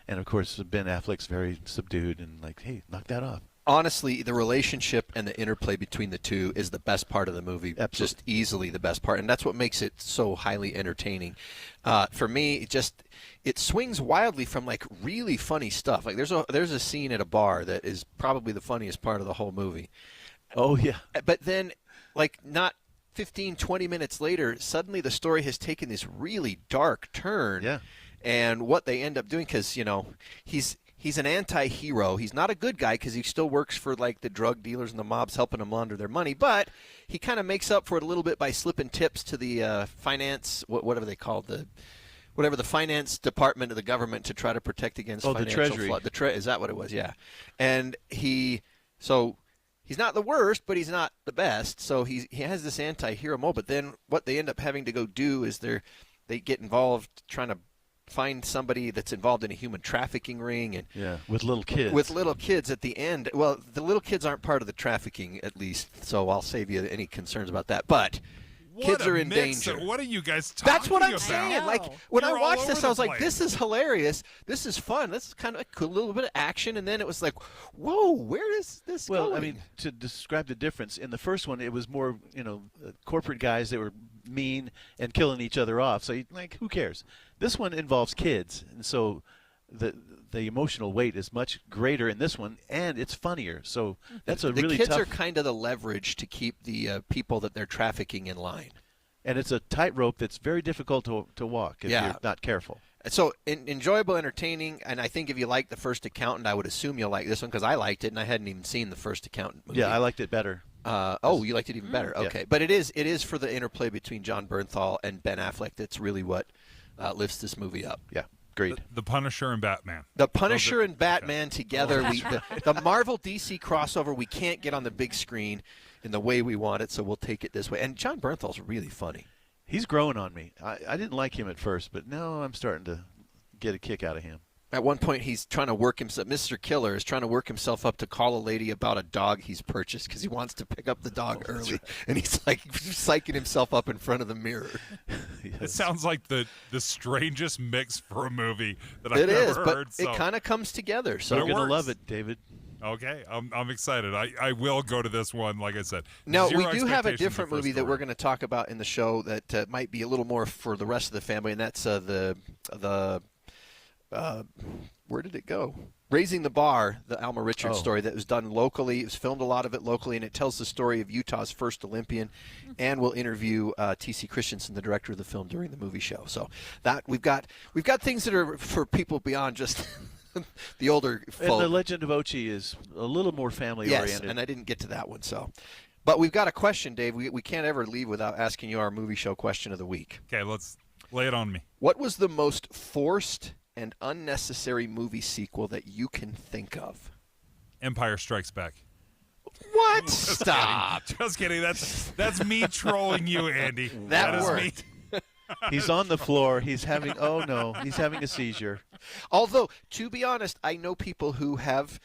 And, of course, Ben Affleck's very subdued and like, hey, knock that off. Honestly, the relationship and the interplay between the two is the best part of the movie. Absolutely. Just easily the best part, and that's what makes it so highly entertaining. For me, it swings wildly from like really funny stuff. Like there's a scene at a bar that is probably the funniest part of the whole movie. Oh yeah. But then, like not 15, 20 minutes later, suddenly the story has taken this really dark turn. Yeah. And what they end up doing, because he's an anti-hero. He's not a good guy because he still works for like the drug dealers and the mobs helping him launder their money. But he kind of makes up for it a little bit by slipping tips to the finance, whatever they call the finance department of the government to try to protect against financial the Treasury. flood. Is that what it was? Yeah. And he's not the worst, but he's not the best. So he has this anti-hero mode. But then what they end up having to go do is they get involved trying to find somebody that's involved in a human trafficking ring, and with little kids. With little kids at the end. Well, the little kids aren't part of the trafficking, at least, so I'll save you any concerns about that. But kids are in danger. What are you guys talking about? That's what I'm saying. Like when I You're watched all this, over I was the like, place. "This is hilarious. This is fun. This is kind of a cool little bit of action." And then it was like, "Whoa, where is this going?" Well, I mean, to describe the difference, in the first one, it was more, corporate guys that were mean and killing each other off. So, who cares? This one involves kids, and so the emotional weight is much greater in this one, and it's funnier. So that's a really tough. The kids are kind of the leverage to keep the people that they're trafficking in line. And it's a tightrope that's very difficult to walk if you're not careful. So enjoyable, entertaining, and I think if you like The First Accountant, I would assume you'll like this one because I liked it, and I hadn't even seen The First Accountant movie. Yeah, I liked it better. You liked it even better. Okay, Yeah. but it is for the interplay between John Bernthal and Ben Affleck that's really what lifts this movie up. Yeah, agreed. The Punisher and Batman. The Punisher and Batman together. The Marvel DC crossover we can't get on the big screen in the way we want it, so we'll take it this way. And John Bernthal's really funny. He's growing on me. I didn't like him at first, but now I'm starting to get a kick out of him. At one point, he's trying to work himself. Mr. Killer is trying to work himself up to call a lady about a dog he's purchased because he wants to pick up the dog early, right. And he's like psyching himself up in front of the mirror. Yes. It sounds like the strangest mix for a movie that I've ever heard. But it kind of comes together. So you're going to love it, David. Okay, I'm excited. I will go to this one, like I said. Now, we Zero do have a expectations different the first movie that story. we're going to talk about in the show that might be a little more for the rest of the family, and that's where did it go? Raising the Bar, the Alma Richards story that was done locally. It was filmed a lot of it locally, and it tells the story of Utah's first Olympian. And we'll interview T.C. Christensen, the director of the film, during the movie show. So that we've got things that are for people beyond just the older folk. And The Legend of Ochi is a little more family-oriented. Yes, and I didn't get to that one. So, but we've got a question, Dave. We can't ever leave without asking you our movie show question of the week. Okay, let's lay it on me. What was the most forced and unnecessary movie sequel that you can think of? Empire Strikes Back. What? Just Stop. Kidding. Just kidding. That's me trolling you, Andy. That is worked. me. He's on the floor. He's having he's having a seizure. Although, to be honest, I know people who have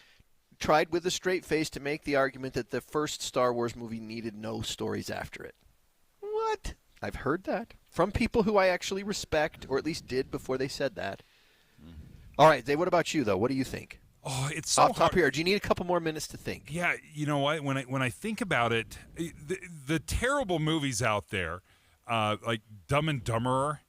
tried with a straight face to make the argument that the first Star Wars movie needed no stories after it. What? I've heard that from people who I actually respect, or at least did before they said that. All right, Dave, what about you, though? What do you think? Oh, it's so Off top hard. here. Do you need a couple more minutes to think? Yeah, you know what? When I think about it, the terrible movies out there, like Dumb and Dumberer.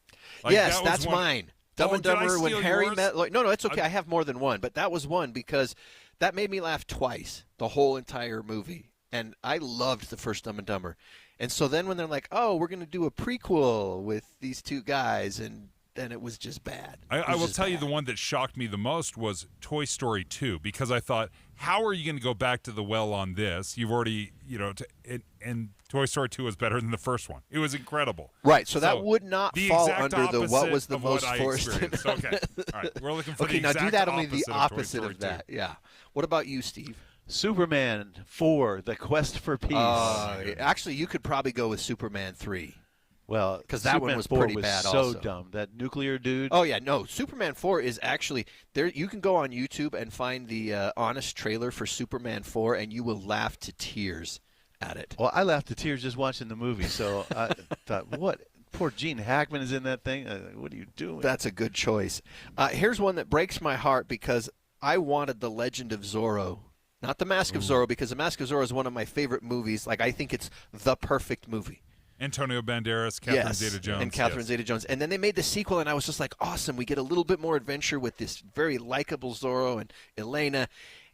Like yes, that was that's one. mine. Dumb and did I Dumberer when steal Harry yours? met. No, it's okay. I have more than one, but that was one because that made me laugh twice the whole entire movie, and I loved the first Dumb and Dumber. And so then when they're like, "Oh, we're going to do a prequel with these two guys," and then it was just bad. I will tell you the one that shocked me the most was Toy Story 2, because I thought, how are you going to go back to the well on this? You've already, and Toy Story 2 was better than the first one. It was incredible. Right, so that would not fall under the what was the most forced. Okay, all right, we're looking for the now exact do that only the opposite of that. Yeah. What about you, Steve? Superman 4, The Quest for Peace. Actually, you could probably go with Superman 3. Well, because that one was 4 pretty was bad so also. dumb. That nuclear dude. Oh, yeah, no. Superman 4 is actually there. You can go on YouTube and find the honest trailer for Superman 4, and you will laugh to tears at it. Well, I laughed to tears just watching the movie, so I thought, what? Poor Gene Hackman is in that thing. What are you doing? That's a good choice. Here's one that breaks my heart because I wanted The Legend of Zorro. Not The Mask of Zorro, because The Mask of Zorro is one of my favorite movies. Like, I think it's the perfect movie. Antonio Banderas, Catherine Zeta-Jones. And Catherine Zeta-Jones. And then they made the sequel, and I was just like, awesome. We get a little bit more adventure with this very likable Zorro and Elena.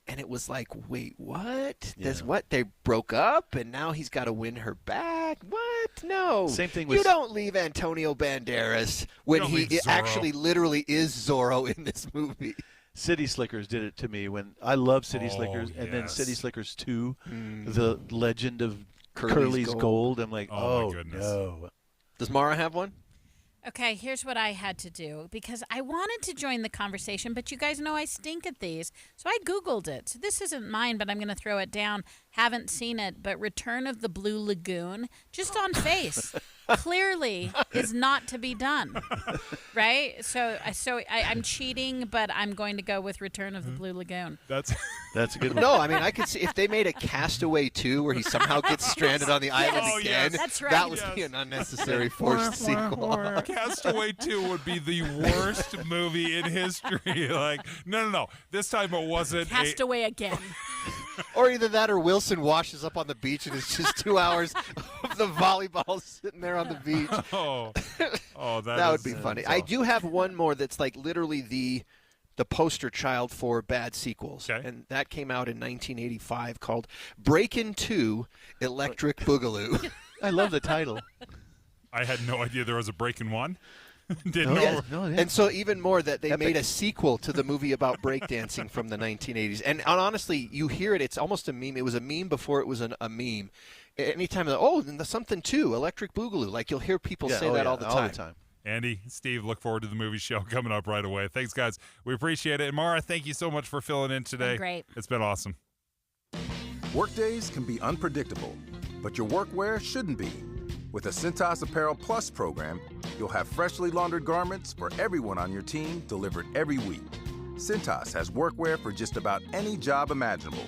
And it was like, wait, what? Yeah. What? They broke up, and now he's got to win her back? What? No. Same thing with... You don't leave Antonio Banderas when he actually literally is Zorro in this movie. City Slickers did it to me when I love City Slickers, and then City Slickers 2, The Legend of Curly's Gold. I'm like, oh my goodness. No. Does Mara have one? Okay, here's what I had to do because I wanted to join the conversation, but you guys know I stink at these. So I Googled it. This isn't mine, but I'm going to throw it down. Haven't seen it, but Return of the Blue Lagoon, just on face, clearly is not to be done, right? So I'm cheating, but I'm going to go with Return of the Blue Lagoon. That's a good one. No, I mean, I could see if they made a Castaway 2 where he somehow gets stranded on the island again. That's right. That would be an unnecessary forced sequel. Castaway 2 would be the worst movie in history. Like, no. This time it wasn't. Castaway again. Or either that or Wilson washes up on the beach and it's just 2 hours of the volleyball sitting there on the beach. That would be funny. I do have one more that's like literally the poster child for bad sequels. Okay. And that came out in 1985 called Breakin' 2 Electric Boogaloo. I love the title. I had no idea there was a Breakin' 1. Didn't Oh, know. yes. No, yeah. And so even more that they made a sequel to the movie about breakdancing from the 1980s. And honestly, you hear it, it's almost a meme. It was a meme before it was a meme. Anytime, and something too, Electric Boogaloo. Like you'll hear people say that all the time. Andy, Steve, look forward to the movie show coming up right away. Thanks, guys. We appreciate it. And Mara, thank you so much for filling in today. Great. It's been awesome. Workdays can be unpredictable, but your workwear shouldn't be. With the Cintas Apparel Plus program, you'll have freshly laundered garments for everyone on your team delivered every week. Cintas has workwear for just about any job imaginable,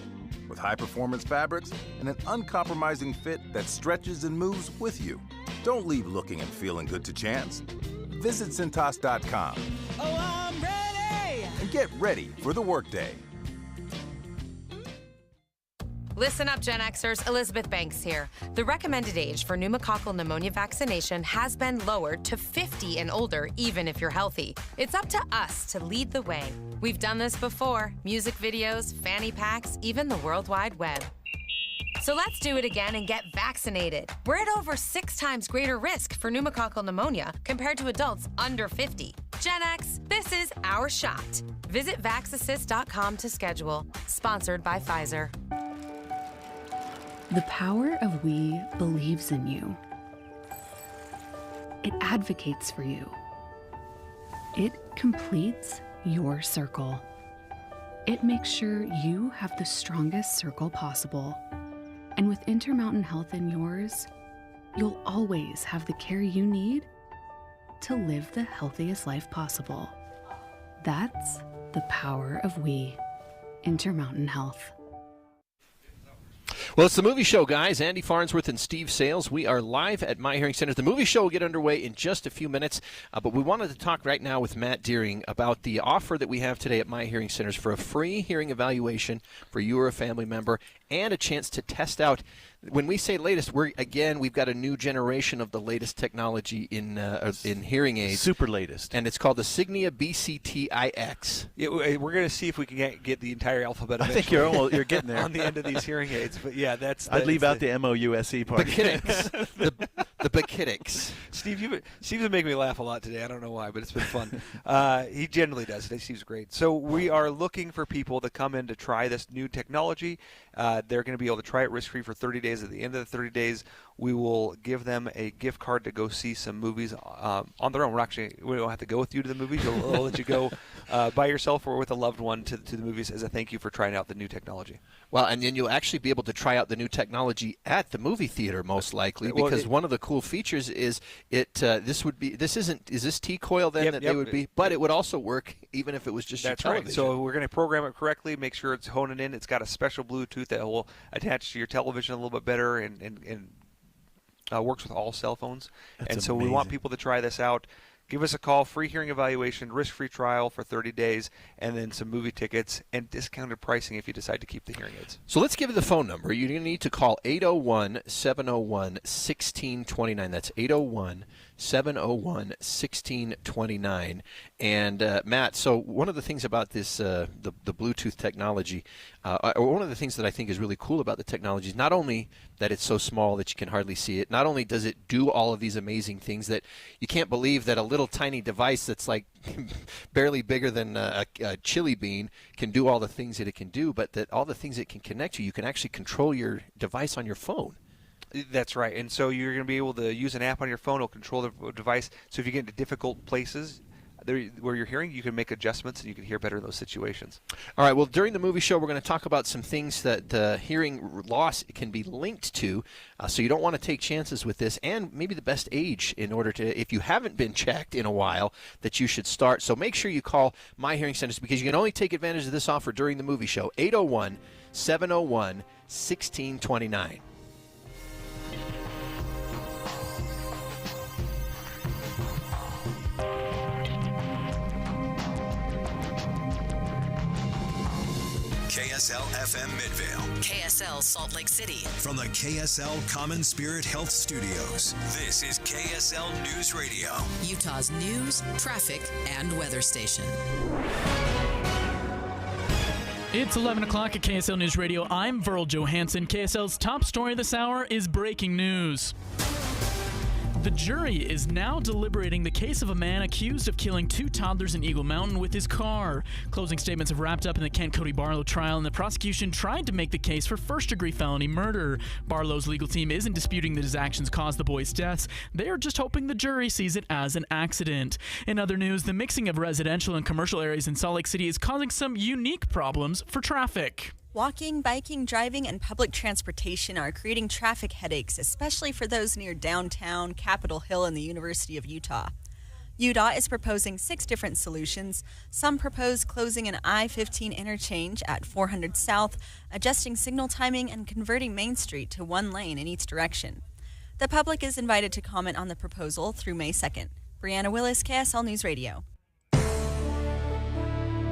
with high-performance fabrics and an uncompromising fit that stretches and moves with you. Don't leave looking and feeling good to chance. Visit Cintas.com. Oh, I'm ready! And get ready for the workday. Listen up, Gen Xers. Elizabeth Banks here. The recommended age for pneumococcal pneumonia vaccination has been lowered to 50 and older, even if you're healthy. It's up to us to lead the way. We've done this before. Music videos, fanny packs, even the World Wide Web. So let's do it again and get vaccinated. We're at over 6 times greater risk for pneumococcal pneumonia compared to adults under 50. Gen X, this is our shot. Visit vaxassist.com to schedule. Sponsored by Pfizer. The power of we believes in you. It advocates for you. It completes your circle. It makes sure you have the strongest circle possible. And with Intermountain Health in yours, you'll always have the care you need to live the healthiest life possible. That's the power of we. Intermountain Health. Well, it's the movie show, guys. Andy Farnsworth and Steve Sales. We are live at My Hearing Centers. The movie show will get underway in just a few minutes, but we wanted to talk right now with Matt Deering about the offer that we have today at My Hearing Centers for a free hearing evaluation for you or a family member and a chance to test out. When we say latest, we've got a new generation of the latest technology in hearing aids. Super latest. And it's called the Signia BCT-IX. Yeah, we're going to see if we can get the entire alphabet. I think you're getting there on the end of these hearing aids. But yeah, I'd leave out the MOUSE part. The The Bakitics. Steve's been making me laugh a lot today. I don't know why, but it's been fun. He generally does. Steve's great. So we are looking for people to come in to try this new technology. They're going to be able to try it risk-free for 30 days. At the end of the 30 days, we will give them a gift card to go see some movies on their own. We don't have to go with you to the movies. We'll let you go by yourself or with a loved one to the movies as a thank you for trying out the new technology. Well, and then you'll actually be able to try out the new technology at the movie theater, most likely, because one of the cool features is this T-coil then that they would be, but it would also work even if it was just your television. Right. So we're going to program it correctly, make sure it's honing in. It's got a special Bluetooth that will attach to your television a little bit better and works with all cell phones. That's amazing. We want people to try this out. Give us a call, free hearing evaluation, risk-free trial for 30 days, and then some movie tickets and discounted pricing if you decide to keep the hearing aids. So let's give you the phone number. You're going to need to call 801-701-1629. That's 801-701-1629. And, Matt, so one of the things about this, the Bluetooth technology, one of the things that I think is really cool about the technology is not only that it's so small that you can hardly see it, not only does it do all of these amazing things that you can't believe that a little tiny device that's like barely bigger than a chili bean can do all the things that it can do, but that all the things it can connect to, you can actually control your device on your phone. That's right. And so you're going to be able to use an app on your phone. It'll control the device. So if you get into difficult places where you're hearing, you can make adjustments and you can hear better in those situations. All right. Well, during the movie show, we're going to talk about some things that hearing loss can be linked to. So you don't want to take chances with this, and maybe the best age in order to, if you haven't been checked in a while, that you should start. So make sure you call My Hearing Centers because you can only take advantage of this offer during the movie show. 801-701-1629. KSL FM Midvale. KSL Salt Lake City. From the KSL Common Spirit Health Studios, this is KSL News Radio. Utah's news, traffic, and weather station. It's 11 o'clock at KSL News Radio. I'm Verl Johansson. KSL's top story this hour is breaking news. The jury is now deliberating the case of a man accused of killing 2 toddlers in Eagle Mountain with his car. Closing statements have wrapped up in the Kent Cody Barlow trial, and the prosecution tried to make the case for first-degree felony murder. Barlow's legal team isn't disputing that his actions caused the boys' deaths. They are just hoping the jury sees it as an accident. In other news, the mixing of residential and commercial areas in Salt Lake City is causing some unique problems for traffic. Walking, biking, driving, and public transportation are creating traffic headaches, especially for those near downtown, Capitol Hill, and the University of Utah. UDOT is proposing 6 different solutions. Some propose closing an I-15 interchange at 400 South, adjusting signal timing, and converting Main Street to 1 lane in each direction. The public is invited to comment on the proposal through May 2nd. Brianna Willis, KSL News Radio.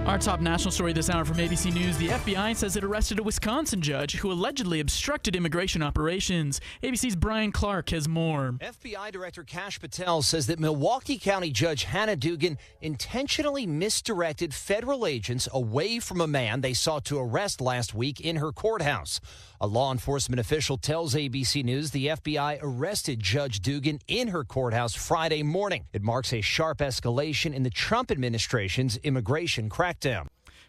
Our top national story this hour from ABC News. The FBI says it arrested a Wisconsin judge who allegedly obstructed immigration operations. ABC's Brian Clark has more. FBI Director Kash Patel says that Milwaukee County Judge Hannah Dugan intentionally misdirected federal agents away from a man they sought to arrest last week in her courthouse. A law enforcement official tells ABC News the FBI arrested Judge Dugan in her courthouse Friday morning. It marks a sharp escalation in the Trump administration's immigration crackdown.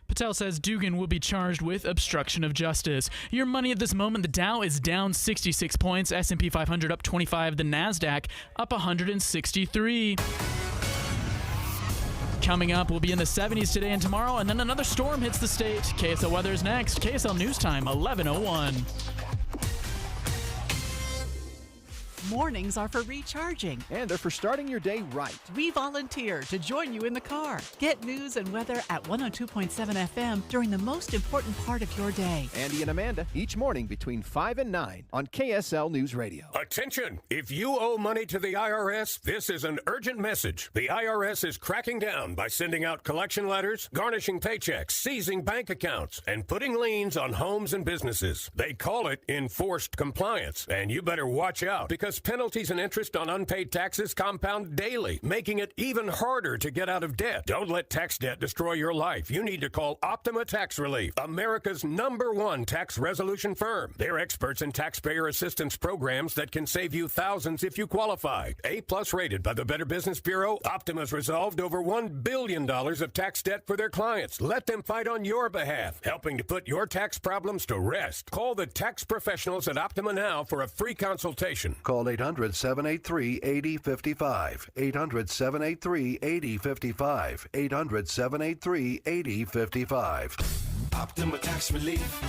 Patel says Dugan will be charged with obstruction of justice. Your money at this moment, the Dow is down 66 points, S&P 500 up 25, the NASDAQ up 163. Coming up, we'll be in the 70s today and tomorrow, and then another storm hits the state. KSL weather is next. KSL News Time, 11:01. Mornings are for recharging. And they're for starting your day right. We volunteer to join you in the car. Get news and weather at 102.7 FM during the most important part of your day. Andy and Amanda, each morning between 5 and 9 on KSL News Radio. Attention! If you owe money to the IRS, this is an urgent message. The IRS is cracking down by sending out collection letters, garnishing paychecks, seizing bank accounts, and putting liens on homes and businesses. They call it enforced compliance, and you better watch out because penalties and interest on unpaid taxes compound daily, making it even harder to get out of debt. Don't let tax debt destroy your life. You need to call Optima Tax Relief, America's #1 tax resolution firm. They're experts in taxpayer assistance programs that can save you thousands if you qualify. A+ rated by the Better Business Bureau, Optima's resolved over $1 billion of tax debt for their clients. Let them fight on your behalf, helping to put your tax problems to rest. Call the tax professionals at Optima now for a free consultation. Call 800-783-8055. 800-783-8055. 800-783-8055. Optima Tax Relief.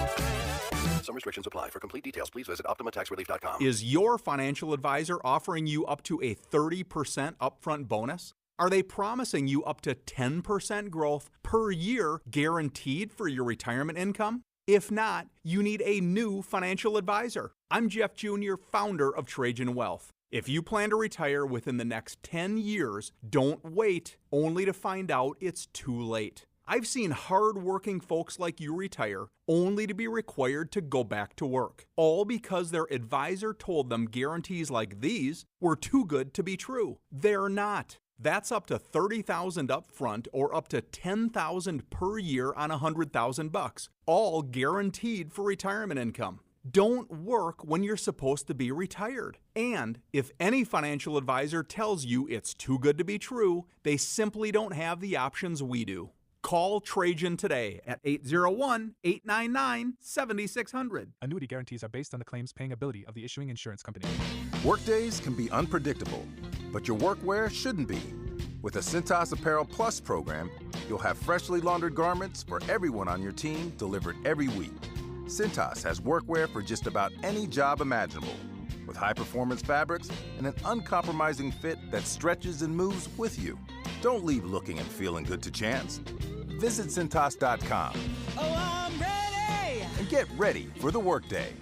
Some restrictions apply. For complete details, please visit OptimaTaxRelief.com. Is your financial advisor offering you up to a 30% upfront bonus? Are they promising you up to 10% growth per year guaranteed for your retirement income? If not, you need a new financial advisor. I'm Jeff Jr., founder of Trajan Wealth. If you plan to retire within the next 10 years, don't wait only to find out it's too late. I've seen hard-working folks like you retire only to be required to go back to work, all because their advisor told them guarantees like these were too good to be true. They're not. That's up to $30,000 up front or up to $10,000 per year on $100,000, all guaranteed for retirement income. Don't work when you're supposed to be retired. And if any financial advisor tells you it's too good to be true, they simply don't have the options we do. Call Trajan today at 801-899-7600. Annuity guarantees are based on the claims paying ability of the issuing insurance company. Workdays can be unpredictable, but your workwear shouldn't be. With a Cintas Apparel Plus program, you'll have freshly laundered garments for everyone on your team delivered every week. Cintas has workwear for just about any job imaginable, with high-performance fabrics and an uncompromising fit that stretches and moves with you. Don't leave looking and feeling good to chance. Visit Cintas.com. Oh, I'm ready! And get ready for the workday.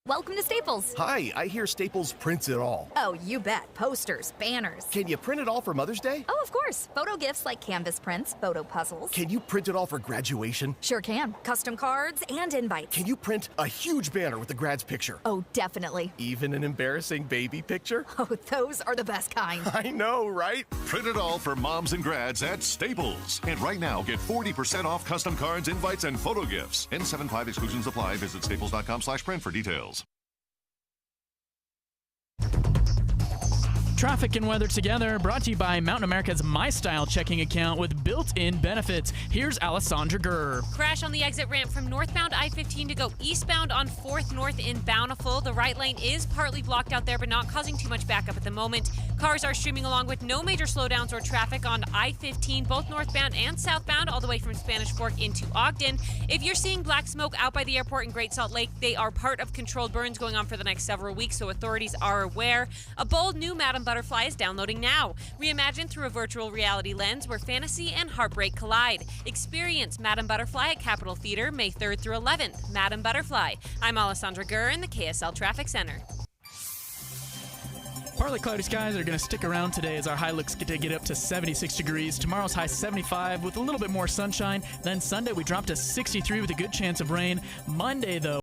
Welcome to Staples. Hi, I hear Staples prints it all. Oh, you bet. Posters, banners. Can you print it all for Mother's Day? Oh, of course. Photo gifts like canvas prints, photo puzzles. Can you print it all for graduation? Sure can. Custom cards and invites. Can you print a huge banner with the grad's picture? Oh, definitely. Even an embarrassing baby picture? Oh, those are the best kind. I know, right? Print it all for moms and grads at Staples. And right now, get 40% off custom cards, invites, and photo gifts. N75 exclusions apply. Visit staples.com/print for details. Traffic and weather together, brought to you by Mountain America's My Style checking account with built-in benefits. Here's Alessandra Gurr. Crash on the exit ramp from northbound I-15 to go eastbound on 4th North in Bountiful. The right lane is partly blocked out there, but not causing too much backup at the moment. Cars are streaming along with no major slowdowns or traffic on I-15, both northbound and southbound, all the way from Spanish Fork into Ogden. If you're seeing black smoke out by the airport in Great Salt Lake, they are part of controlled burns going on for the next several weeks, so authorities are aware. A bold new Madame Butterfly is downloading now. Reimagined through a virtual reality lens where fantasy and heartbreak collide. Experience Madame Butterfly at Capitol Theater May 3rd through 11th. Madame Butterfly. I'm Alessandra Gurr in the KSL Traffic Center. Partly cloudy skies are going to stick around today as our high looks to get up to 76 degrees. Tomorrow's high 75 with a little bit more sunshine. Then Sunday we drop to 63 with a good chance of rain. Monday, though,